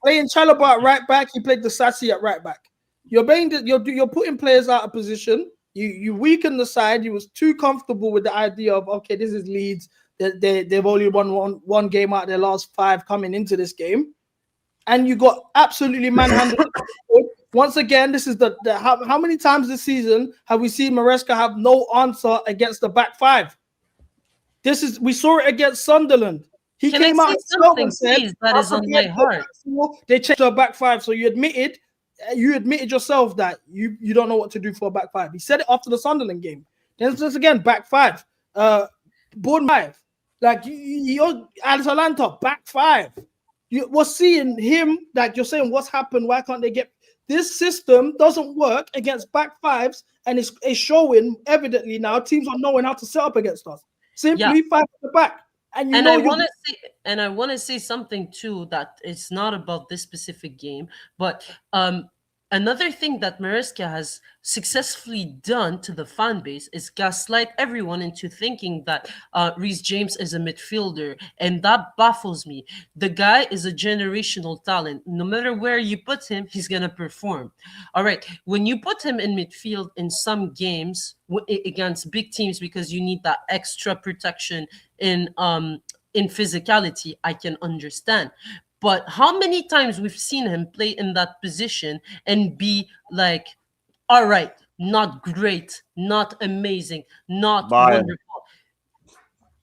Playing Chalobah at right back, he played the Sassy at right back. You're putting players out of position. You weaken the side. You was too comfortable with the idea of, okay, this is Leeds. They've only won one game out of their last 5 coming into this game, and you got absolutely manhandled. Once again, this is how many times this season have we seen Maresca have no answer against the back 5? We saw it against Sunderland. He came out and said, that is on my heart. They changed our back 5, so you admitted yourself that you don't know what to do for a back 5. He said it after the Sunderland game. Then just again, back 5. Bournemouth. Like you're Atalanta, back 5. We're seeing him, like you're saying, what's happened? Why can't they get this system doesn't work against back 5s, and it's showing evidently now teams are knowing how to set up against us. Simply 5 at the back. And I want to say something too, that it's not about this specific game, but another thing that Maresca has successfully done to the fan base is gaslight everyone into thinking that Reece James is a midfielder, and that baffles me. The guy is a generational talent. No matter where you put him, he's gonna perform. All right, when you put him in midfield in some games against big teams because you need that extra protection in physicality, I can understand. But how many times we've seen him play in that position and be like, all right, not great, not amazing, not wonderful.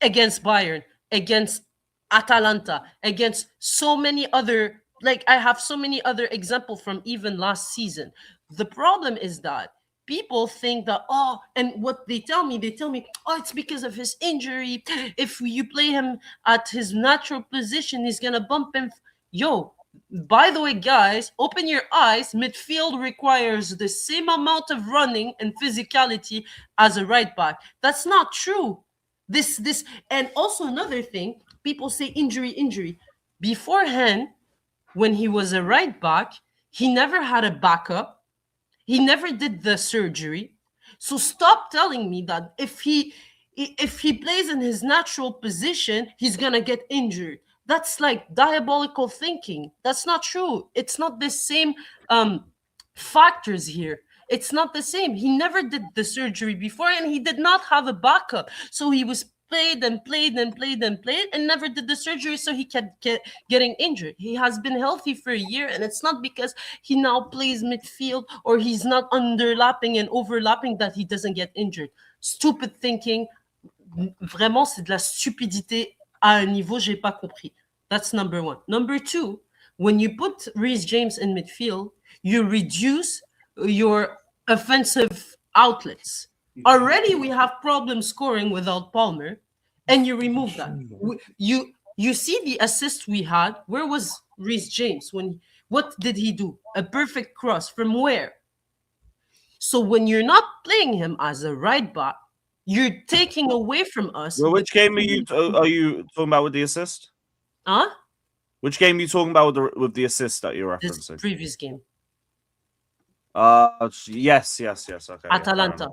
Against Bayern, against Atalanta, against so many other, like I have so many other examples from even last season. The problem is that people think that, and what they tell me, it's because of his injury. If you play him at his natural position, he's going to bump him. Yo, by the way, guys, open your eyes. Midfield requires the same amount of running and physicality as a right back. That's not true. This, and also another thing, people say injury. Beforehand, when he was a right back, he never had a backup. He never did the surgery. So stop telling me that if he plays in his natural position, he's gonna get injured. That's like diabolical thinking. That's not true. It's not the same factors here. It's not the same. He never did the surgery before, and he did not have a backup. So he was played and never did the surgery, so he kept getting injured. He has been healthy for a year, and it's not because he now plays midfield or he's not underlapping and overlapping that he doesn't get injured. Stupid thinking. Vraiment, c'est de la stupidité à un niveau j'ai pas compris. That's number 1. Number 2, when you put Reece James in midfield, you reduce your offensive outlets. Already we have problems scoring without Palmer, and you remove that. You see the assist we had. Where was Reece James? What did he do? A perfect cross from where? So when you're not playing him as a right back, you're taking away from us. Well, which game are you talking about with the assist? Huh? Which game are you talking about with the assist that you're referencing? This previous game. Yes. Okay. Atalanta.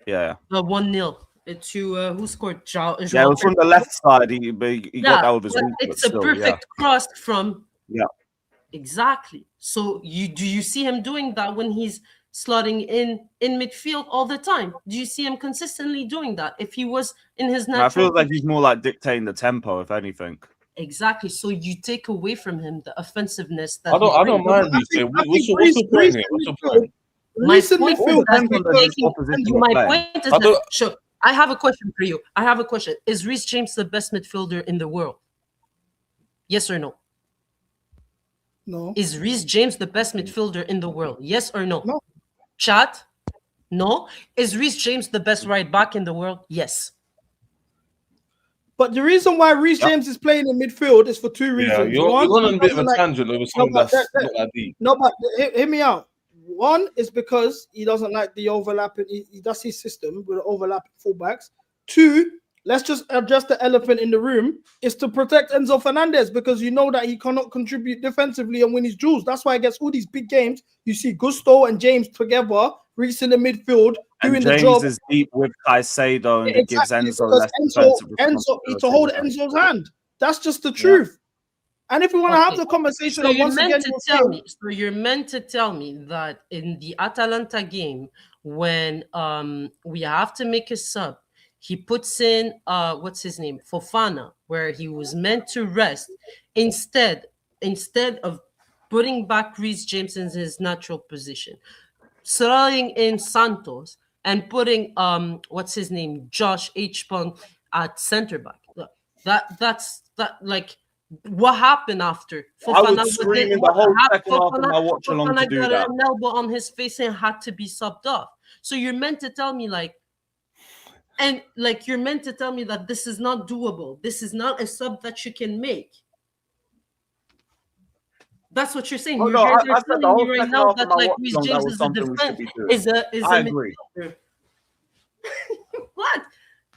Yeah. 1-0. To who scored? Yeah, it was from the left side. He got that with his weak, it's a perfect cross from. Yeah. Exactly. So do you see him doing that when he's slotting in midfield all the time? Do you see him consistently doing that? If he was in his natural, I feel like he's more like dictating the tempo, if anything. Exactly. So you take away from him the offensive-ness that I don't mind. What's the point here? My point is that, sure. I have a question for you. Is Reece James the best midfielder in the world? Yes or no? No. Is Reece James the best midfielder in the world? Yes or no? No. Chat? No. Is Reece James the best right back in the world? Yes. But the reason why Reece James is playing in midfield is for 2 reasons. Yeah, you're on a bit of a tangent over something that's not that deep. No, but hear me out. 1 is because he doesn't like the overlapping. That's his system with the overlapping fullbacks. 2, let's just address the elephant in the room, is to protect Enzo Fernandez, because you know that he cannot contribute defensively and win his duels. That's why against all these big games, you see Gusto and James together, Reece in the midfield, doing the job. James is deep with Caicedo, and it gives Enzo less Enzo to hold Enzo's hand. That's just the truth. And if we want to have the conversation, so once again, you're meant to tell me that in the Atalanta game, when we have to make a sub, he puts in what's his name, Fofana, where he was meant to rest, instead of putting back Reece James in his natural position, throwing in Santos and putting what's his name, Josh H-Pong at center back. That's like. What happened after? Fofana, I was screaming the whole second half of my watch along to do that. An elbow on his face and had to be subbed off. So you're meant to tell me you're meant to tell me that this is not doable. This is not a sub that you can make. That's what you're saying. You're telling me right now that like Reece James is a defense. I agree. What?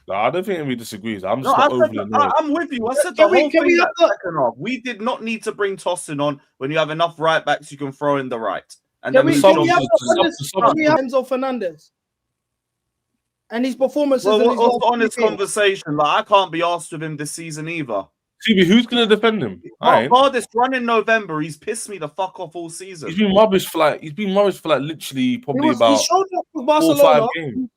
No, I don't think we disagree. I'm just not overly annoyed. I'm with you. I said the whole thing that second half. We did not need to bring Tosin on when you have enough right backs you can throw in the right. And then we have Enzo Fernandez and his performances. Well, what's the honest conversation? Like, I can't be asked with him this season either. CB, who's going to defend him? This run in November, he's pissed me the fuck off all season. He's been rubbish for like literally probably about he showed up with 4 or 5 games.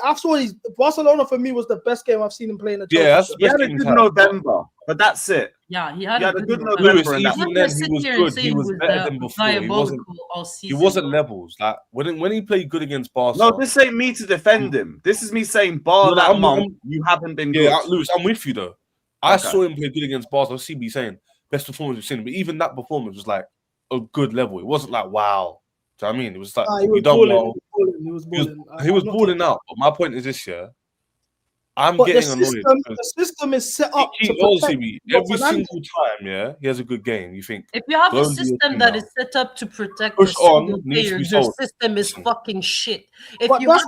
I saw his Barcelona for me was the best game I've seen him play in a he had a good November, but that's it. Yeah, he had a good November. Lewis, even then he was good. He was better than before. He wasn't levels. Like when he played good against Barcelona. No, this ain't me to defend him. This is me saying, that month, you haven't been good. Yeah, Lewis, I'm with you though. I saw him play good against Barcelona. CB saying best performance we've seen, but even that performance was like a good level. It wasn't like wow. Do you know what I mean? It was like he was balling out. But my point is this year, I'm getting annoyed. The system is set up every single time, yeah, he has a good game. You think if you have a system that is set up to protect the single player, your system is fucking shit. If you have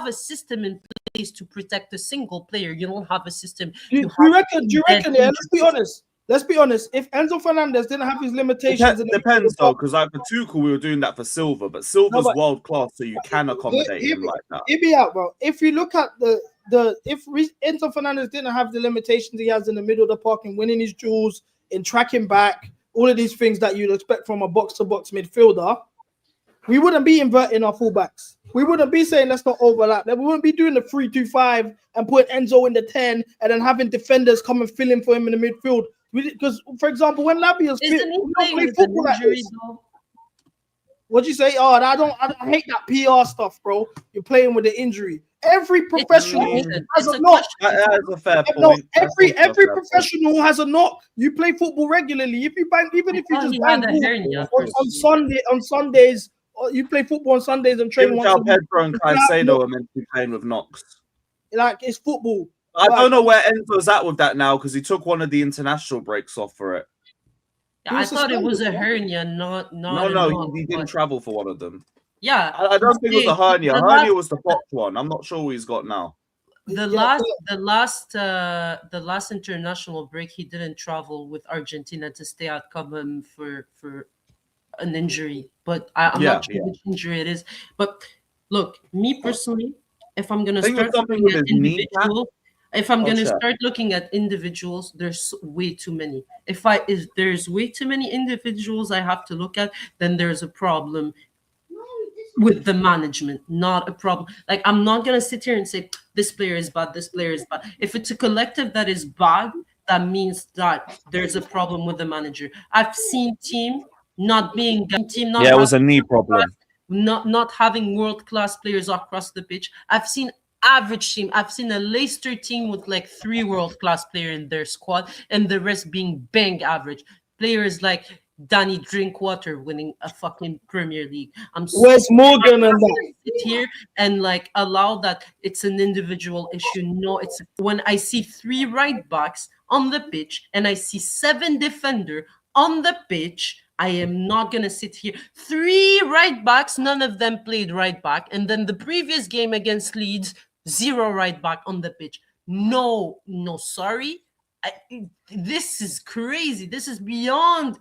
a system in place to protect a single player, you don't have a system. Do you reckon? Yeah, let's be honest. If Enzo Fernandez didn't have his limitations, it depends though, because like for Tuchel, we were doing that for Silva, but Silva's world class, so you can accommodate him like that. He'd be out, bro. If you look at if Enzo Fernandez didn't have the limitations he has in the middle of the park in winning his duels, in tracking back, all of these things that you'd expect from a box-to-box midfielder, we wouldn't be inverting our fullbacks. We wouldn't be saying let's not overlap. We wouldn't be doing the 3-2-5 and put Enzo in the 10 and then having defenders come and fill in for him in the midfield. Because, for example, when Labia's fit, we don't play football like this. What'd you say? Oh, I hate that PR stuff, bro. You're playing with the injury. Every professional has a knock. That is a fair point. Every professional has a knock. You play football regularly. If you bang, even if you just bang on Sundays, you play football on Sundays and train once a week. Pedro and Caicedo are meant to be playing with knocks. Like it's football. I don't know where Enzo's at with that now because he took one of the international breaks off for it. Yeah, I thought it was a hernia, not. No, he didn't travel for one of them. Yeah, I don't think it was a hernia. Hernia was the Fox one. I'm not sure what he's got now. The last international break, he didn't travel with Argentina to stay out cover for an injury, but I'm not sure which injury it is. But look, me personally, if I'm gonna start looking at individuals. If I'm gonna start looking at individuals, there's way too many. If there's way too many individuals I have to look at, then there's a problem with the management, not a problem. Like I'm not gonna sit here and say this player is bad, this player is bad. If it's a collective that is bad, that means that there's a problem with the manager. I've seen team not being team. Not it was a knee problem. Not having world-class players across the pitch. I've seen average team. I've seen a Leicester team with like 3 world-class players in their squad and the rest being bang average. Players like Danny Drinkwater winning a fucking Premier League. Where's Morgan and that? Sit here and like allow that it's an individual issue. No, it's when I see 3 right backs on the pitch and I see 7 defender on the pitch, I am not going to sit here. 3 right backs, none of them played right back. And then the previous game against Leeds, 0 right back on the pitch. No, sorry. This is crazy. This is beyond.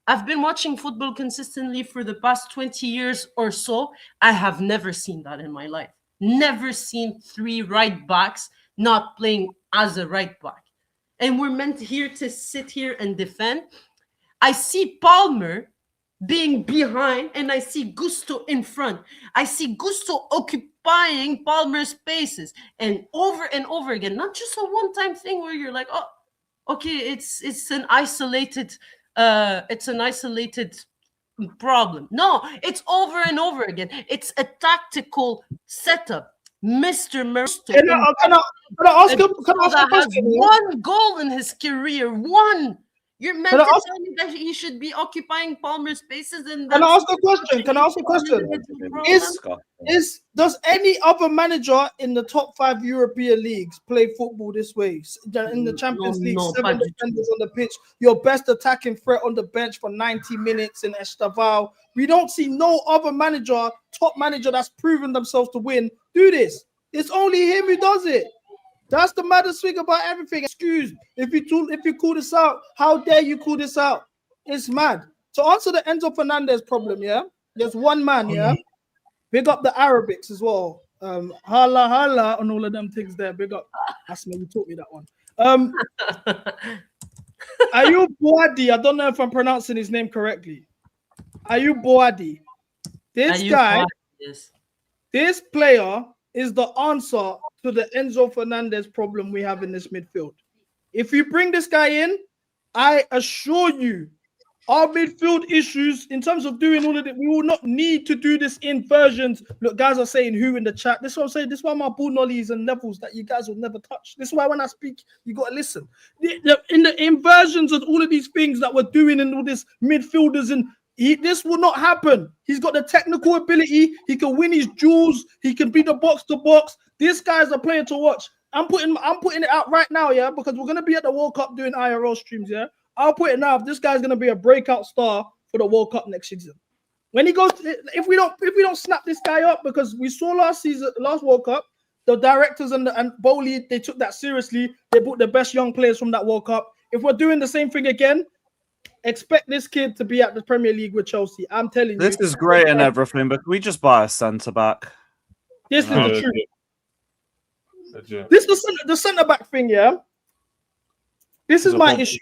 I've been watching football consistently for the past 20 years or so. I have never seen that in my life. Never seen 3 right backs not playing as a right back. and we're meant here to sit here and defend. I see Palmer being behind, and I see Gusto in front. I see Gusto occupying Palmer's spaces, and over again. Not just a one-time thing where you're like, oh, okay, it's an isolated problem. No, it's over and over again. It's a tactical setup. Mr. Mersto. Can I ask a question? One goal in his career. One. You're meant to tell me that he should be occupying Palmer's spaces. And can I ask a question? Does any other manager in the top 5 European leagues play football this way? In the Champions League, 7 defenders on the pitch, your best attacking threat on the bench for 90 minutes in Estaval. We don't see no other manager, top manager that's proven themselves to win, do this. It's only him who does it. That's the maddest thing about everything. Excuse if you call this out, how dare you call this out? It's mad. To answer the Enzo Fernandez problem, yeah, there's one man, yeah. Big up the Arabics as well. Hala hala on all of them things there. Big up. Asma, you taught me that one. Ayub Boadi, I don't know if I'm pronouncing his name correctly. Ayub Boadi. This player is the answer to the Enzo Fernandez problem we have in this midfield. If you bring this guy in, I assure you, our midfield issues in terms of doing all of it, we will not need to do this in versions. Look, guys are saying who in the chat. This is what I'm saying. This is why my ball nollies and levels that you guys will never touch. This is why when I speak, you got to listen. In the inversions of all of these things that we're doing and all this midfielders and this will not happen. He's got the technical ability. He can win his duels. He can be the box to box. This guy's a player to watch. I'm putting it out right now, yeah, because we're gonna be at the World Cup doing IRL streams, yeah. I'll put it now. If this guy's gonna be a breakout star for the World Cup next season, when he goes, if we don't snap this guy up, because we saw last World Cup, the directors and Bowley, they took that seriously. They brought the best young players from that World Cup. If we're doing the same thing again, expect this kid to be at the Premier League with Chelsea. I'm telling you. This is great and everything, but can we just buy a centre back? This is the truth. This is the centre back thing, yeah. This is my issue.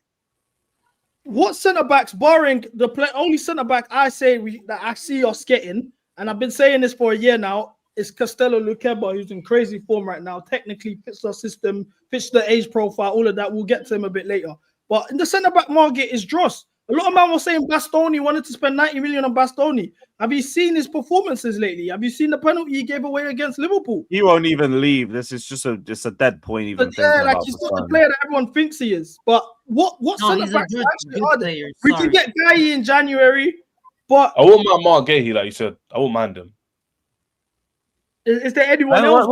What centre backs, barring the only centre back I say that I see us getting, and I've been saying this for a year now, is Castello Lukeba, who's in crazy form right now. Technically fits our system, fits the age profile, all of that. We'll get to him a bit later. But in the centre back market is Dross. A lot of men were saying Bastoni wanted to spend 90 million on Bastoni. Have you seen his performances lately? Have you seen the penalty he gave away against Liverpool? He won't even leave. This is just a dead point. Even yeah, like he's not the player that everyone thinks he is. But what centre backs actually are there? We can get Guy in January, but I won't mind Mark Gahey, like you said. I won't mind him. Is there anyone else?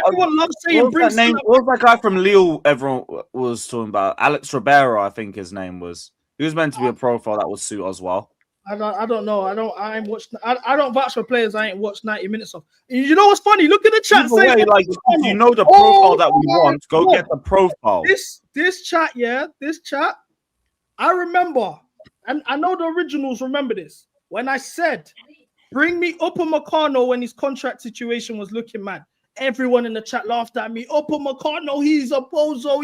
Everyone loves saying what was that guy from Lille everyone was talking about? Alex Ribeiro, I think his name was. He was meant to be a profile that would suit us well. I don't know. I don't vouch for players I ain't watched 90 minutes of. You know what's funny? Look at the chat. Way, like, if you know the profile that we want, go get the profile. This chat, yeah, this chat. I remember, and I know the originals remember this. When I said, bring me Upamecano when his contract situation was looking mad. Everyone in the chat laughed at me. Upamecano, he's a bozo.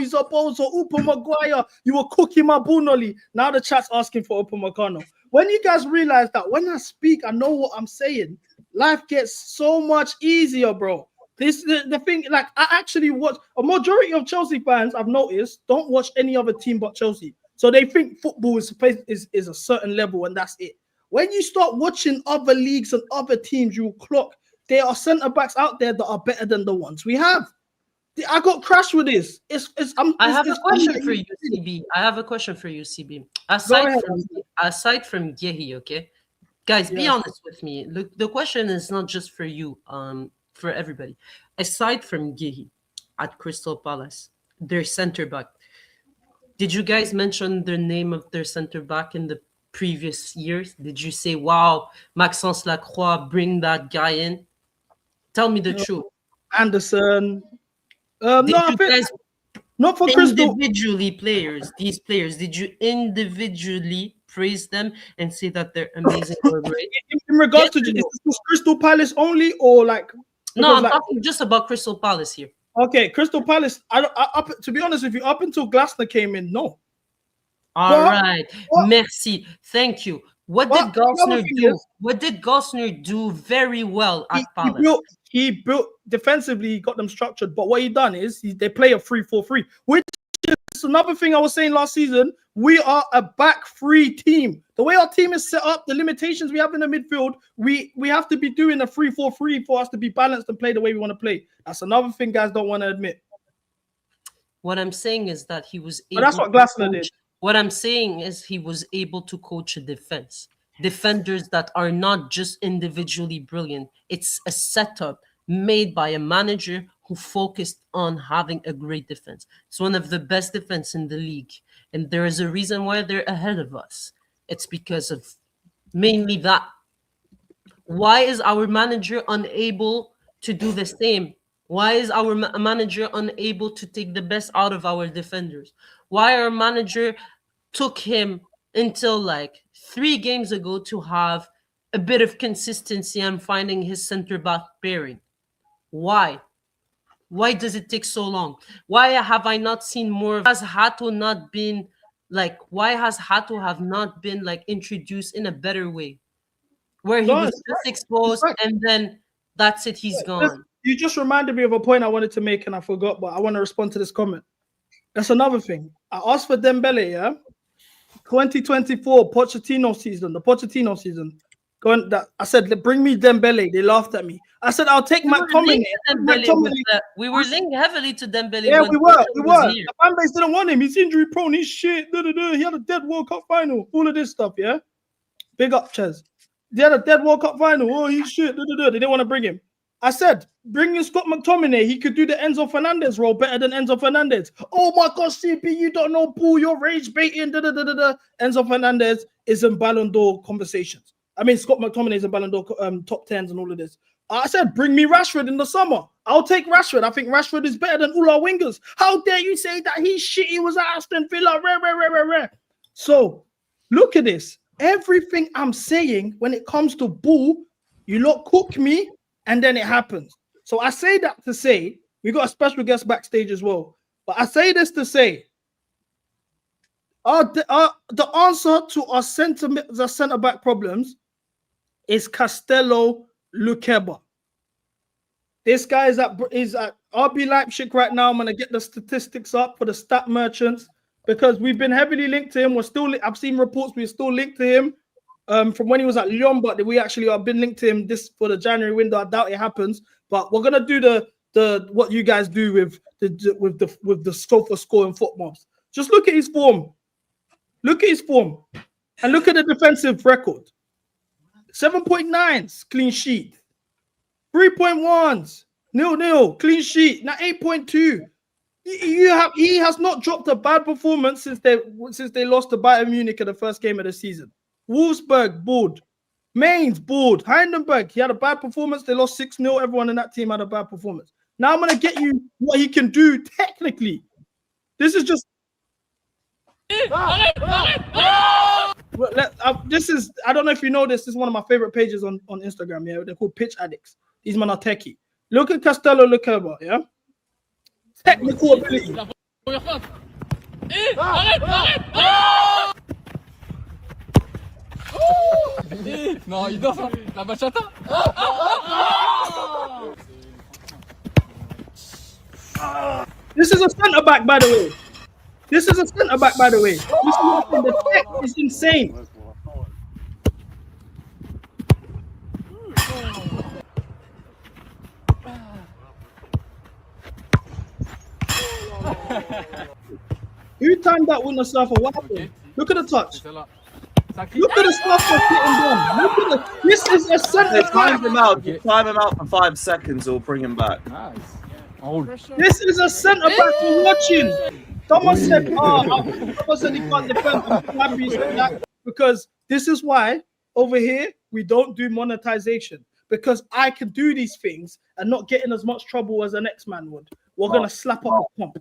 Upa Maguire, you were cooking my bunoli. Now the chat's asking for Upamecano. When you guys realize that when I speak, I know what I'm saying. Life gets so much easier, bro. The thing, like, I actually watch a majority of Chelsea fans, I've noticed, don't watch any other team but Chelsea. So they think football is a certain level and that's it. When you start watching other leagues and other teams, you will clock there are centre backs out there that are better than the ones we have. I got crashed with this. I have a question for you, CB. Aside from Gahey, okay, guys, be honest with me. Look, the question is not just for you, for everybody. Aside from Gahey at Crystal Palace, their centre back. Did you guys mention the name of their centre back in the previous years? Did you say, "Wow, Maxence Lacroix, bring that guy in"? Tell me the truth. Anderson. Not for Crystal. Individually, these players, did you individually praise them and say that they're amazing or great? In regards to Crystal Palace only, or like? No, I'm talking just about Crystal Palace here. Okay, Crystal Palace. To be honest with you, up until Glasner came in, no. All right. Merci. Thank you. What did Gosner do? What did Gosner do very well at Palace? He built defensively, he got them structured. But what he done is they play a 3-4-3, which is another thing I was saying last season. We are a back three team. The way our team is set up, the limitations we have in the midfield, we have to be doing a 3-4-3 for us to be balanced and play the way we want to play. That's another thing guys don't want to admit. What I'm saying is that he was able. But that's what Glasner did. What I'm saying is he was able to coach a defense. Defenders that are not just individually brilliant. It's a setup made by a manager who focused on having a great defense. It's one of the best defense in the league. And there is a reason why they're ahead of us. It's because of mainly that. Why is our manager unable to do the same? Why is our manager unable to take the best out of our defenders? Why our manager took him until like 3 games ago to have a bit of consistency and finding his center back pairing? Why? Why does it take so long? Why have I not seen more? Has Hato not been like? Why has Hato have not been like introduced in a better way, where he was just exposed and then that's it, he's gone? You just reminded me of a point I wanted to make and I forgot, but I want to respond to this comment. That's another thing. I asked for Dembele, yeah. 2024 Pochettino season, the Pochettino season. I said, bring me Dembele. They laughed at me. I said, I'll take McTominay. We were linked heavily to Dembele. Yeah, we were. The fan base didn't want him. He's injury prone. He's shit. He had a dead World Cup final. All of this stuff, yeah? Big up, Ches. They had a dead World Cup final. Oh, he's shit. They didn't want to bring him. I said, bring in Scott McTominay. He could do the Enzo Fernandez role better than Enzo Fernandez. Oh my gosh, CP, you don't know, Boo. You're rage baiting. Enzo Fernandez is in Ballon d'Or conversations. I mean, Scott McTominay is in Ballon d'Or top 10s and all of this. I said, bring me Rashford in the summer. I'll take Rashford. I think Rashford is better than all our wingers. How dare you say that he's shit? He was at Aston Villa. Rare. So, look at this. Everything I'm saying when it comes to Boo, you lot cook me, and then it happens. So I say that to say, we got a special guest backstage as well. But I say this to say, the answer to our centre back problems is Castello Lukeba. This guy is at RB Leipzig right now. I'm gonna get the statistics up for the stat merchants because we've been heavily linked to him. I've seen reports we're still linked to him from when he was at Lyon, but we actually have been linked to him this for the January window. I doubt it happens, but we're gonna do the what you guys do with the sofa score and foot mobs. Just look at his form. Look at his form, and look at the defensive record. 7.9s clean sheet, 3.1s 0-0 clean sheet. Now 8.2. He has not dropped a bad performance since they lost to Bayern Munich in the first game of the season. Wolfsburg bored, Mainz bored, Heidenberg he had a bad performance. They lost 6-0. Everyone in that team had a bad performance. Now I'm gonna get you what he can do technically. This is just. This is, I don't know if you know this. This is one of my favorite pages on Instagram. Yeah, they're called Pitch Addicts. These men are techie. Look at Castello Lukeba. Yeah, technical ability. No, il danse la bachata. This is a centre back, by the way. This is a centre back, by the way. The tech is insane. Who timed that with the stuff or what happened? Look at the touch. Look at the stuff that's getting done. Look at the. This is a centre back. Time him out. Time him out for 5 seconds or bring him back. Nice. This is a centre back for watching. Someone said, someone said he can't defend. I'm happy you said that because this is why over here we don't do monetization because I can do these things and not get in as much trouble as an X-Man would. We're gonna slap up a comp.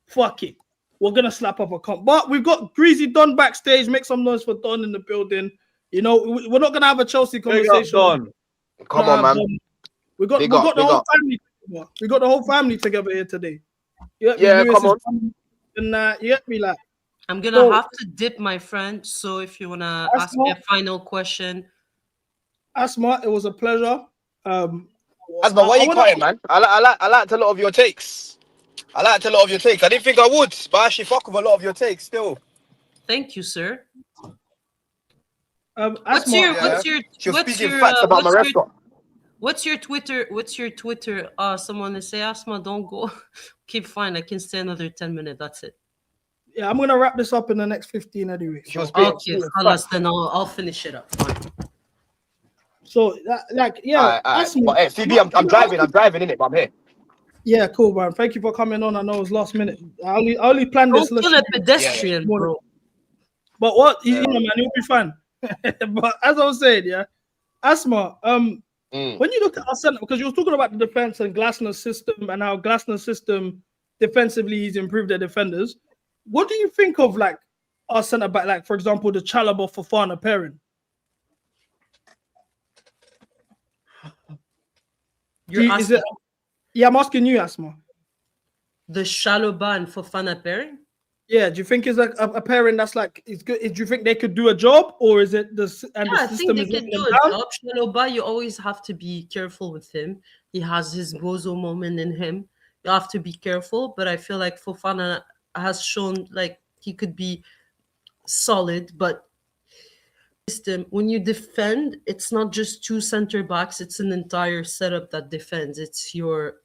Fuck it. We're gonna slap up a comp. But we've got Greasy Don backstage. Make some noise for Don in the building. You know, we're not gonna have a Chelsea conversation. Don. Come on, man. We got the whole family. We got the whole family together here today. Yeah, come on. And you get me, like. I'm gonna have to dip, my friend. So if you wanna ask me a final question, Asma, it was a pleasure. Asma, why are you quiet, man? I liked a lot of your takes. I didn't think I would, but I actually fuck with a lot of your takes still. thank you, sir. What's your Twitter? Someone to say, Asma, don't go. Keep fine. I can stay another 10 minutes. That's it. Yeah, I'm gonna wrap this up in the next 15 anyway. So. Okay, then I'll finish it up. Fine. So Asma, but hey, CB, I'm driving in it, but I'm here. Yeah, cool, man. Thank you for coming on. I know it was last minute. I only planned this. Don't kill a pedestrian, bro. But what you know, man, you'll be fine. But as I was saying, yeah, Asma, when you look at our center, because you were talking about the defense and Glasner's system and how Glasner's system defensively he's improved their defenders. What do you think of like our center back, like for example, the Chalobah Fofana pairing? Yeah, I'm asking you, Asma. The Chalobah and Fofana pairing? Yeah, do you think it's like a pairing that's like it's good? Do you think they could do a job, or is it the system? I think they can do a job. Chalobah, you always have to be careful with him. He has his bozo moment in him. You have to be careful, but I feel like Fofana has shown like he could be solid, but when you defend, it's not just two center backs, it's an entire setup that defends. It's your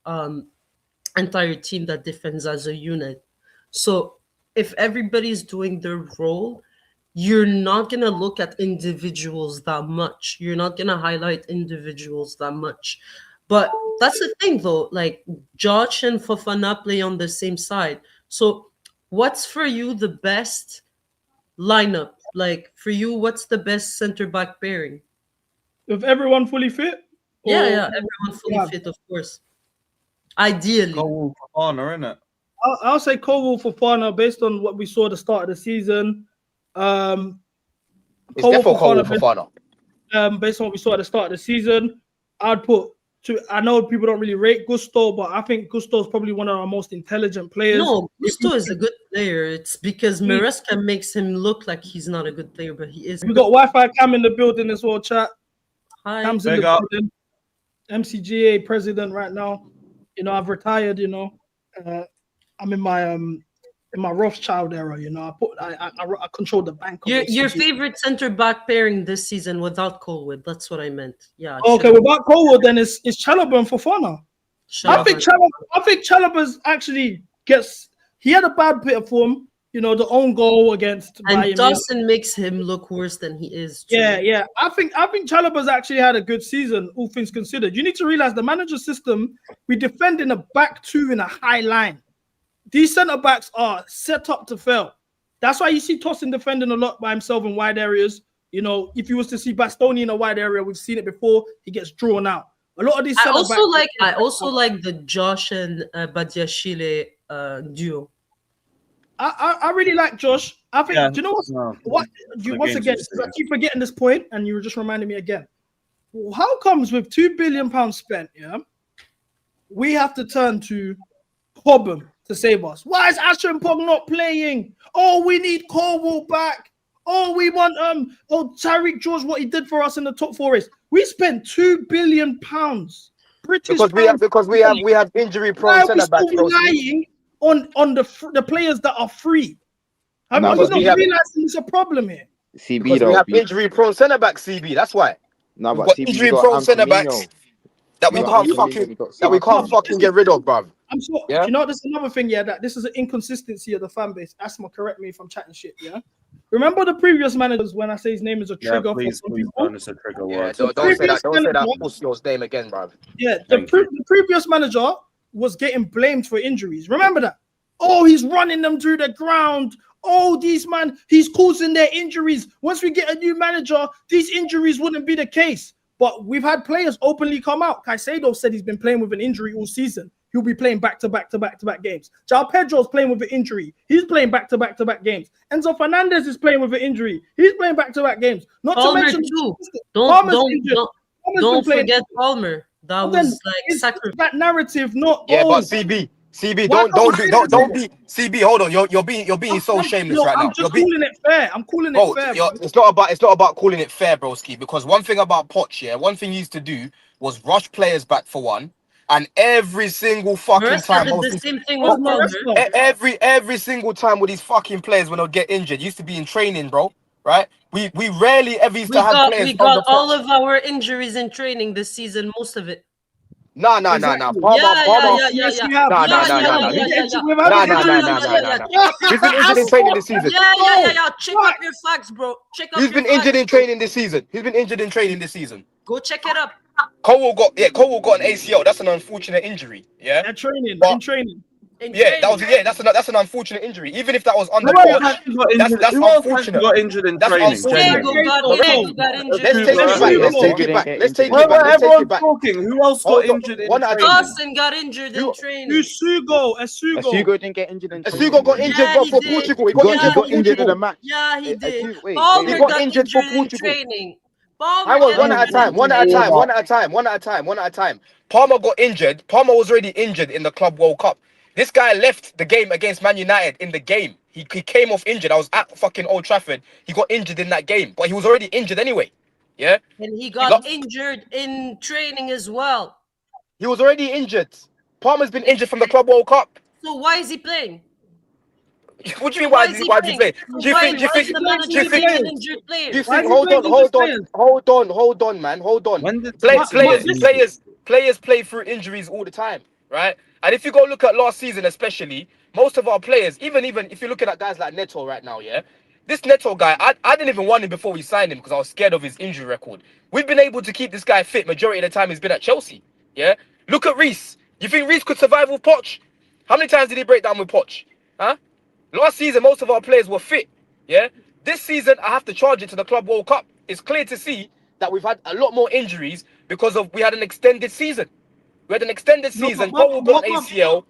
entire team that defends as a unit. So if everybody's doing their role, you're not going to look at individuals that much. You're not going to highlight individuals that much. But that's the thing though, like Josh and Fofana play on the same side. So what's for you the best lineup? Like for you, what's the best center back pairing? With everyone fully fit? Yeah, everyone fully fit, of course. Ideally. Cole Fofana, isn't it? I'll say Cole Fofana based on what we saw at the start of the season. It's definitely Cole Fofana. Based on what we saw at the start of the season, I'd put I know people don't really rate Gusto, but I think Gusto is probably one of our most intelligent players. No, Gusto is a good player. It's because Maresca makes him look like he's not a good player, but he is. We got Wi-Fi Cam in the building as well, chat. Hi. Cam's in the building. MCGA president right now. You know, I've retired. You know, I'm in my Rothschild era. You know, I control the bank. Your favorite center back pairing this season without Colwood. That's what I meant. Yeah. Okay, without Colwood, then it's Chalobah and Fofana. I think Chalobah's actually he had a bad bit of form. You know, the own goal against and Dawson makes him look worse than he is. Too. Yeah. I think Chalobah's actually had a good season, all things considered. You need to realize the manager system, we defend in a back two in a high line. These centre backs are set up to fail. That's why you see Tosin defending a lot by himself in wide areas. You know, if you was to see Bastoni in a wide area, we've seen it before. He gets drawn out. A lot of these. I also like the Josh and Badiashile duo. I really like Josh. I think. Do you know what? Once again, I keep forgetting this point, and you were just reminding me again. How comes with £2 billion spent, we have to turn to Cobham to save us? Why is Ashenpong not playing? Oh, we need Cornwall back. Oh, we want Tyreek George, what he did for us in the top four race. We spent £2 billion. Because we have injury prone centre backs. Relying on the players that are free. Have you not realized there's a problem here? CB though, we have injury prone centre backs. CB, that's why. No, but CB injury prone centre backs that we can't fucking get rid of, bruv. I'm sure. Yeah? You know, there's another thing, that this is an inconsistency of the fan base. Asma, correct me if I'm chatting shit, Remember the previous managers when I say his name is a trigger? Please don't say trigger word. Don't say that. What's name again, bruv? Yeah, the previous manager was getting blamed for injuries. Remember that? Oh, he's running them through the ground. Oh, he's causing their injuries. Once we get a new manager, these injuries wouldn't be the case. But we've had players openly come out. Caicedo said he's been playing with an injury all season. He'll be playing back-to-back games. João Pedro's playing with an injury. He's playing back-to-back games. Enzo Fernandez is playing with an injury. He's playing back-to-back games. Not Palmer to mention too. Don't forget Palmer. That was like sacrifice. That narrative, not Yeah, oh. but CB, don't be CB. Hold on, you're being so shameless right now. I'm just calling it fair. I'm calling it fair. Bro. It's not about calling it fair, broski. Because one thing about Poch, one thing he used to do was rush players back for one, and every single fucking time, did the same thing with Mulder. every single time with these fucking players when they'll get injured, used to be in training, bro. Right? We rarely ever used to have players. We got all of our injuries in training this season, most of it. Nah. Palmer. Yeah. He's been injured in training this season. Yeah. Check up your facts, bro. He's been injured in training this season. Go check it up. Cole got an ACL. That's an unfortunate injury. Yeah. In training. That's an unfortunate injury. Even if that was under coach, that's unfortunate. Got injured in training. Let's take it back. Everyone's talking. Who else got injured in training? Austin got injured in training. Asugo didn't get injured in training. Asugo got injured for Portugal. He got injured in the match. Yeah, he did. He got injured for Portugal. I was one at a time. Palmer got injured. Palmer was already injured in the Club World Cup. This guy left the game against Man United in the game. He came off injured. I was at fucking Old Trafford. He got injured in that game, but he was already injured anyway. Yeah. And he got injured in training as well. He was already injured. Palmer's been injured from the Club World Cup. So why is he playing? What do you mean? Why is he playing? Do you think? Hold on, man. Hold on. Players play through injuries all the time, right? And if you go look at last season, especially, most of our players, even if you're looking at guys like Neto right now, yeah, this Neto guy, I didn't even want him before we signed him because I was scared of his injury record. We've been able to keep this guy fit majority of the time he's been at Chelsea. Yeah, look at Reece. You think Reece could survive with Poch? How many times did he break down with Poch? Huh? Last season, most of our players were fit. Yeah, this season I have to charge it to the Club World Cup. It's clear to see that we've had a lot more injuries because we had an extended season. We had an extended season. Cole got ACL.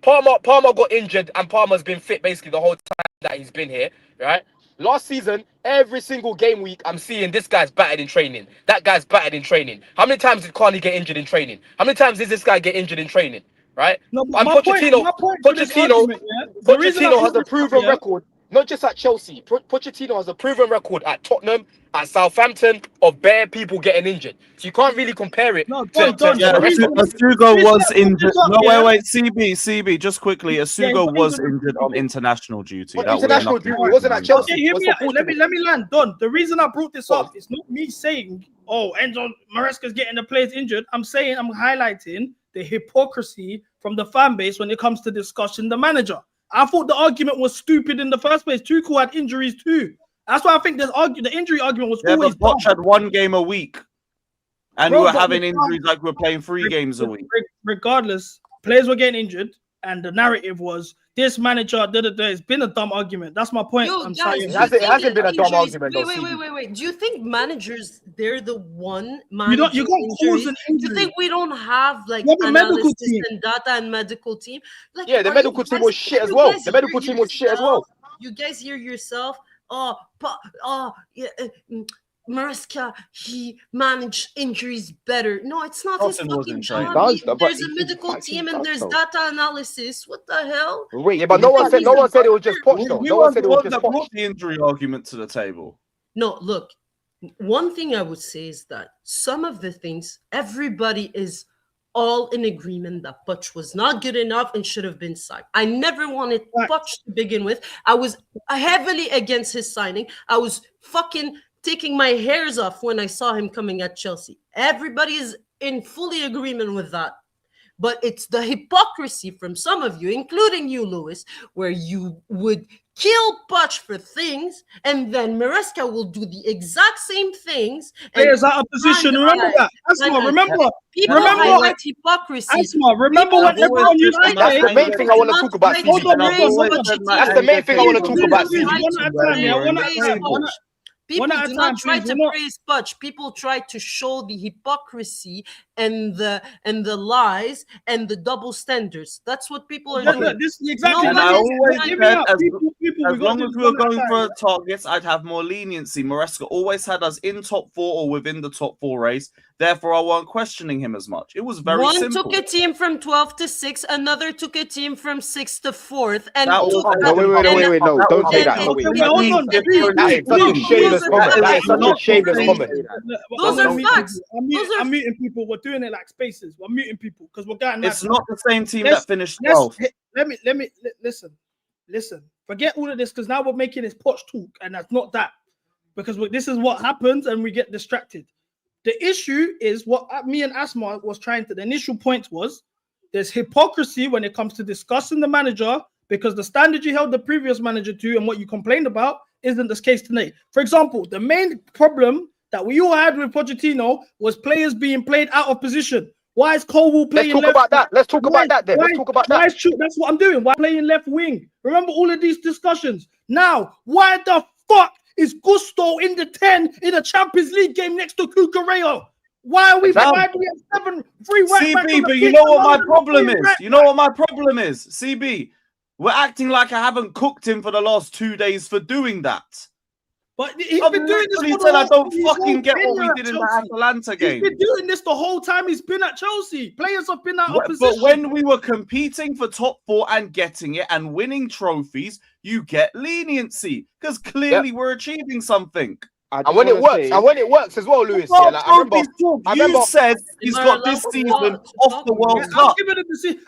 Palmer got injured, and Palmer's been fit basically the whole time that he's been here, right? Last season, every single game week, I'm seeing this guy's battered in training. That guy's battered in training. How many times did Carney get injured in training? How many times did this guy get injured in training? Right? No, and Pochettino has a proven record, not just at Chelsea. Pochettino has a proven record at Tottenham, at Southampton, of bare people getting injured. So you can't really compare it. Asugo was injured. No, wait, CB, just quickly. Asugo was injured on international duty. International duty, wasn't at Chelsea. Okay, let me land. Don, the reason I brought this up is not me saying, Enzo Maresca's getting the players injured. I'm highlighting the hypocrisy from the fan base when it comes to discussing the manager. I thought the argument was stupid in the first place. Tuchel had injuries too. That's why I think the injury argument was always. But Poch had one game a week, and we were having injuries like we were playing 3 games a week. Regardless, players were getting injured, and the narrative was this manager. It's been a dumb argument. That's my point. It hasn't been a dumb argument. Wait. Do you think managers they're the one managing you can't cause an injury? Do you think we don't have like analysis and data and medical team? Like, the medical team was shit as well. The medical team was shit as well. You guys hear yourself? Maresca, he managed injuries better. No, it's not his fucking job. There's a medical team and there's data analysis. What the hell? Wait, but no one said it was just Poch though. No one said it was just Poch. Brought the injury argument to the table. No, look. One thing I would say is that some of the things everybody is all in agreement that Poch was not good enough and should have been sacked. I never wanted Poch to begin with. I was heavily against his signing. I was fucking taking my hairs off when I saw him coming at Chelsea. Everybody is in fully agreement with that. But it's the hypocrisy from some of you, including you, Lewis, where you would kill Poch for things, and then Maresca will do the exact same things. Players out of position. Remember that. Asma, remember. Highlight hypocrisy. Asma, remember when everyone used to say. That's the main thing I want to talk about. That's the main thing I want to talk about. People do not try to praise Poch. People try to show the hypocrisy and the lies and the double standards. That's what people are doing. Exactly. And I always said, as long as we were going for targets, I'd have more leniency. Maresca always had us in top 4 or within the top 4 race. Therefore, I weren't questioning him as much. It was very One simple. took a team from 12 to 6, another took a team from 6 to 4th, and wait, no, don't say that. That's fucking shameless comment. That is such a shameless comment. Those are facts. I'm muting people. We're doing it like spaces. We're muting people because we're getting. It's not the same team that finished 12th. Let me listen. Forget all of this because now we're making this Poch talk, and that's not that. Because this is what happens, and we get distracted. The issue is what me and Asma was trying to. The initial point was there's hypocrisy when it comes to discussing the manager because the standard you held the previous manager to and what you complained about isn't the case today. For example, the main problem that we all had with Pochettino was players being played out of position. Why is Colwell playing left? Let's talk about that then. Let's talk about that. That's what I'm doing. Why playing left wing? Remember all of these discussions. Now, why the fuck is Gusto in the 10 in a Champions League game next to Cucurella? Why do we have 7 free right backs? CB, but you know what my problem is? You know what my problem is? CB, we're acting like I haven't cooked him for the last 2 days for doing that. But he's been doing this. He said I don't fucking get what we did in the Atalanta game. He's been doing this the whole time he's been at Chelsea. Players have been out of position. But when we were competing for top 4 and getting it and winning trophies, you get leniency because clearly we're achieving something. And when it works as well, Lewis. Yeah, like, I remember you said he's got this season off the World Cup.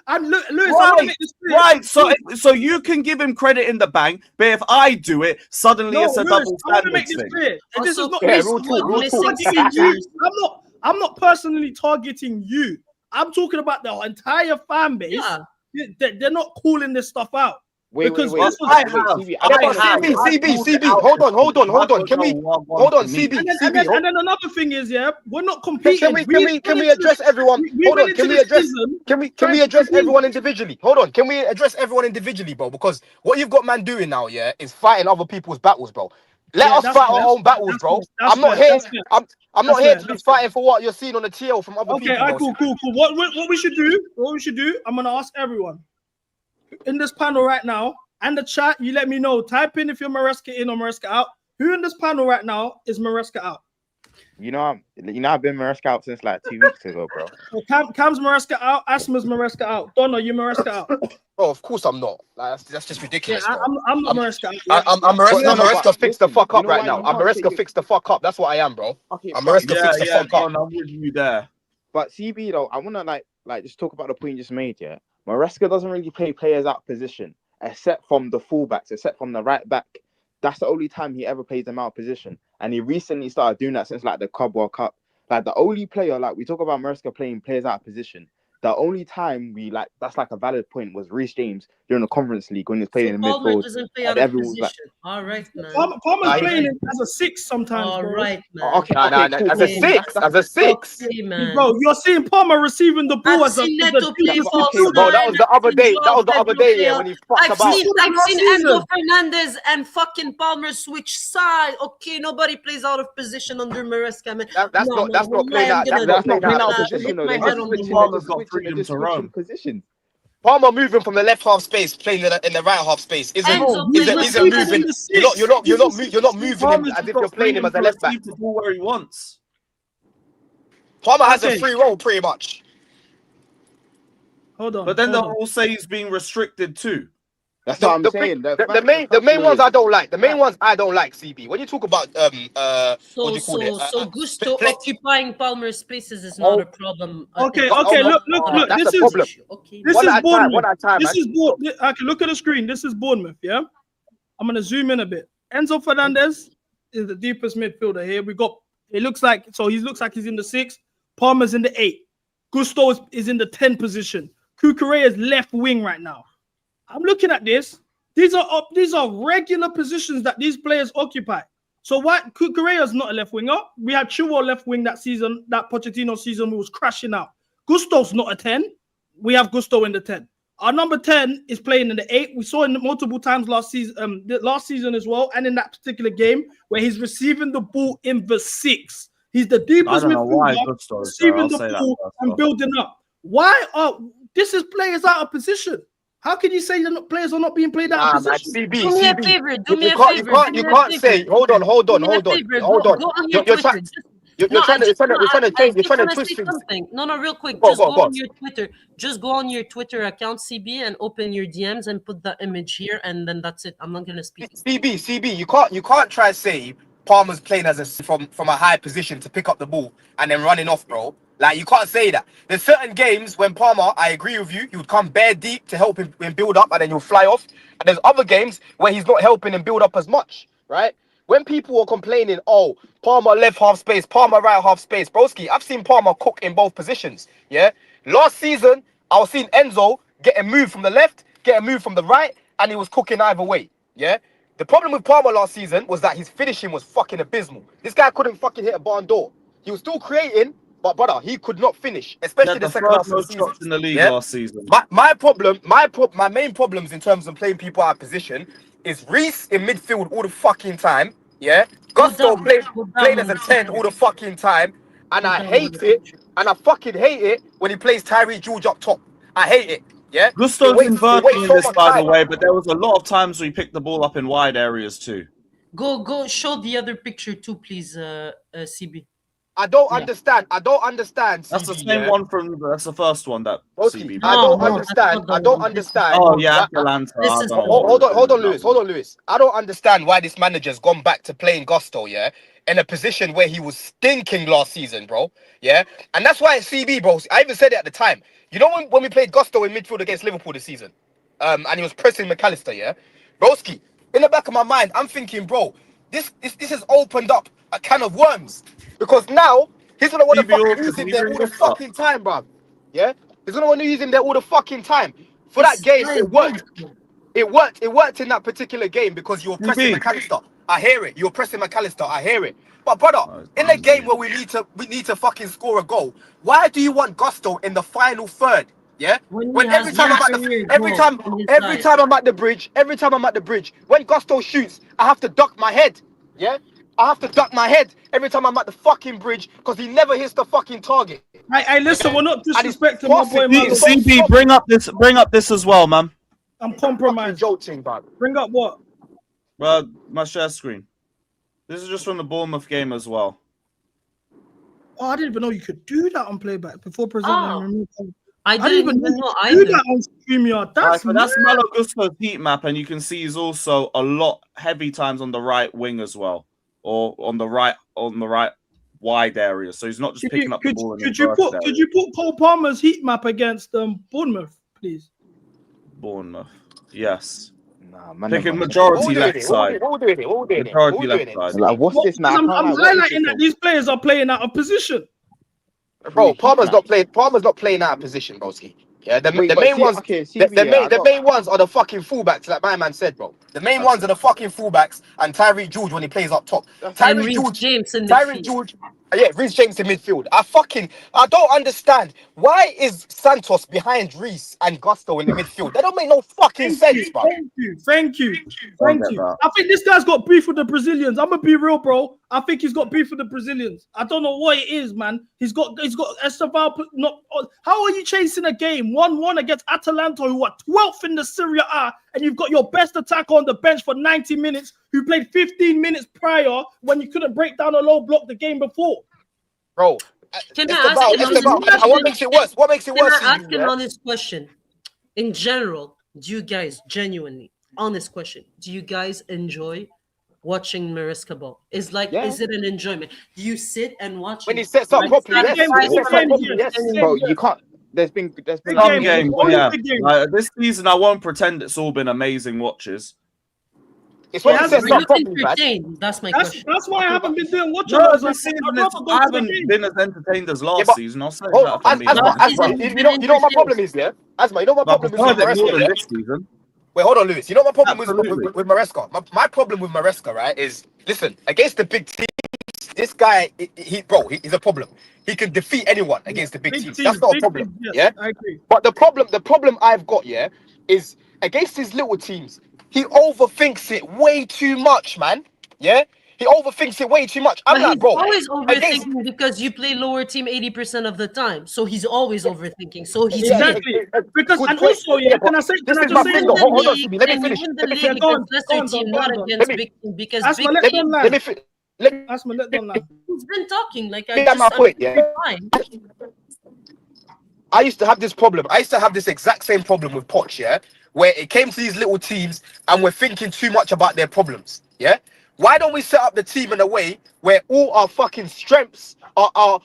I'm Lewis, right. So you can give him credit in the bank, but if I do it, suddenly it's a double standard thing. This is not I'm not personally targeting you. I'm talking about the entire fan base. Yeah. They're not calling this stuff out. Wait. CB, hold on. Can we hold on, CB? And then another thing is, we're not competing. Can we address everyone? Hold on. Can we address everyone individually? Hold on. Can we address everyone individually, bro? Because what you've got man doing now, is fighting other people's battles, bro. Let us fight our own battles, bro. I'm not here to be fighting for what you're seeing on the TL from other people. Okay, cool. What we should do? I'm gonna ask everyone in this panel right now and the chat. You let me know. Type in if you're Maresca in or Maresca out. Who in this panel right now is Maresca out? I've been Maresca out since like 2 weeks ago, bro. Cam's Maresca out. Asma's Maresca out. Donna, you Maresca out? Oh, of course I'm not. Like, that's just ridiculous. Yeah, I'm not Maresca out. I'm Maresca fix the fuck up right now. I'm Maresca fix the fuck up. That's what I am, bro. Okay, I'm Maresca fix the fuck up. I'm with you there. But CB though, I wanna like just talk about the point you just made. Yeah, Maresca doesn't really play players out of position, except from the fullbacks, except from the right back. That's the only time he ever plays them out of position. And he recently started doing that since like the Club World Cup. Like the only player, like we talk about Maresca playing players out of position. The only time that's like a valid point was Reece James during the Conference League when he was playing in the midfield. Doesn't play out of position. Like, all right, man. Palmer's playing as a 6 sometimes. All right, man. Okay, cool. As a six. Okay, man. Bro, you're seeing Palmer receiving the ball as a Neto play false bro, that was the other day. When he fucked about. I've seen Enzo Fernandez and fucking Palmer switch side. Okay, nobody plays out of position under Maresca, man. That's not playing out. That's not playing out of position. Freedom to roam. Palmer moving from the left half space, playing in the right half space. Isn't moving. You're not moving him as if you're playing him as a left back. To do where he wants. Palmer has a free role, pretty much. Hold on. But then they'll all say he's being restricted too. That's what I'm saying. The main ones I don't like. The main ones I don't like, CB. When you talk about what do you call it? So Gusto occupying Palmer's spaces is not a problem. Okay. Look. This is Bournemouth. Okay, look at the screen. This is Bournemouth. Yeah, I'm gonna zoom in a bit. Enzo Fernandez is the deepest midfielder here. He looks like he's in the 6. Palmer's in the 8. Gusto is in the 10 position. Cucurella is left wing right now. I'm looking at this. These are regular positions that these players occupy. So why Cucurella is not a left winger? We had Chilwell left wing that season. That Pochettino season was crashing out. Gusto's not a 10. We have Gusto in the 10. Our number 10 is playing in the 8. We saw it multiple times last season as well, and in that particular game where he's receiving the ball in the 6. He's the deepest midfielder, receiving the ball and building up. Why are this is players out of position? How can you say that players are not being played out of position? Do me a favor. You can't say. Hold on. Go on your Twitter. You're trying to twist things. Something. No, real quick. Go Just go on on. your Twitter. Just go on your Twitter account, CB, and open your DMs and put the image here, and then that's it. I'm not gonna speak. CB, you can't try to say Palmer's playing as from a high position to pick up the ball and then running off, bro. Like, you can't say that. There's certain games when Palmer, I agree with you, he would come bare deep to help him build up and then he'll fly off. And there's other games where he's not helping him build up as much, right? When people are complaining, oh, Palmer left half space, Palmer right half space, broski, I've seen Palmer cook in both positions, yeah? Last season, I was seeing Enzo get a move from the left, get a move from the right, and he was cooking either way, yeah? The problem with Palmer last season was that his finishing was fucking abysmal. This guy couldn't fucking hit a barn door. He was still creating, but brother, he could not finish, especially the second half of the season. In the league last season. My main problems in terms of playing people out of position is Reece in midfield all the fucking time, yeah? Gusto playing as a 10 all the fucking time, and I hate it, and I fucking hate it when he plays Tyreek George up top. I hate it, yeah? Gusto's inverting this, by the way, but there was a lot of times where he picked the ball up in wide areas too. Go show the other picture too, please, CB. I don't understand. That's the same one from. That's the first one that CB. I don't understand. Oh yeah, Atlanta. Hold on, Lewis. I don't understand why this manager's gone back to playing Gusto, yeah, in a position where he was stinking last season, bro. Yeah, and that's why it's CB, bro. I even said it at the time. You know when we played Gusto in midfield against Liverpool this season, and he was pressing McAllister, yeah, broski. In the back of my mind, I'm thinking, bro, this has opened up a can of worms. Because now, he's going to want to fucking use him there all the fucking time, bruv. Yeah? He's going to want to use him there all the fucking time. For that game, it worked. It worked in that particular game because you were pressing McAllister. I hear it. You're pressing McAllister. I hear it. But brother, in a game where we need to fucking score a goal, why do you want Gusto in the final third? Yeah? When every time I'm at the bridge, when Gusto shoots, I have to duck my head. Yeah? I have to duck my head every time I'm at the fucking bridge because he never hits the fucking target. Hey, listen, we're not disrespecting my boy. CB, bring up this as well, man. I'm compromised. Jolting, bro. Bring up what? My share screen. This is just from the Bournemouth game as well. Oh, I didn't even know you could do that on playback before presenting. I didn't even know do that on StreamYard. That's Malo Gusto's heat map, and you can see he's also a lot heavy times on the right wing as well. Or on the right wide area, so he's not just picking up the ball. Could you put Cole Palmer's heat map against Bournemouth, please? Bournemouth, yes. Nah, man. Picking majority left side. Majority left side. Like, what's this now? I'm highlighting that these players are playing out of position. Bro, Palmer's not playing out of position, broski. Yeah, the main ones are the fucking fullbacks, like my man said, bro. The main ones are the fucking fullbacks and Tyreek George when he plays up top. Tyreek George, Reece James in midfield. I don't understand. Why is Santos behind Reece and Gusto in the midfield? That don't make no fucking sense, bro. Thank you. I think this guy's got beef with the Brazilians. I'm gonna be real, bro. I think he's got beef with the Brazilians. I don't know what it is, man. He's got Esteval. How are you chasing a game 1-1 against Atalanta, who are 12th in the Serie A, and you've got your best attacker on the bench for 90 minutes, who played 15 minutes prior when you couldn't break down a low block the game before? Bro, what makes it worse? Can I ask an honest question? In general, do you guys genuinely, honest question, do you guys enjoy watching Maresca ball? Is it an enjoyment? Do you sit and watch when he sets up properly? Yes. Bro, you can't. There's been some games. This season, I won't pretend it's all been amazing watches. It's when he sets up properly. That's my question. That's why I haven't been doing watching. This season, I haven't been as entertained as last season. I'll say that. Asma, you know what my problem is, yeah? Asma, you know what my problem is with Maresca this season? Wait, hold on, Lewis. You know what my problem with Maresca? My problem with Maresca, right, is, listen, against the big teams, this guy, he's a problem. He can defeat anyone against the big teams. That's not a problem, yeah? I agree. But the problem I've got, yeah, is against his little teams, he overthinks it way too much, man. Yeah? He overthinks it way too much. I'm like, bro. He's always overthinking because you play lower team 80% of the time. So he's always overthinking. So he's exactly. Because and also, can I just say hold on, let me finish. Let me finish. Asma, let Don land. He's been talking like my point, yeah. I used to have this problem. I used to have this exact same problem with Poch, yeah, where it came to these little teams and we're thinking too much about their problems, yeah. Why don't we set up the team in a way where all our fucking strengths are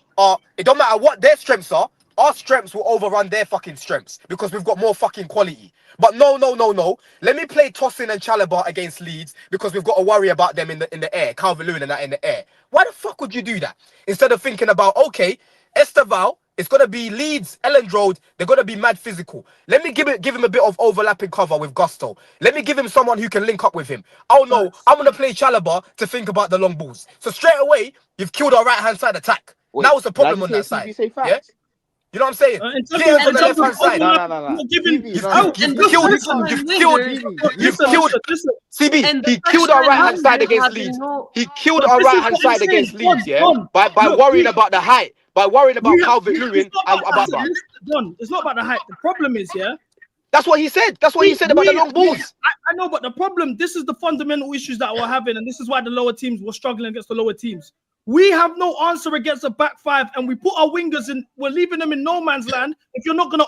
it don't matter what their strengths are, our strengths will overrun their fucking strengths because we've got more fucking quality. But no. Let me play Tosin and Chalobah against Leeds because we've got to worry about them in the air, Calvert-Lewin and that in the air. Why the fuck would you do that? Instead of thinking about, okay, Esteval, it's gonna be Leeds, Elland Road. They're gonna be mad physical. Let me give him a bit of overlapping cover with Gusto. Let me give him someone who can link up with him. Oh no, I'm gonna play Chalobah to think about the long balls. So straight away, you've killed our right hand side attack. Wait, now it's a problem on that side. Yeah? You know what I'm saying? Players on the left hand side. No. You've killed. CB, he killed our right hand side against Leeds. He killed our right hand side against Leeds, yeah, by worrying about the height. By worrying about Calvert-Lewin and about it's not about the height. The problem is, yeah. That's what he said. That's what he said about the long balls. I know, but the problem, this is the fundamental issues that we're having, and this is why the lower teams were struggling against the lower teams. We have no answer against a back five, and we put our wingers in. We're leaving them in no man's land. If you're not going to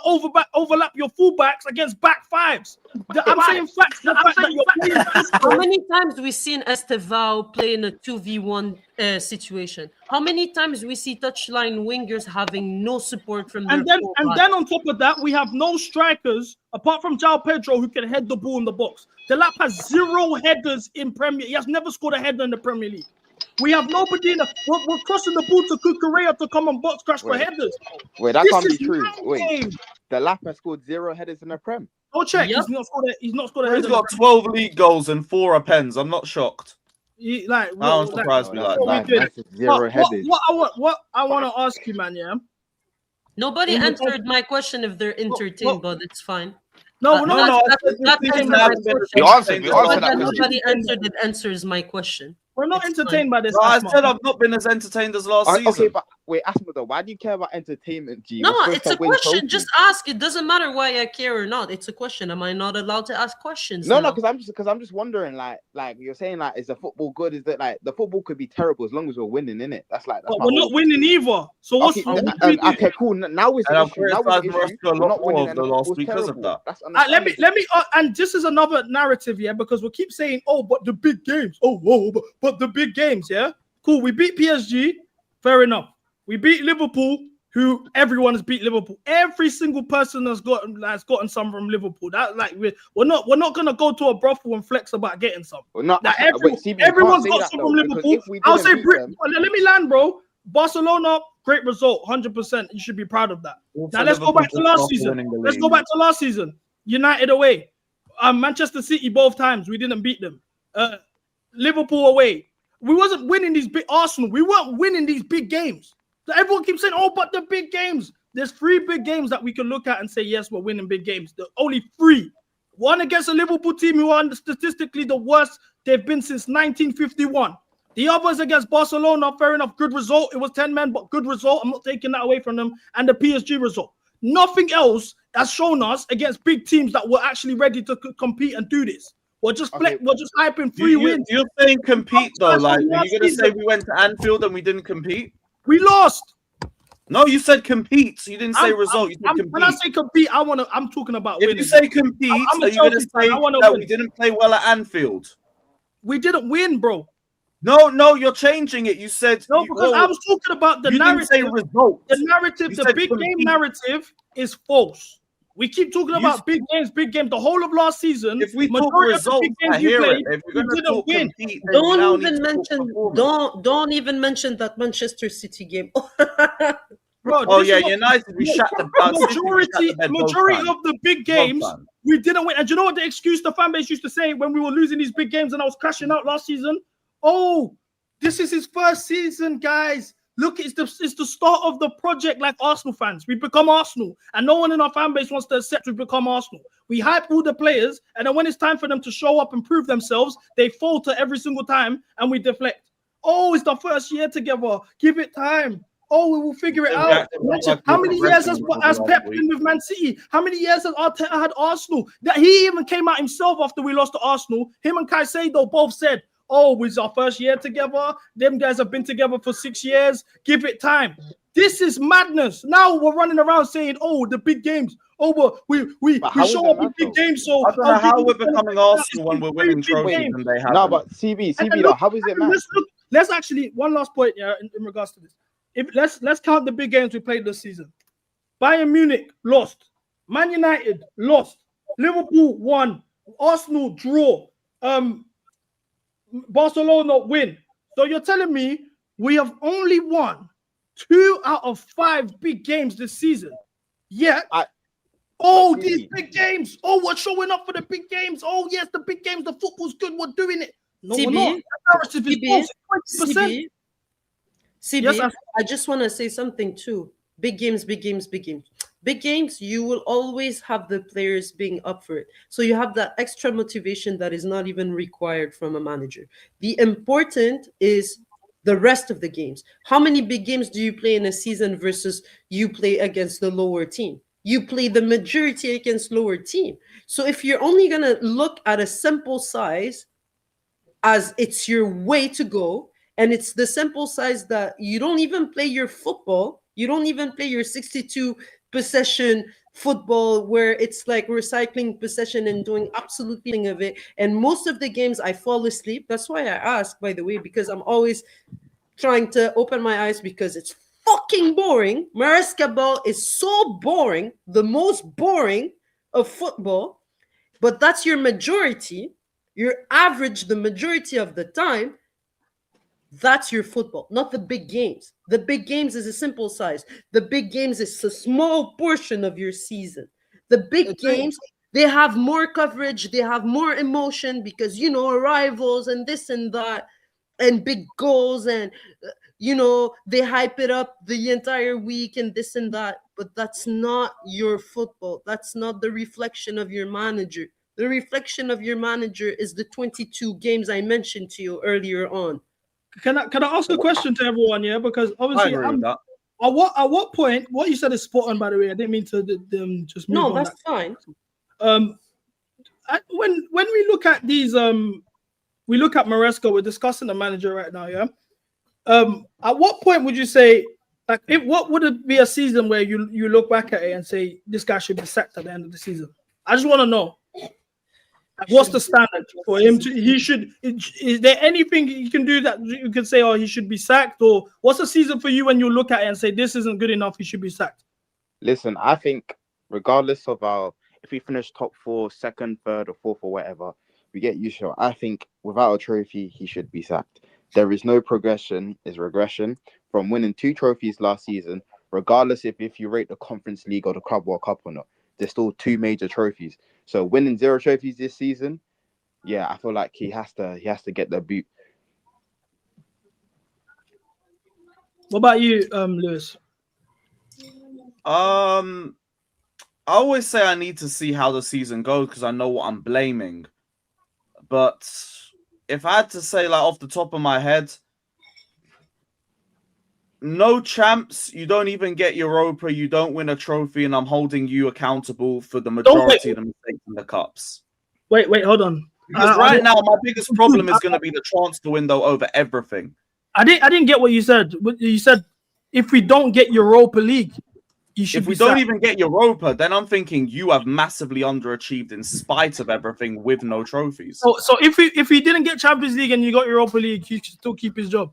overlap your fullbacks against back fives, I'm saying facts. The fact that you're playing. How many times we seen Esteval play in a 2v1 situation? How many times we see touchline wingers having no support from their and then on top of that, we have no strikers apart from João Pedro who can head the ball in the box. Delap has 0 headers in Premier. He has never scored a header in the Premier League. We have nobody in we're crossing the ball to Kukurea to come and box crash for headers. Wait, that can't be true. Wait, the Lap has scored 0 headers in the Prem. Go check. Yep. He's not scored a header. He's got 12 league goals and 4 pens. I'm not shocked. That don't surprise me like that. 0 headers. What I want to ask you, man, yeah? Nobody answered my question if they're entertained, but it's fine. No. Nobody answered it answers my question. We're not entertained by this. No, I said I've not been as entertained as last season. Okay, but wait, Asma though, why do you care about entertainment, G? No, it's a question. Trophies. Just ask. It doesn't matter why I care or not. It's a question. Am I not allowed to ask questions? No, because I'm just wondering, like you're saying, like, is the football good? Is that like the football could be terrible as long as we're winning, innit? That's like we're not winning either. So what's okay, cool. Now it's the issue. We're not winning the last week because of that. Let me and this is another narrative, yeah, because we keep saying, oh, but the big games, but the big games, yeah, cool. We beat PSG, fair enough. We beat Liverpool, who everyone has beat Liverpool. Every single person has gotten some from Liverpool. That like we're not gonna go to a brothel and flex about getting some. Everyone's got some from Liverpool. I'll say, let me land, bro. Barcelona, great result, 100%. You should be proud of that. Now let's go back to last season. United away, Manchester City both times we didn't beat them. Liverpool away, we wasn't winning these big. Arsenal, we weren't winning these big games. So everyone keeps saying, "Oh, but the big games." There's 3 big games that we can look at and say, "Yes, we're winning big games." The only 3. One against a Liverpool team who are statistically the worst they've been since 1951. The others against Barcelona, fair enough, good result. It was 10 men, but good result. I'm not taking that away from them. And the PSG result. Nothing else has shown us against big teams that we're actually ready to compete and do this. We're just hyping 3 wins. You're saying compete though, like are you gonna say we went to Anfield and we didn't compete? We lost. No, you said compete, so you didn't say result. You said compete. When I say compete, I'm talking about winning. If you say compete, are you gonna say that we didn't play well at Anfield? We didn't win, bro. No, you're changing it. You said no, because I was talking about the narrative. Didn't say result. The narrative, the big game narrative is false. We keep talking about big games. The whole of last season, if we talk results, I hear it. If we're we didn't win. Don't even mention that Manchester City game. Bro, United. We shut the majority of the big games we didn't win. And do you know what the excuse the fan base used to say when we were losing these big games and I was crashing out last season? Oh, this is his first season, guys. Look, it's the start of the project like Arsenal fans. We become Arsenal, and no one in our fan base wants to accept we've become Arsenal. We hype all the players, and then when it's time for them to show up and prove themselves, they falter every single time, and we deflect. Oh, it's the first year together. Give it time. Oh, we will figure it out. How many years has Pep been with Man City? How many years has Arteta had Arsenal? That he even came out himself after we lost to Arsenal. Him and Caicedo both said, Oh, it's our first year together. Them guys have been together for 6 years. Give it time. This is madness. Now we're running around saying, "Oh, the big games. Oh, but we show up in big games." So I don't know how we're becoming Arsenal when we're winning trophies and they haven't. No, but CB, how is it, man? Let's actually one last point, in regards to this. Let's count the big games we played this season. Bayern Munich lost. Man United lost. Liverpool won. Arsenal draw. Barcelona win. So you're telling me we have only won 2 out of 5 big games this season. Yet, these big games. Oh, we're showing up for the big games. Oh, yes, the big games. The football's good. We're doing it. No, we're not. CB, yes, I just want to say something too. Big games, big games, big games. Big games, you will always have the players being up for it. So you have that extra motivation that is not even required from a manager. The important is the rest of the games. How many big games do you play in a season versus you play against the lower team? You play the majority against lower team. So if you're only going to look at a simple size as it's your way to go, and it's the simple size that you don't even play your football, you don't even play your 62 possession football where it's like recycling possession and doing absolutely nothing of it. And most of the games I fall asleep. That's why I ask, by the way, because I'm always trying to open my eyes because it's fucking boring. Maresca ball is so boring, the most boring of football, but that's your majority. Your average the majority of the time. That's your football, not the big games. The big games is a simple size. The big games is a small portion of your season. The big games, they have more coverage, they have more emotion because, rivals and this and that and big goals and, they hype it up the entire week and this and that. But that's not your football. That's not the reflection of your manager. The reflection of your manager is the 22 games I mentioned to you earlier on. Can I ask a question to everyone? Yeah, because obviously, at what point? What you said is spot on. By the way, I didn't mean to just move on. No, that's fine. When we look at these, we look at Maresca. We're discussing the manager right now. Yeah. At what point would you say, like, what would it be a season where you look back at it and say this guy should be sacked at the end of the season? I just want to know. What's the standard for him is there anything you can do that you can say, oh, he should be sacked? Or what's the season for you when you look at it and say this isn't good enough, he should be sacked? Listen, I think regardless of if we finish top 4, 2nd, 3rd or 4th or whatever, we get used to it. I think without a trophy, he should be sacked. There is no progression, is regression from winning 2 trophies last season, regardless if you rate the Conference League or the Club World Cup or not. There's still 2 major trophies. So winning 0 trophies this season, yeah, I feel like he has to get the boot. What about you, Lewis? I always say I need to see how the season goes because I know what I'm blaming. But if I had to say, like, off the top of my head, no champs, you don't even get Europa, you don't win a trophy, and I'm holding you accountable for the majority of the mistakes in the cups. Wait, hold on. Because right now, my biggest problem is going to be the transfer window over everything. I didn't get what you said. You said if we don't get Europa League, you should. If we don't even get Europa, then I'm thinking you have massively underachieved in spite of everything with no trophies. So if we didn't get Champions League and you got Europa League, he should still keep his job.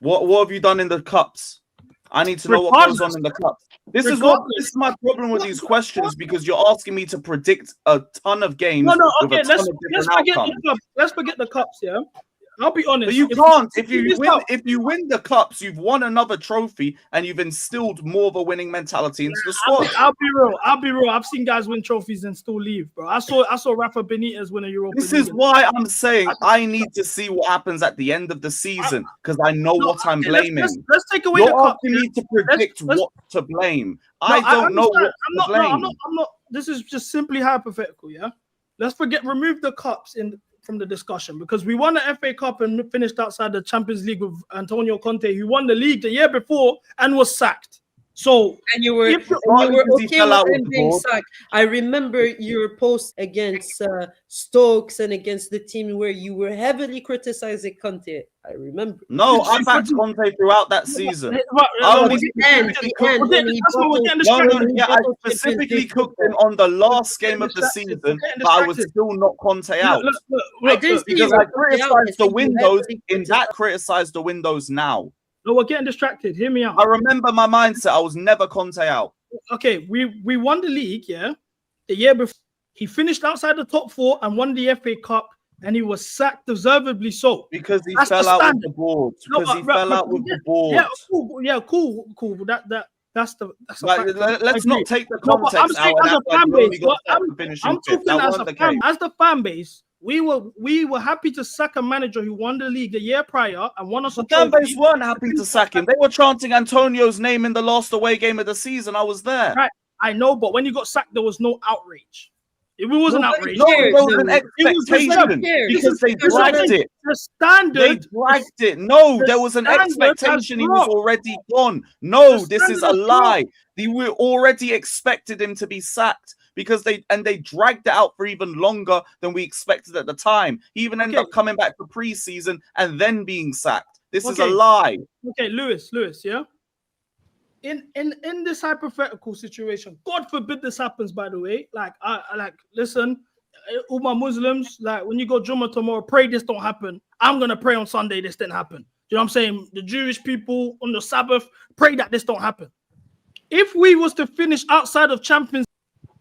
What have you done in the cups? I need to know what goes on in the cups. This is my problem with these questions because you're asking me to predict a ton of games. No, okay, let's forget the cups, yeah. I'll be honest. But you can't. If you win the cups, you've won another trophy and you've instilled more of a winning mentality into the squad. I'll be real. I've seen guys win trophies and still leave, bro. I saw Rafa Benitez win a Europa League. This is why I'm saying I need to see what happens at the end of the season because I know what I'm blaming. Let's take away You're asking me to predict what to blame. I don't know what to blame. I'm not. This is just simply hypothetical, yeah. Let's remove the cups from the discussion because we won the FA Cup and finished outside the Champions League with Antonio Conte, who won the league the year before and was sacked. So and you were okay with him being sacked. I remember your post against Stokes and against the team where you were heavily criticizing Conte. I remember. No, I backed Conte throughout that season. I specifically cooked him on the last game of the season, but I was still not Conte out. Because I criticized the windows in that criticized the windows now. No, we're getting distracted. Hear me out. I remember my mindset. I was never Conte out. Okay, we won the league, yeah. The year before, he finished outside the top 4 and won the FA Cup, and he was sacked deservedly so. Because he fell out with the board. Because he fell out with the board. Yeah, cool. That's let's not take the context out. I'm talking as the fan base. We were happy to sack a manager who won the league the year prior and won us. The fan base weren't happy to sack him. They were chanting Antonio's name in the last away game of the season. I was there. Right, I know, but when you got sacked, there was no outrage. It wasn't outrage. No, there was an expectation because they dragged it. The standard. They dragged it. No, there was an expectation. He was already gone. No, this is a lie. We already expected him to be sacked. Because they dragged it out for even longer than we expected at the time. He even ended up coming back for preseason and then being sacked. This is a lie. Okay, Lewis, yeah. In this hypothetical situation, God forbid this happens. By the way, listen, all my Muslims, like when you go Jummah tomorrow, pray this don't happen. I'm gonna pray on Sunday this didn't happen. You know what I'm saying? The Jewish people on the Sabbath pray that this don't happen. If we was to finish outside of Champions,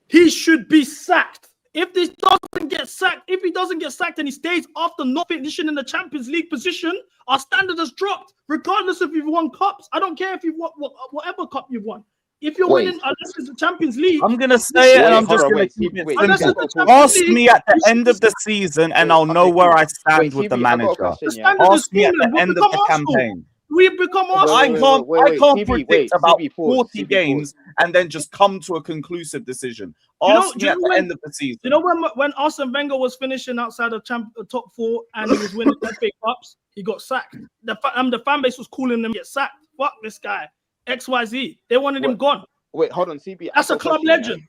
he should be sacked. If he doesn't get sacked and he stays after not finishing in the Champions League position, our standard has dropped, regardless if you've won cups. I don't care if you've won whatever cup you've won. If you're winning, unless it's the Champions League, I'm gonna say it, and I'm just gonna keep it simple. Ask me at the end of the season, and I'll know where I stand with the manager. Ask me at the end of the campaign. We've become Arsenal. I can't predict about 40 games and then just come to a conclusive decision. Ask me at the end of the season. You know when Arsene Wenger was finishing outside of top 4 and he was winning FA Cups, he got sacked. The fan base was calling him get sacked. Fuck this guy. XYZ. They wanted him gone. Wait, hold on, CB. That's a club legend.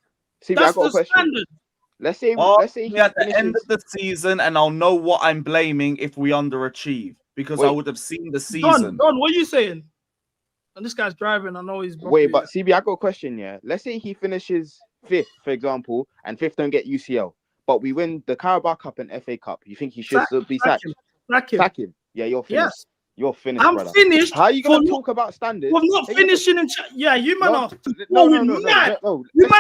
CB, that's the standard. Let's say he at the end of the season, and I'll know what I'm blaming if we underachieve. Because I would have seen the season. Don, what are you saying? And this guy's driving. I know he's. Wait, but CB, I got a question. Yeah, let's say he finishes 5th, for example, and 5th don't get UCL, but we win the Carabao Cup and FA Cup. You think he should be sacked? Sack him. Yeah, you're finished. Yes. You're finished. I'm brother. finished. How are you gonna talk about standards? We're not finishing in. Yeah, you man are. No. You man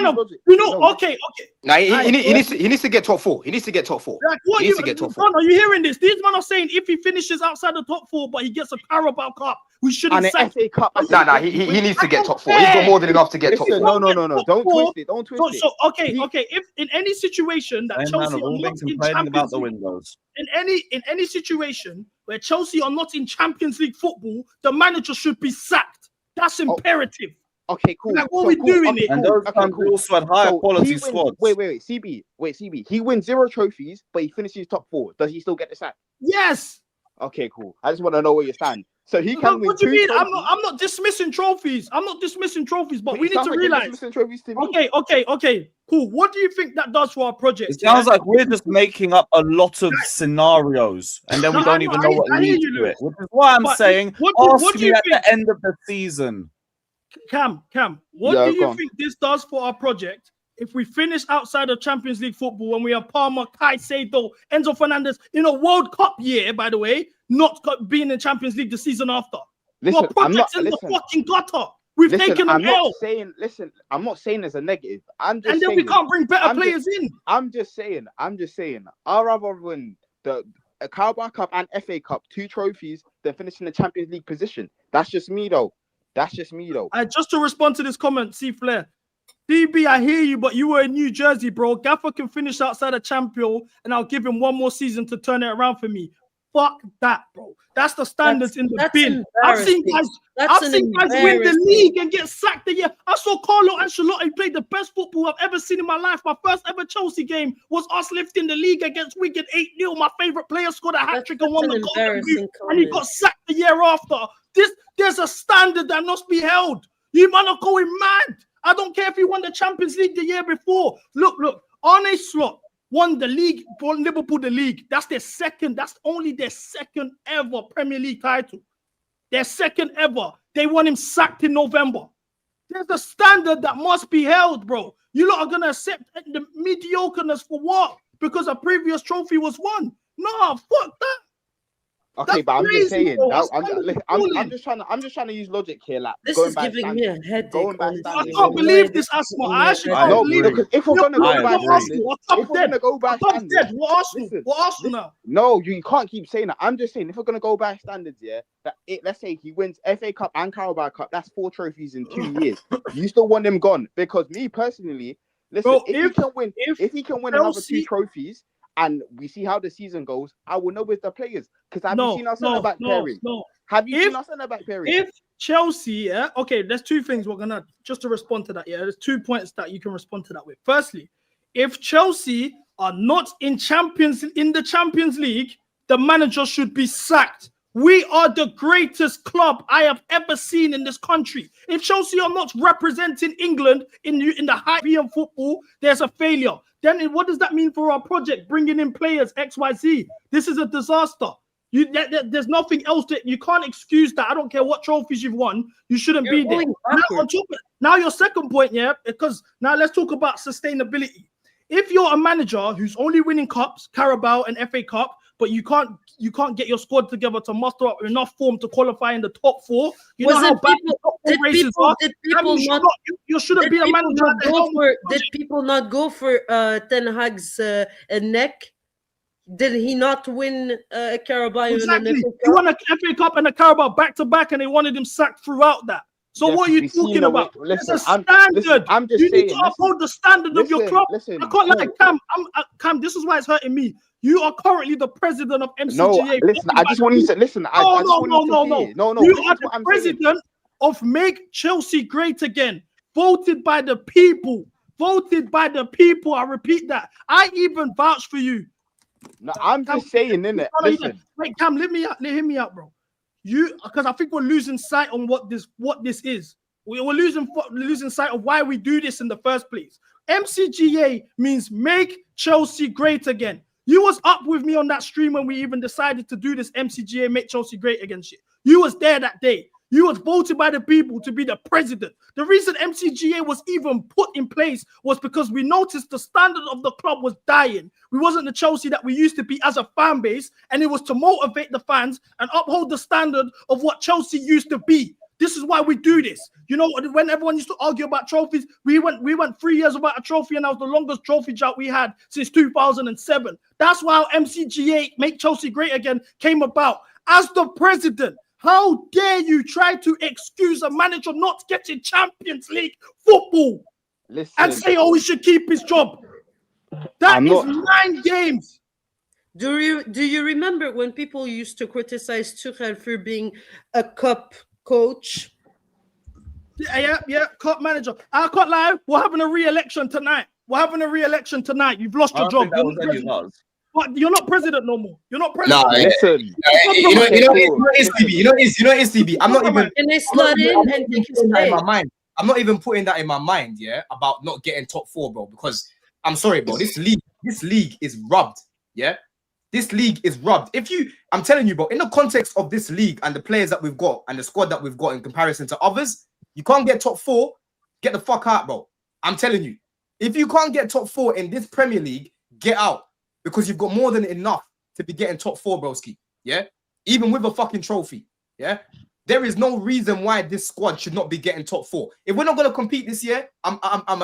are. You know. Okay. Nah, he needs to get top 4. He needs to get top 4. Like, what he needs to get top 4. Are you hearing this? These men are saying if he finishes outside the top 4, but he gets a Carabao Cup, we shouldn't sack him. Nah. He needs to get top 4. He's got more than enough to get top 4. No. Don't twist it. Don't twist it. So okay. If in any situation that Chelsea are not in Champions League, in any situation where Chelsea are not in Champions League football, the manager should be sacked. That's imperative. Okay, cool. Like, what are we doing it? And those also had higher quality squads. Wait, CB. He wins 0 trophies, but he finishes top 4. Does he still get the sack? Yes. Okay, cool. I just want to know where you stand. So he can win. What do you mean? I'm not dismissing trophies. But we need to realize. Okay. Cool. What do you think that does for our project? It sounds like we're just making up a lot of scenarios, and then we don't even know what leads to it. Which is why I'm saying, ask me at the end of the season. Cam, what do you think this does for our project if we finish outside of Champions League football when we have Palmer, Caicedo, Enzo Fernandez in a World Cup year, by the way, not being in Champions League the season after? Listen, our project's in the fucking gutter. We've taken an L. I'm not saying there's a negative. And then we can't bring better players in. I'm just saying. I'd rather win a Carabao Cup and FA Cup, 2 trophies, than finish in the Champions League position. That's just me, though. Just to respond to this comment, C Flair. DB, I hear you, but you were in New Jersey, bro. Gaffer can finish outside a champion, and I'll give him one more season to turn it around for me. Fuck that, bro. That's the standards in the bin. I've seen guys win the league and get sacked the year. I saw Carlo Ancelotti play the best football I've ever seen in my life. My first ever Chelsea game was us lifting the league against Wigan 8-0. My favorite player scored a hat-trick and won the Golden Boot, and he got sacked the year after. There's a standard that must be held. You man are going mad. I don't care if you won the Champions League the year before. Look, Arne Slot won the league, won Liverpool the league. That's only their second ever Premier League title. Their second ever. They want him sacked in November. There's a standard that must be held, bro. You lot are going to accept the mediocreness for what? Because a previous trophy was won. No, fuck that. Okay, That's but I'm crazy, just saying. bro. I'm just trying to use logic here. Like This going is by giving me a headache. Going by I standards. can't believe this, Asma. I actually I can't believe agree. it. If we're gonna go by standards, if we're gonna go by standards, what Arsenal? listen, What Arsenal now? No, you can't keep saying that. I'm just saying, if we're gonna go by standards, yeah, let's say he wins FA Cup and Carabao Cup. That's 4 trophies in 2 years. You still want them gone? Because me personally, listen, Bro, if he can win another 2 trophies, and we see how the season goes, I will know with the players. Because have you seen our centre back pairing? Have you seen our centre back pairing? If Chelsea, yeah, okay, there's 2 things we're gonna just to respond to that. Yeah, there's 2 points that you can respond to that with. Firstly, if Chelsea are not in the Champions League, the manager should be sacked. We are the greatest club I have ever seen in this country. If Chelsea are not representing England in the European football, there's a failure. Then what does that mean for our project? Bringing in players, XYZ. This is a disaster. There's nothing else that you can't excuse that. I don't care what trophies you've won. You shouldn't be there. Now your second point, yeah, because now let's talk about sustainability. If you're a manager who's only winning cups, Carabao and FA Cup, but you can't get your squad together to muster up enough form to qualify in the top 4. You know how bad the top 4 races are. You shouldn't be a manager. Did people not go for Ten Hag's neck? Did he not win a Carabao? Exactly. He won a FA Cup and a Carabao back to back, and they wanted him sacked throughout that. So what are you talking about? Listen, it's a standard. I'm just you saying, need to uphold the standard of your club. I can't lie, Cam. Cam, this is why it's hurting me. You are currently the president of MCGA. No, listen, I just want you to listen. No. You are the president of Make Chelsea Great Again. Voted by the people. Voted by the people. I repeat that. I even vouch for you. No, I'm just saying, innit? Listen. Wait, Cam, let hear me out, bro. Because I think we're losing sight on what this is. We're losing sight of why we do this in the first place. MCGA means Make Chelsea Great Again. You was up with me on that stream when we even decided to do this MCGA Make Chelsea Great Again shit. You was there that day. You was voted by the people to be the president. The reason MCGA was even put in place was because we noticed the standard of the club was dying. We wasn't the Chelsea that we used to be as a fan base, and it was to motivate the fans and uphold the standard of what Chelsea used to be. This is why we do this. You know, when everyone used to argue about trophies, we went 3 years without a trophy, and that was the longest trophy drought we had since 2007. That's why MCGA Make Chelsea Great Again came about. As the president, how dare you try to excuse a manager not getting Champions League football and say, oh, he should keep his job? That is 9 games. Do you remember when people used to criticize Tuchel for being a cup coach? Yeah, cup manager. I can't lie. We're having a re-election tonight. You've lost your job. You're not president no more. You're not president. Nah, listen. You know it's TB. I'm not even. Can they slot in and take his place? I'm not even putting that in my mind, yeah, about not getting top 4, bro. Because I'm sorry, bro. This league is rubbed. Yeah, this league is rubbed. I'm telling you, bro. In the context of this league and the players that we've got and the squad that we've got in comparison to others, you can't get top 4. Get the fuck out, bro. I'm telling you. If you can't get top 4 in this Premier League, get out. Because you've got more than enough to be getting top 4, broski. Yeah? Even with a fucking trophy. Yeah? There is no reason why this squad should not be getting top 4. If we're not going to compete this year, I'm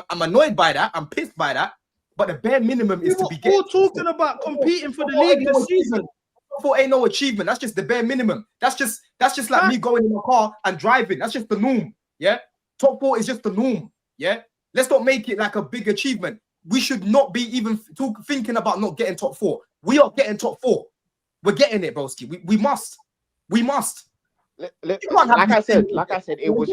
annoyed by that. I'm pissed by that. But the bare minimum is to be getting. We're talking about competing for the league this season. Top 4 ain't no achievement. That's just the bare minimum. That's just like me going in my car and driving. That's just the norm. Yeah? Top 4 is just the norm. Yeah? Let's not make it like a big achievement. We should not be even thinking about not getting top 4. We are getting top 4. We're getting it, broski. We must. Like I said, it was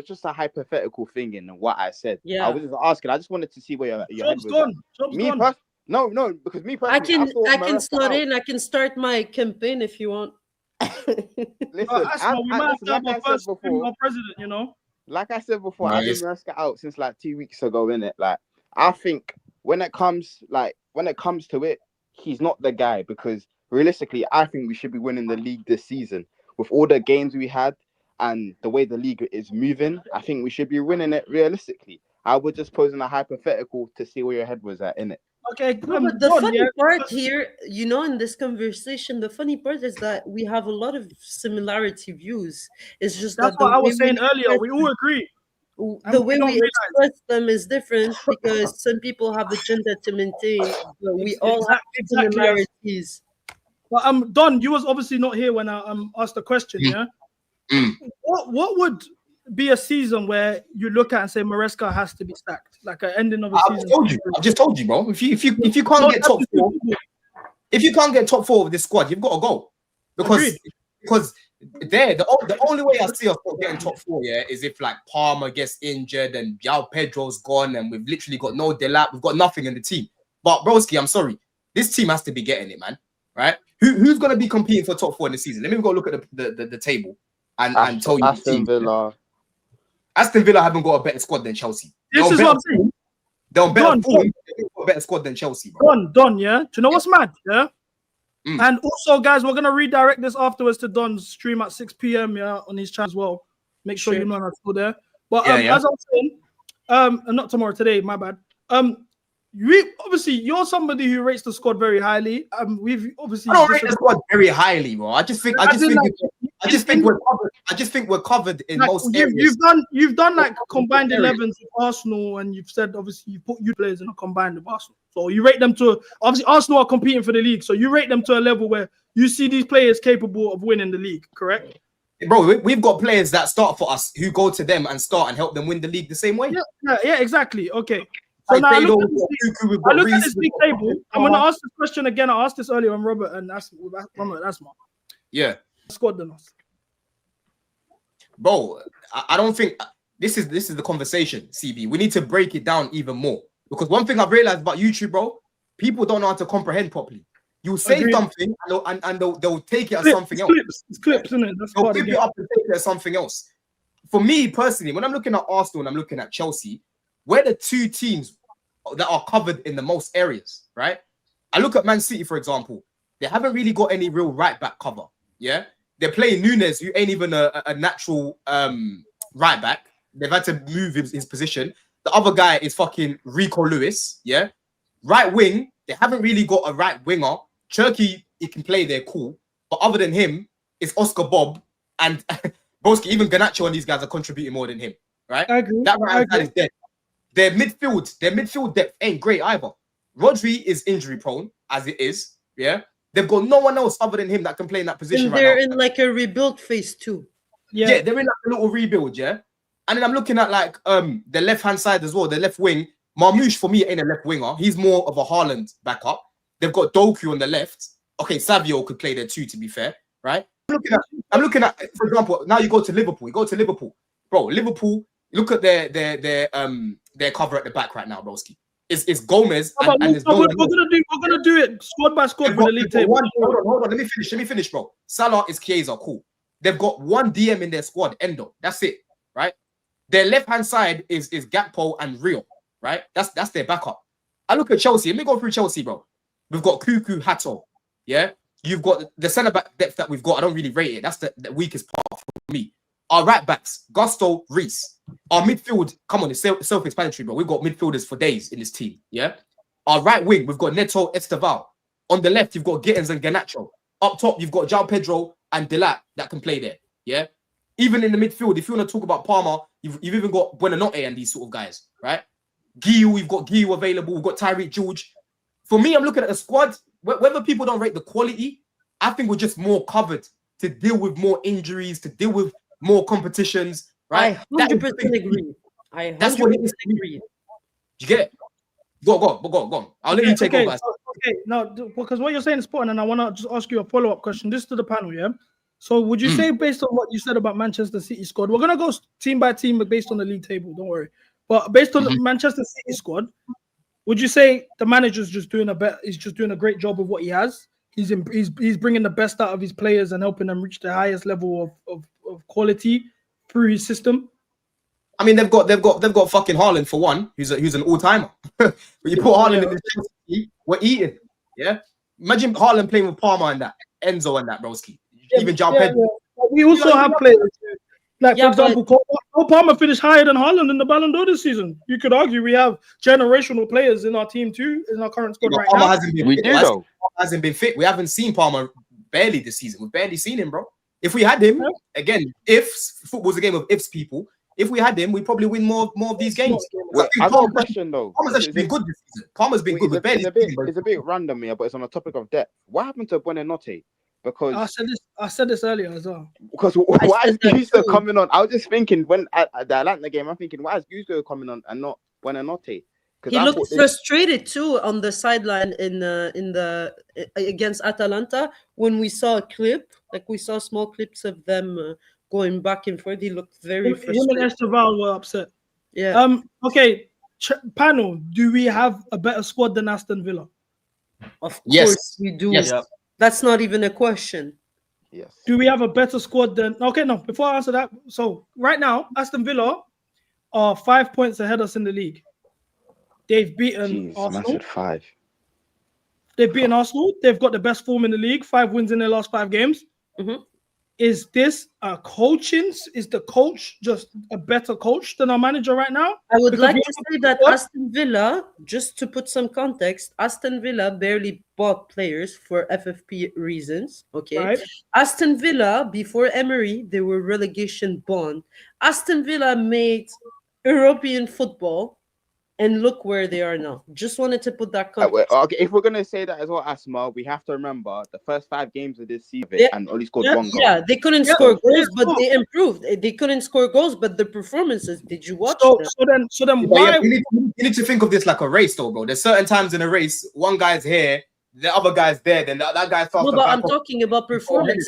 just a hypothetical thing in what I said. Yeah. I was just asking. I just wanted to see where your head was gone. No, because me personally, I can slot in. I can start my campaign if you want. Listen, Asma, we might have to have our first female president, you know. like I said before, I've been Maresca out since like 2 weeks ago, innit? Like, I think when it comes to it, he's not the guy, because realistically, I think we should be winning the league this season. With all the games we had and the way the league is moving, I think we should be winning it realistically. I was just posing a hypothetical to see where your head was at, innit? Okay, but the funny part here, you know, in this conversation, the funny part is that we have a lot of similarity views. It's just that's that what I was saying earlier. We all agree. The way we express them is different because some people have agenda to maintain, but we all have similarities. But Don, you was obviously not here when I asked the question. Yeah. What would be a season where you look at and say Maresca has to be sacked, like an ending of a season? I just told you, bro. If you can't get top four, if you can't get top four with this squad, you've got to go, because the only way I see us getting top four, is if like Palmer gets injured and João Pedro's gone and we've literally got no Delap, we've got nothing in the team. But broski, I'm sorry, this team has to be getting it, man. Right? Who's gonna be competing for top four in the season? Let me go look at the table and tell you. Aston Villa haven't got a better squad than Chelsea. This is what I'm saying. They're on better form. They've got a better squad than Chelsea, bro. Don, yeah. Do you know what's mad? Yeah. And also, guys, we're gonna redirect this afterwards to Don's stream at 6 p.m. on his channel as well. Make sure you know I'm still there. But as I was saying, not tomorrow, today. My bad. You're somebody who rates the squad very highly. We've obviously. I don't rate the squad very highly, bro. I just think we're covered in most areas. You've done like combined 11s with Arsenal, and you've said obviously you put you players in a combined with Arsenal. So you rate them to obviously Arsenal are competing for the league. So you rate them to a level where you see these players capable of winning the league, correct? Bro, we've got players that start for us who go to them and start and help them win the league the same way. Yeah, exactly. Okay. So now I look at this league table. I'm going to ask this question again. I asked this earlier on Robert and Asma. Yeah. Squad than us. Bro, I don't think this is the conversation, CB. We need to break it down even more. Because one thing I've realized about YouTube, bro, people don't know how to comprehend properly. You say something and they'll take it as something else. It's clips, isn't it? They'll pick it up and take it as something else. For me personally, when I'm looking at Arsenal and I'm looking at Chelsea, we're the two teams that are covered in the most areas, right? I look at Man City, for example. They haven't really got any real right-back cover, yeah? They're playing Nunes, who ain't even a natural right-back. They've had to move his position. The other guy is fucking Rico Lewis, yeah? Right wing, they haven't really got a right winger. Cherky, he can play there, cool. But other than him, it's Oscar Bob and Broski, even Garnacho and these guys are contributing more than him, right? I agree. That right side is dead. Their midfield depth ain't great either. Rodri is injury prone, as it is, yeah? They've got no one else other than him that can play in that position and they're in like a rebuild phase too. Yeah, they're in like a little rebuild, yeah? And then I'm looking at like the left-hand side as well, the left wing. Marmoush, for me, ain't a left winger. He's more of a Haaland backup. They've got Doku on the left. Okay, Savio could play there too, to be fair, right? I'm looking at, for example, now you go to Liverpool. Bro, Liverpool, look at their cover at the back right now, broski. It's Gomez we're gonna do it squad by squad for the league table. Hold on, let me finish, bro. Salah is Chiesa, cool. They've got one DM in their squad, Endo. That's it, right? Their left-hand side is Gakpo and Rio, right? That's their backup. I look at Chelsea. Let me go through Chelsea, bro. We've got Cuckoo, Hato, yeah? You've got the centre-back depth that we've got. I don't really rate it. That's the weakest part for me. Our right-backs, Gusto, Reece. Our midfield, come on, it's self-explanatory, bro. We've got midfielders for days in this team, yeah? Our right wing, we've got Neto, Esteval. On the left, you've got Gittins and Garnacho. Up top, you've got João Pedro and Delap that can play there, yeah? Even in the midfield, if you want to talk about Palmer, you've even got Buonanotte and these sort of guys, right? Guiu, we've got Guiu available. We've got Tyreek George. For me, I'm looking at the squad. Whether people don't rate the quality, I think we're just more covered to deal with more injuries, to deal with more competitions, right? I 100% agree. That's what it is. You get it? Go on. I'll let you take over. Okay, now, because what you're saying is important, and I want to just ask you a follow-up question. This to the panel, yeah? So would you say, based on what you said about Manchester City squad, we're going to go team by team, but based on the league table, don't worry. But based on the Manchester City squad, would you say the manager's just doing a great job with what he has? He's bringing the best out of his players and helping them reach the highest level of quality through his system? I mean, they've got fucking Haaland for one, who's an all-timer. But you put Haaland in the Chelsea, we're eating. Yeah, imagine Haaland playing with Palmer and that, Enzo and that, broski. Even João Pedro. We also have players like, for example, Cole Palmer finished higher than Haaland in the Ballon d'Or this season. You could argue we have generational players in our team too, in our current squad right Palmer now. hasn't been fit. We haven't seen Palmer barely this season. We've barely seen him, bro. If we had him, again, football's a game of ifs, people. If we had him, we'd probably win more of these games. I got a question though. Palmer's actually been good this season. Palmer's been good. It's a bit random here, but it's on the topic of depth. What happened to Buonanotte? Because I said this earlier as well. Because why is Gusto coming on? I was just thinking when at the Atlanta game, I'm thinking, why is Gusto coming on and not Buonanotte? He looked frustrated too on the sideline in the against Atalanta when we saw a clip, like we saw small clips of them going back and forth. He looked very frustrated. Him and Esteval were upset. Yeah. Okay. Panel. Do we have a better squad than Aston Villa? Of course we do. Yes. That's not even a question. Yes. Do we have a better squad than? Okay, no. Before I answer that, so right now Aston Villa are 5 points ahead of us in the league. They've beaten Arsenal. Massive 5. They've beaten Arsenal. They've got the best form in the league. 5 wins in their last 5 games. Mm-hmm. Is this a coaching? Is the coach just a better coach than our manager right now? I would like to say that Aston Villa, just to put some context, Aston Villa barely bought players for FFP reasons. Okay. Right. Aston Villa, before Emery, they were relegation bound. Aston Villa made European football. And look where they are now. Just wanted to put that context. Okay, if we're gonna say that as well, Asma, we have to remember the first 5 games of this season and only scored 1 goal. Yeah, they couldn't score goals, but they improved. They couldn't score goals, but the performances. Did you watch them? So then, why? You need to think of this like a race, though, bro. There's certain times in a race, one guy's here, the other guy's there, then that guy's faster. No, but I'm talking about performance.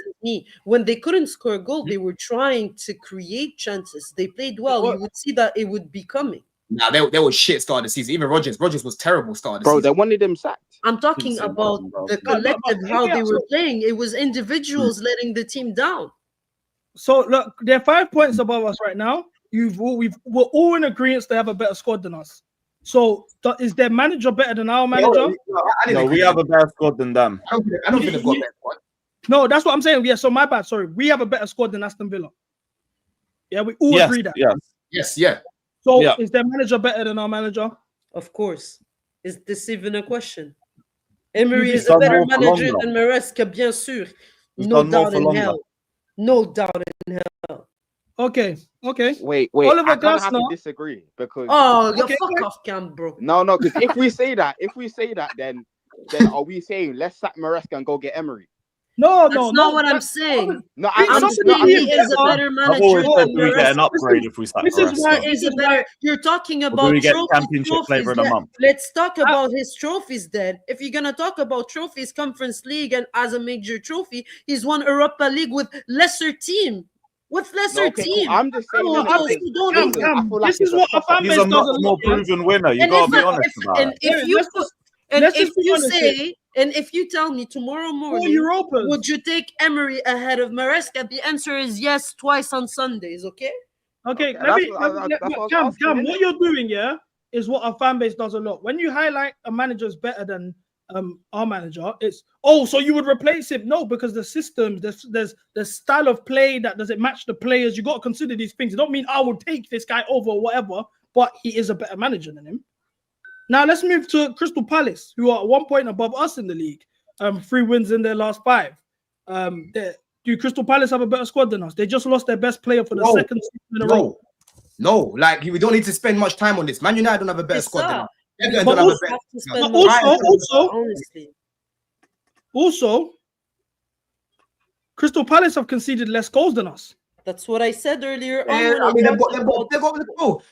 When they couldn't score a goal, they were trying to create chances. They played well. You would see that it would be coming. Nah, they were shit start of the season. Even Rodgers was terrible start of the season. They wanted him sacked. I'm talking about the collective, how they were playing. It was individuals letting the team down. So look, they're 5 points above us right now. We're all in agreement they have a better squad than us. So is their manager better than our manager? No, we have a better squad than them. I don't think they've got a better squad. No, that's what I'm saying. Yeah, so my bad. Sorry, we have a better squad than Aston Villa. Yeah, we all agree that. Yes, yeah. So is their manager better than our manager? Of course. Is this even a question? Emery is a better manager than Maresca, bien sûr. No doubt in hell. No doubt in hell. Okay. Wait. Oliver I kind of have to Glasner. disagree because. Fuck off, Cam, bro. No, because if we say that, then are we saying let's sack Maresca and go get Emery? No, that's not what I'm saying. No, I'm saying he is a better manager. I've always said we get an upgrade if we sack This is why he's a better. You're talking about do we get trophies. championship flavor of the month? Let's talk about his trophies then. If you're gonna talk about trophies, Conference League and as a major trophy, he's won Europa League with lesser team. With lesser team. Cool. I'm just saying. This is what a fan base He's a much doesn't more proven winner. You gotta be honest about it. And if you tell me tomorrow morning, would you take Emery ahead of Maresca? The answer is yes, twice on Sundays. Okay. Okay. Cam, what you're doing, is what our fan base does a lot. When you highlight a manager's better than our manager, it's so you would replace him. No, because the systems, there's the style of play that doesn't match the players. You got to consider these things. It don't mean I will take this guy over or whatever, but he is a better manager than him. Now let's move to Crystal Palace, who are 1 point above us in the league. 3 wins in their last 5. Do Crystal Palace have a better squad than us? They just lost their best player for the second season in a row. No, like we don't need to spend much time on this. Man United don't have a better squad than us. Also, Crystal Palace have conceded less goals than us. That's what I said earlier. I mean, they've got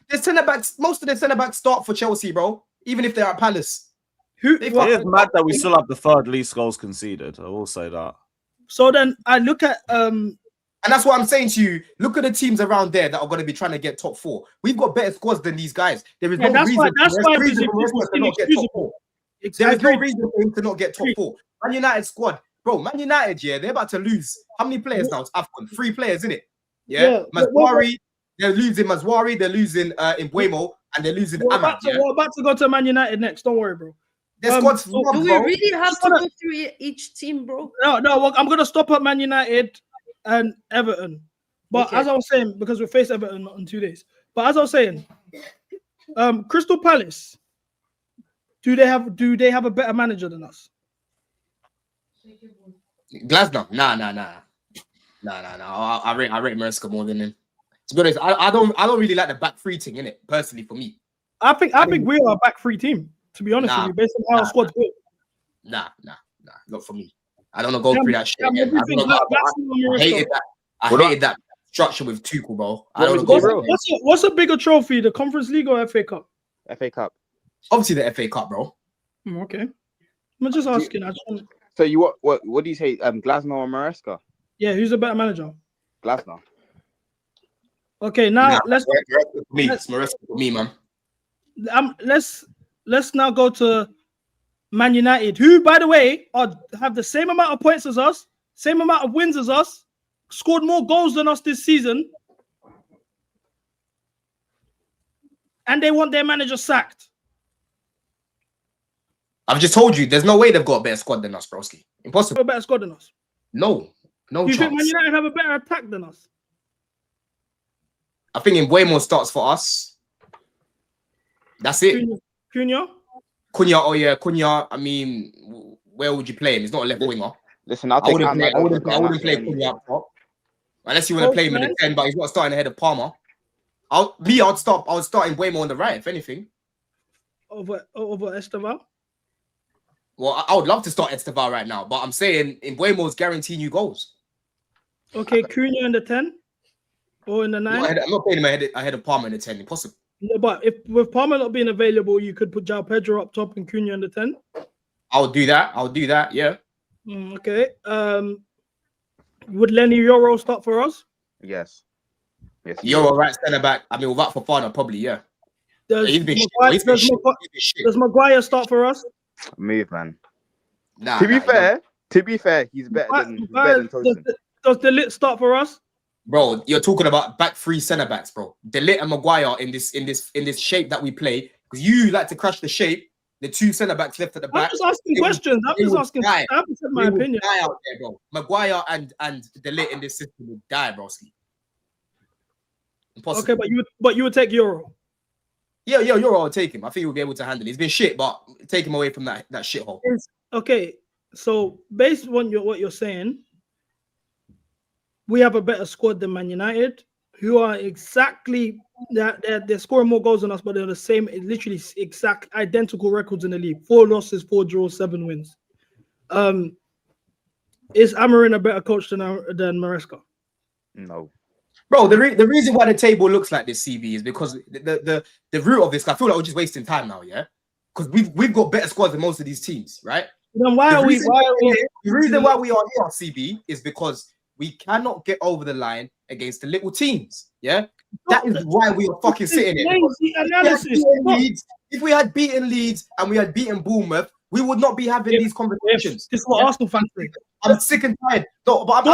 their centre backs. Most of their centre backs start for Chelsea, bro. Even if they're at Palace. It is mad that we still have the 3rd least goals conceded. I will say that. So then I look at and that's what I'm saying to you. Look at the teams around there that are going to be trying to get top 4. We've got better squads than these guys. There is no reason. There is no reason for him to not get top 4. Man United squad, bro. Man United, they're about to lose. How many players now? It's AFCON. 3 players, isn't it? Yeah. Maswari, They're losing Mazwari, they're losing Mbuemo, and they're losing Ahmad. We're about to go to Man United next. Don't worry, bro. Their squad's do we really have to go through each team, bro? No. Well, I'm gonna stop at Man United and Everton. But as I was saying, because we face Everton in 2 days. But as I was saying, Crystal Palace, do they have a better manager than us? Glasgow? Nah. I rate Maresca more than him. To be honest, I don't really like the back three thing, innit? Personally, for me. I think we are a back three team, to be honest with you, based on how our squad's built. Nah, not for me. I don't want to go through that shit again. I hated that. I hated that structure with Tuchel, bro. What's a bigger trophy, the Conference League or FA Cup? FA Cup. Obviously the FA Cup, bro. Okay. I'm just asking. So you what do you say? Glasgow or Maresca? Yeah, who's a better manager? Glasgow. Okay, now let's Maresca for me, man. Let's now go to Man United, who, by the way, have the same amount of points as us, same amount of wins as us, scored more goals than us this season, and they want their manager sacked. I've just told you, there's no way they've got a better squad than us, broski. Impossible. A better squad than us? No Do you chance. think Man United have a better attack than us? I think Mbuemo starts for us. That's it. Cunha? Cunha. I mean, where would you play him? He's not a left winger. Listen, I wouldn't play Cunha up top. Unless you want to play him in the 10, but he's not starting ahead of Palmer. I'd start Mbuemo on the right, if anything. Over Esteval? Well, I would love to start Esteval right now, but I'm saying Mbuemo's guaranteeing you goals. Okay, Cunha in the 10 or in the 9? I'm not playing him ahead of Palmer in the 10. Impossible. No, but if with Palmer not being available, you could put João Pedro up top and Cunha in the 10. I'll do that. Yeah. Okay. Would Lenny Yoro start for us? Yes. Yoro right centre back. I mean, without Fofana, probably yeah. Does Maguire start for us? Move, man. Nah, to be fair, he's better than Tosin. Does De Ligt start for us? Bro, you're talking about back three centre backs, bro. De Ligt and Maguire in this shape that we play, because you like to crash the shape. The two centre backs left at the back. I'm just asking questions. I haven't said my opinion. Die out there, bro. Maguire and De Ligt in this system would die, bro. Impossible. Okay, but you would take Euro. Yeah, Euro will take him. I think he'll be able to handle it. He's been shit, but take him away from that shithole. Okay, so based on what you're saying, we have a better squad than Man United, who are exactly that they're scoring more goals than us, but they're the same, literally exact identical records in the league: 4 losses, 4 draws, 7 wins. Is Amorim a better coach than Maresca? No. Bro, the reason why the table looks like this, CB, is because the root of this, I feel like we're just wasting time now, yeah? Because we've got better squads than most of these teams, right? Then the reason why we are here, CB, is because we cannot get over the line against the little teams, yeah? That is why we are fucking sitting here. If we had beaten Leeds and we had beaten Bournemouth, we would not be having these conversations. This is what Arsenal fans think. I'm sick and tired. No, but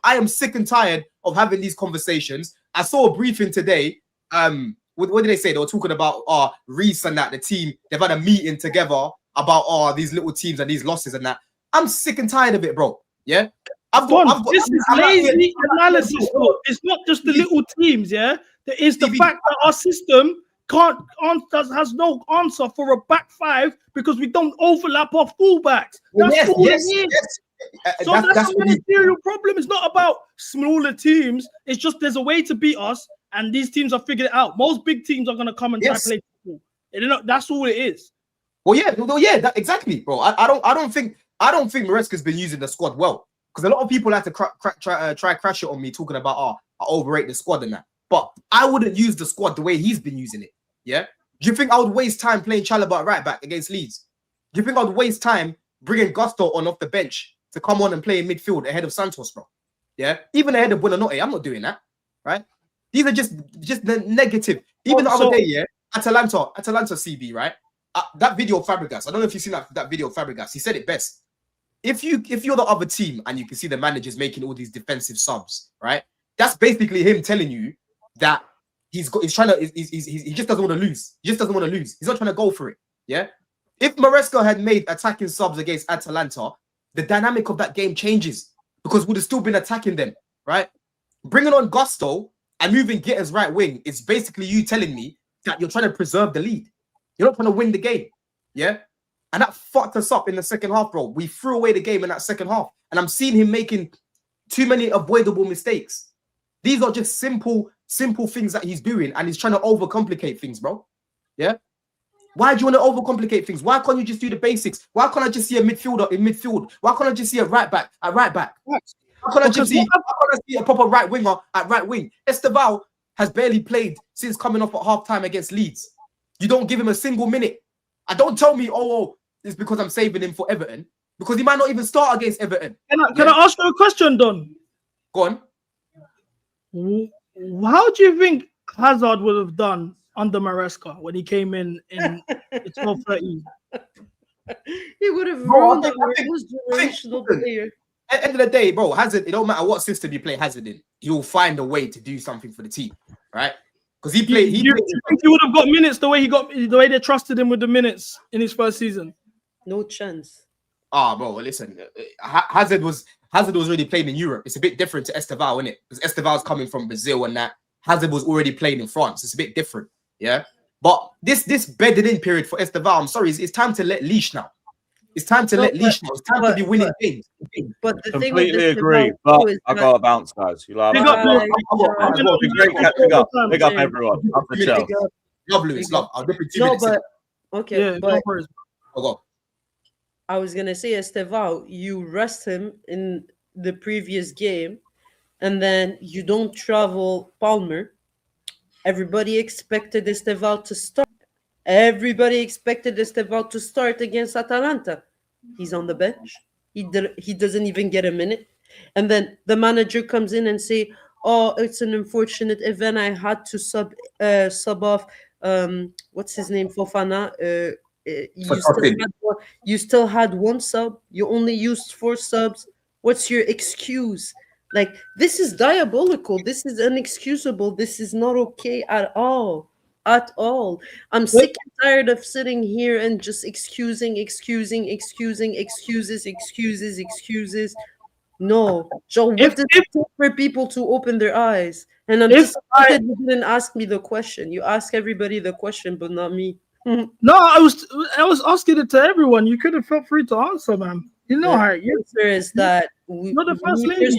I am sick and tired of having these conversations. I saw a briefing today. What did they say? They were talking about Reece and that, the team. They've had a meeting together about these little teams and these losses and that. I'm sick and tired of it, bro. Yeah. This is lazy analysis, bro. It's not just the little teams, yeah. There is the fact that our system has no answer for a back five because we don't overlap our fullbacks. That's all it is. So that's a managerial problem. It's not about smaller teams. It's just there's a way to beat us, and these teams have figured it out. Most big teams are going to come and try to play football. That's all it is. Well, yeah, exactly, bro. I don't think Maresca's been using the squad well, because a lot of people like to try crash it on me, talking about I overrate the squad and that. But I wouldn't use the squad the way he's been using it. Yeah. Do you think I would waste time playing Chalobah at right back against Leeds? Do you think I would waste time bringing Gusto on off the bench to come on and play in midfield ahead of Santos, bro? Yeah. Even ahead of Buonanotte, I'm not doing that. Right? These are just the negative. Even the other day, yeah, Atalanta CB, right? That video of Fabregas. I don't know if you've seen that video of Fabregas. He said it best. If you're the other team and you can see the managers making all these defensive subs, right? That's basically him telling you, that he's trying to he just doesn't want to lose. He just doesn't want to lose. He's not trying to go for it. Yeah. If Maresca had made attacking subs against Atalanta, the dynamic of that game changes because we'd have still been attacking them, right? Bringing on Gusto and moving Gittins right wing is basically you telling me that you're trying to preserve the lead. You're not trying to win the game, yeah? And that fucked us up in the second half, bro. We threw away the game in that second half. And I'm seeing him making too many avoidable mistakes. These are just simple things that he's doing, and he's trying to overcomplicate things, bro. Yeah? Why do you want to overcomplicate things? Why can't you just do the basics? Why can't I just see a midfielder in midfield? Why can't I just see a right back at right back? Why can't I just see a proper right winger at right wing? Esteval has barely played since coming off at halftime against Leeds. You don't give him a single minute. And don't tell me, oh, it's because I'm saving him for Everton. Because he might not even start against Everton. Can I ask you a question, Don? Go on. How do you think Hazard would have done under Maresca when he came in 12-13? He would have ruled that was generational player. At the end of the day, bro, Hazard, it don't matter what system you play Hazard in, he will find a way to do something for the team, right? Because he played. You think he would have got minutes the way they trusted him with the minutes in his first season? No chance. Bro, listen, Hazard was already playing in Europe. It's a bit different to Esteval, isn't it? Because Esteval's coming from Brazil and that. Hazard was already playing in France. It's a bit different, yeah. But this bedded in period for Esteval, I'm sorry, it's time to let leash now. It's time to let leash now. It's time to be winning games. But the Completely thing with agree. But I got to bounce, guys. You like Big up, great catching up. Big up, everyone. Up the show. Love, Lewis. Love. I'll dip in 2 No, minutes. but okay, but Go. I was gonna say, Esteval, you rest him in the previous game, and then you don't travel Palmer. Everybody expected Esteval to start. Everybody expected Esteval to start against Atalanta. He's on the bench. He doesn't even get a minute. And then the manager comes in and say, "Oh, it's an unfortunate event. I had to sub off. What's his name? Fofana. You still had one sub. You only used 4 subs. What's your excuse?" Like, this is diabolical. This is inexcusable. This is not okay at all. At all. I'm sick and tired of sitting here and just excuses. No. So what does it take for people to open their eyes? And I'm disappointed you didn't ask me the question. You ask everybody the question, but not me. No, I was asking it to everyone. You could have felt free to answer, man. You know how the answer is that not the first lady.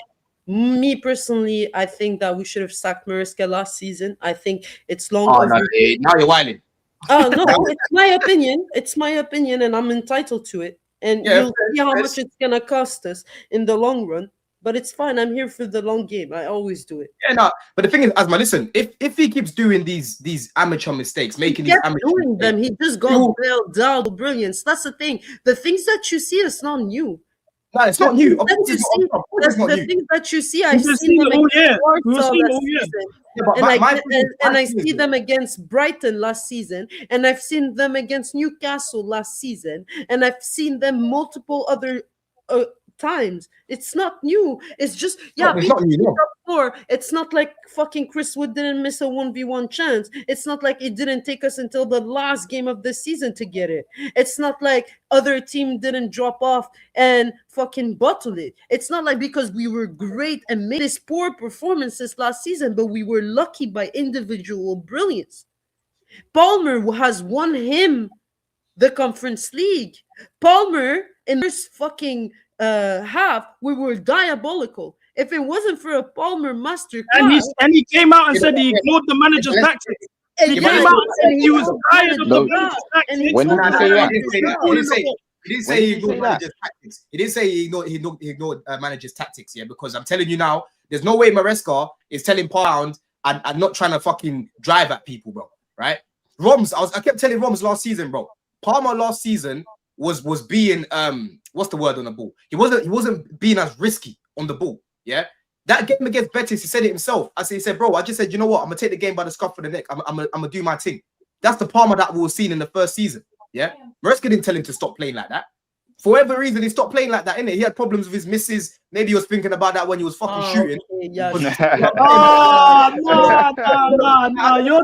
Me personally, I think that we should have sacked Maresca last season. I think it's long Oh, overdue. no, now you're whining. Oh no, it's my opinion. It's my opinion, and I'm entitled to it. And you'll see how much it's gonna cost us in the long run. But it's fine. I'm here for the long game. I always do it. Yeah, no. But the thing is, Asma, listen. If he keeps doing these amateur mistakes, making these amateur doing them, he just got bailed out. Brilliance. That's the thing. The things that you see is not new. No, it's not new. The things that you see, I've seen them and I see them against Brighton last season, and I've seen them against Newcastle last season, and I've seen them multiple other times. It's not new. It's just it's not like fucking Chris Wood didn't miss a 1v1 chance. It's not like it didn't take us until the last game of the season to get it. It's not like other team didn't drop off and fucking bottle it. It's not like because we were great and made this poor performances last season, but we were lucky by individual brilliance. Palmer has won him the Conference League. Palmer in this fucking half, we were diabolical. If it wasn't for a Palmer master class, and he came out and said he ignored the manager's tactics. He came out and said he was tired of the manager's tactics. When did I say that? He didn't say he ignored manager's tactics. He didn't say he ignored manager's tactics. Yeah, because I'm telling you now, there's no way Maresca is telling Pound and not trying to fucking drive at people, bro. Right? I kept telling Roms last season, bro. Palmer last season was being what's the word on the ball? He wasn't being as risky on the ball. Yeah, that game against Betis, he said it himself. He said, bro, I just said, you know what? I'm gonna take the game by the scruff of the neck. I'm gonna do my thing. That's the Palmer that we were seeing in the first season. Yeah, Maresca didn't tell him to stop playing like that. For whatever reason, he stopped playing like that, innit? He had problems with his misses. Maybe he was thinking about that when he was fucking shooting. Okay, yeah. No. You're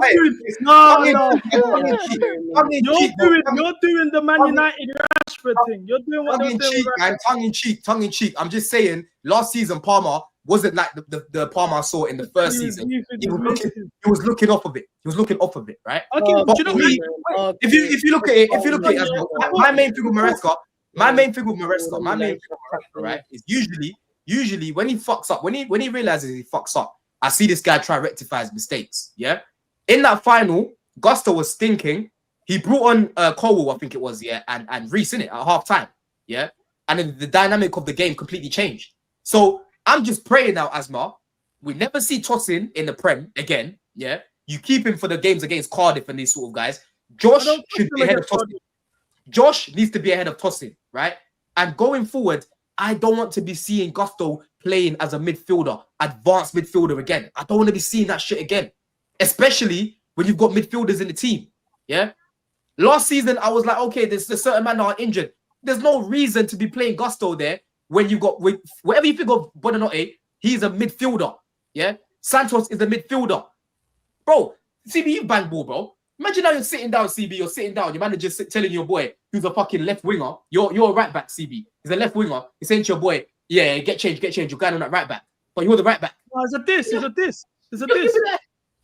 doing You're doing the Man United Rashford thing. You're doing what they're doing. Tongue in cheek. I'm just saying, last season Palmer wasn't like the Palmer I saw in the first season. He was looking off of it. Right? Okay, but you know, if you look at it, as my main thing with Maresca, right, is usually when he fucks up, when he realizes he fucks up, I see this guy try to rectify his mistakes. Yeah. In that final, Gusto was stinking. He brought on Colwell, I think it was, yeah, and Reece in it at half time. Yeah. And then the dynamic of the game completely changed. So I'm just praying now, Asma. We never see Tosin in the Prem again. Yeah. You keep him for the games against Cardiff and these sort of guys. Josh should be ahead of Tosin. Josh needs to be ahead of Tosin, right? And going forward, I don't want to be seeing Gusto playing as a midfielder, advanced midfielder again. I don't want to be seeing that shit again, especially when you've got midfielders in the team. Yeah. Last season, I was like, okay, there's a certain man that are injured. There's no reason to be playing Gusto there when you've got whatever you think of Bonanotte, he's a midfielder. Yeah. Santos is a midfielder. Bro, CB, you bang ball, bro. Imagine now you're sitting down, CB, you're sitting down, your manager's telling your boy, who's a fucking left winger, you're a right back, CB. He's a left winger. He's saying to your boy, yeah, get changed, you're going on that right back. But you're the right back. Oh, it's a this.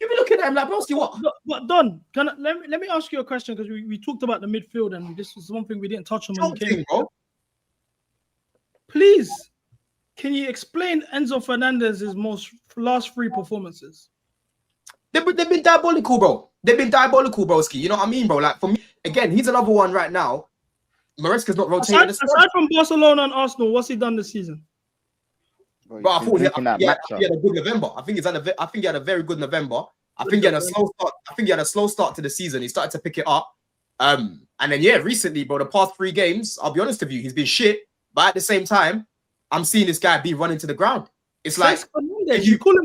You be looking at him like, bro, see what? But Don, let me ask you a question, because we talked about the midfield, and this was one thing we didn't touch on when we came. Please, can you explain Enzo Fernandez's last 3 performances? They've been diabolical, bro. Broski. You know what I mean, bro? Like, for me, again, he's another one right now. Maresca's not rotating. Aside from Barcelona and Arsenal, what's he done this season? But I thought he had a good November. I think he had a very good November. I think he had a slow start. He had a slow start to the season. He started to pick it up. And then, yeah, recently, bro, the past 3 games, I'll be honest with you, he's been shit. But at the same time, I'm seeing this guy be running to the ground. It's like you call him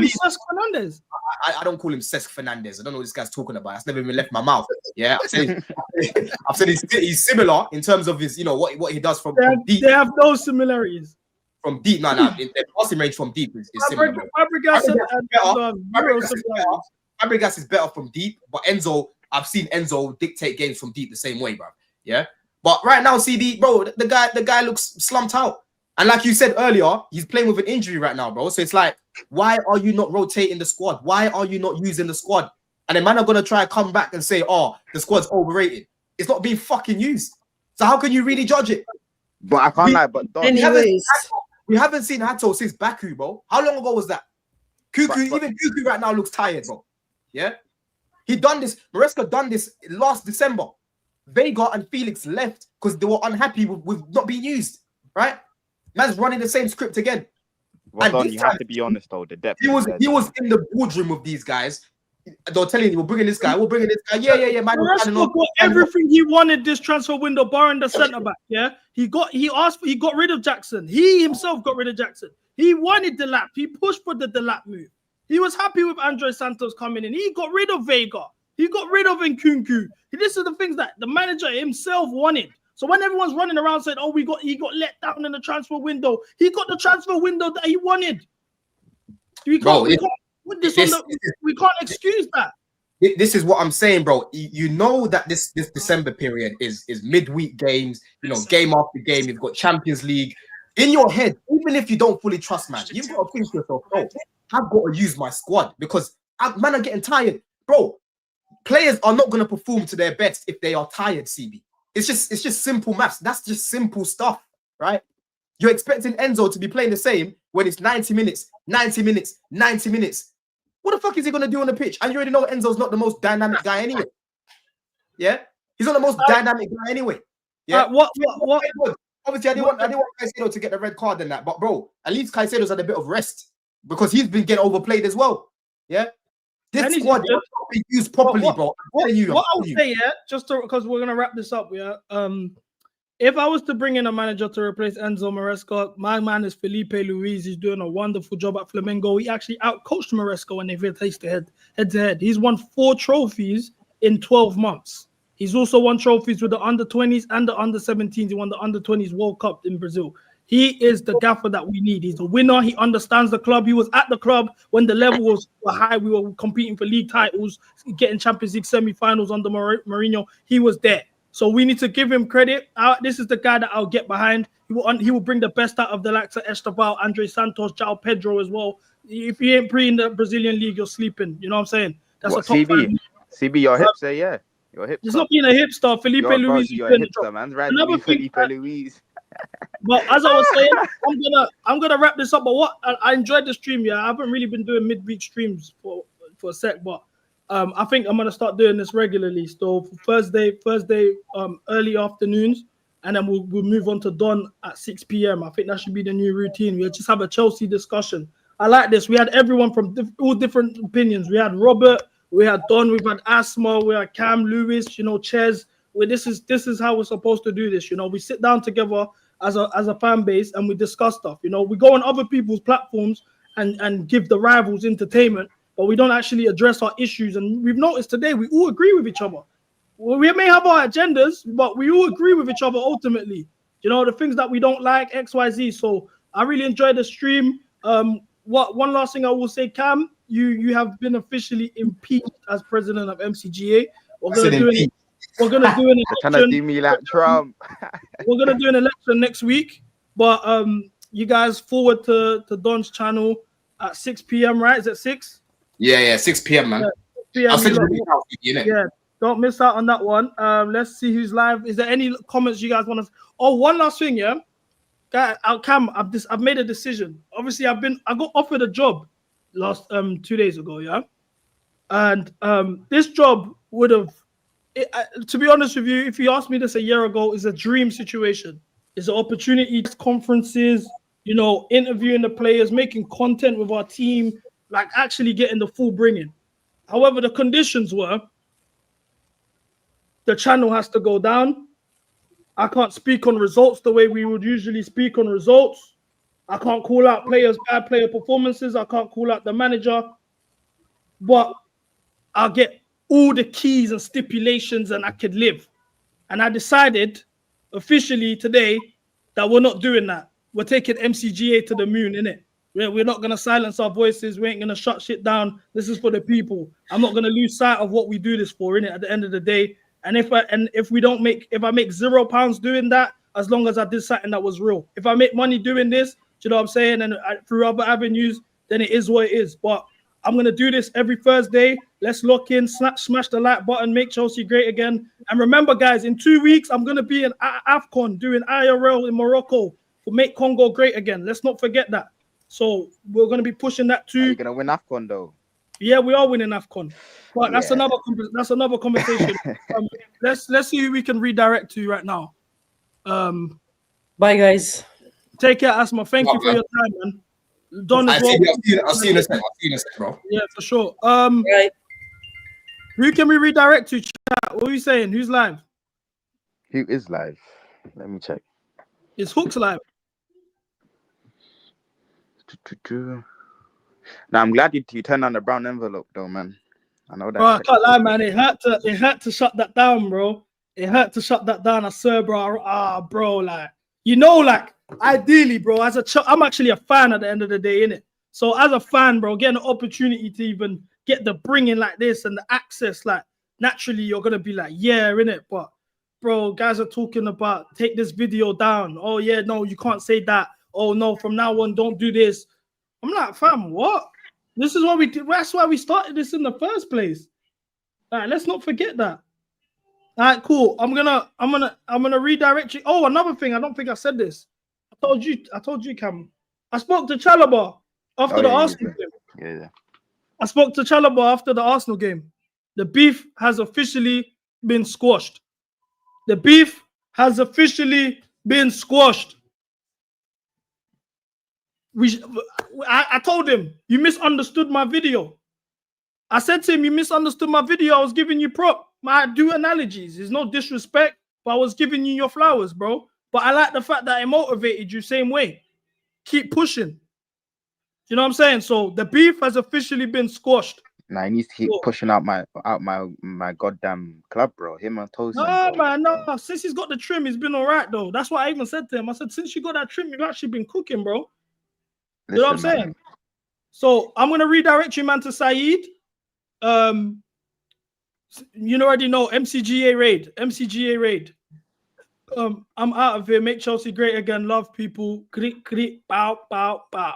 Cesc Fernandez. I don't call him Cesc Fernandez. I don't know what this guy's talking about. It's never even left my mouth. Yeah, I've said he's similar in terms of his, you know, what he does from deep. They have no similarities. From deep, no. The passing range from deep is similar. Fabregas is better from deep, but Enzo, I've seen Enzo dictate games from deep the same way, bro. Yeah, but right now, CD, bro, the guy looks slumped out. And like you said earlier, he's playing with an injury right now, bro. So it's like, why are you not rotating the squad? Why are you not using the squad? And then man are going to try to come back and say, oh, the squad's overrated. It's not being fucking used. So how can you really judge it? But I can't lie, but we haven't seen Hato since Baku, bro. How long ago was that? Even Cuckoo right now looks tired, bro. Yeah? Maresca done this last December. Vega and Felix left because they were unhappy with not being used, right? Man's running the same script again. Well done, you have to be honest though. The depth. He was in the boardroom with these guys. They're telling you, we're bringing this guy. Yeah. Man, got everything he wanted this transfer window, barring the centre back. Yeah, he got rid of Jackson. He himself got rid of Jackson. He wanted the lap. He pushed for the lap move. He was happy with Andre Santos coming in. He got rid of Vega. He got rid of Nkunku. This is the things that the manager himself wanted. So when everyone's running around saying, "Oh, he got let down in the transfer window," he got the transfer window that he wanted. We can't excuse that. This is what I'm saying, bro. You know that this December period is midweek games. You know, game after game. You've got Champions League in your head. Even if you don't fully trust, man, you've got to think to yourself, "Oh, I've got to use my squad because man are getting tired, bro." Players are not going to perform to their best if they are tired, CB. It's just simple maths. That's just simple stuff, right? You're expecting Enzo to be playing the same when it's 90 minutes. What the fuck is he going to do on the pitch? And you already know Enzo's not the most dynamic guy anyway. Yeah? He's not the most dynamic guy anyway. Yeah? What? Obviously, I didn't want Caicedo to get the red card in that. But, bro, at least Caicedo's had a bit of rest because he's been getting overplayed as well. Yeah? This squad is not being used properly, bro. What I'll say, yeah, just because we're gonna wrap this up, yeah. If I was to bring in a manager to replace Enzo Maresca, my man is Felipe Luis. He's doing a wonderful job at Flamengo. He actually outcoached Maresca when they faced head to head. He's won 4 trophies in 12 months. He's also won trophies with the under-20s and the under-17s. He won the under-20s World Cup in Brazil. He is the gaffer that we need. He's a winner. He understands the club. He was at the club when the levels were high. We were competing for league titles, getting Champions League semi-finals under Mourinho. He was there. So we need to give him credit. This is the guy that I'll get behind. He will bring the best out of the likes of Esteval, Andre Santos, João Pedro as well. If he ain't pre in the Brazilian league, you're sleeping. You know what I'm saying? That's what, a top CB? CB, your hipster, yeah. Your hipster. It's not being a hipster. Felipe Luis. You're a hipster, man. Right, Felipe Luis. But as I was saying, I'm gonna wrap this up. But what I enjoyed the stream. Yeah, I haven't really been doing midweek streams for a sec, but I think I'm gonna start doing this regularly. So Thursday, early afternoons, and then we'll move on to Dawn at 6 p.m. I think that should be the new routine. We'll just have a Chelsea discussion. I like this. We had everyone from all different opinions. We had Robert, we had Don, we've had Asma, we had Cam, Lewis, Ches. This is how we're supposed to do this. We sit down together as a fan base and we discuss stuff. We go on other people's platforms and give the rivals entertainment, but we don't actually address our issues. And we've noticed today we all agree with each other. Well, we may have our agendas, but we all agree with each other ultimately. The things that we don't like, X, Y, Z. So I really enjoyed the stream. One last thing I will say, Cam, you have been officially impeached as president of MCGA. We're gonna do an election. Trying to do me like Trump. We're gonna do an election next week, but you guys forward to Don's channel at 6 p.m. Right? Is it 6? Yeah, 6 p.m. man. Yeah, I'll send you the link out, yeah, don't miss out on that one. Let's see who's live. Is there any comments you guys want to? Oh, one last thing, yeah. Cam, I've made a decision. Obviously, I got offered a job last 2 days ago, yeah, and this job would have, to be honest with you, if you asked me this a year ago, is a dream situation. It's an opportunity, conferences, interviewing the players, making content with our team, like actually getting the full bringing. However, the conditions were the channel has to go down. I can't speak on results the way we would usually speak on results. I can't call out players' bad player performances. I can't call out the manager. But I'll get all the keys and stipulations and I could live. And I decided officially today that we're not doing that. We're taking MCGA to the moon, innit? We're not going to silence our voices. We ain't going to shut shit down. This is for the people. I'm not going to lose sight of what we do this for, innit, at the end of the day. And if I make £0 doing that, as long as I did something that was real. If I make money doing this, do you know what I'm saying? And through other avenues, then it is what it is. But I'm going to do this every Thursday. Let's lock in, smash the like button, make Chelsea great again. And remember, guys, in 2 weeks, I'm going to be in AFCON doing IRL in Morocco to make Congo great again. Let's not forget that. So we're going to be pushing that too. You're going to win AFCON, though. Yeah, we are winning AFCON. But that's another conversation. Let's see who we can redirect to right now. Bye, guys. Take care, Asma. Thank you for your time, man. Don as well. I'll see you in a sec, bro. Yeah, for sure. Right. Who can we redirect to? Chat? What are you saying? Who's live? Who is live? Let me check. Is Hooks live? Now I'm glad you turned on the brown envelope, though, man. I know that. Bro, I can't lie, man. It hurt to shut that down, bro. It hurt to shut that down. I swear, bro. Bro, like ideally, bro. I'm actually a fan at the end of the day, innit? So as a fan, bro, getting an opportunity to even get the bringing like this and the access, like naturally, you're gonna be like, yeah, innit? But bro, guys are talking about take this video down. Oh yeah, no, you can't say that. Oh no, from now on, don't do this. I'm like, fam, what? This is what we did. That's why we started this in the first place. Like, let's not forget that. All right, cool. I'm gonna redirect you. Oh, another thing. I don't think I said this. I told you, Cam. I spoke to Chalobah after the Arsenal game. Yeah. I spoke to Chalobah after the Arsenal game. The beef has officially been squashed. The beef has officially been squashed. I told him, you misunderstood my video. I said to him, you misunderstood my video. I was giving you prop. I do analogies. It's no disrespect, but I was giving you your flowers, bro. But I like the fact that it motivated you same way. Keep pushing. You know what I'm saying? So the beef has officially been squashed. Nah, he needs to keep pushing out my goddamn club, bro. Him and Tosin. No, bro. man, no. Since he's got the trim, he's been all right, though. That's what I even said to him. I said, since you got that trim, you've actually been cooking, bro. You know what I'm saying? Man. So I'm going to redirect you, man, to Saeed. You already know MCGA raid. I'm out of here. Make Chelsea great again. Love people. Bow, bow, bow.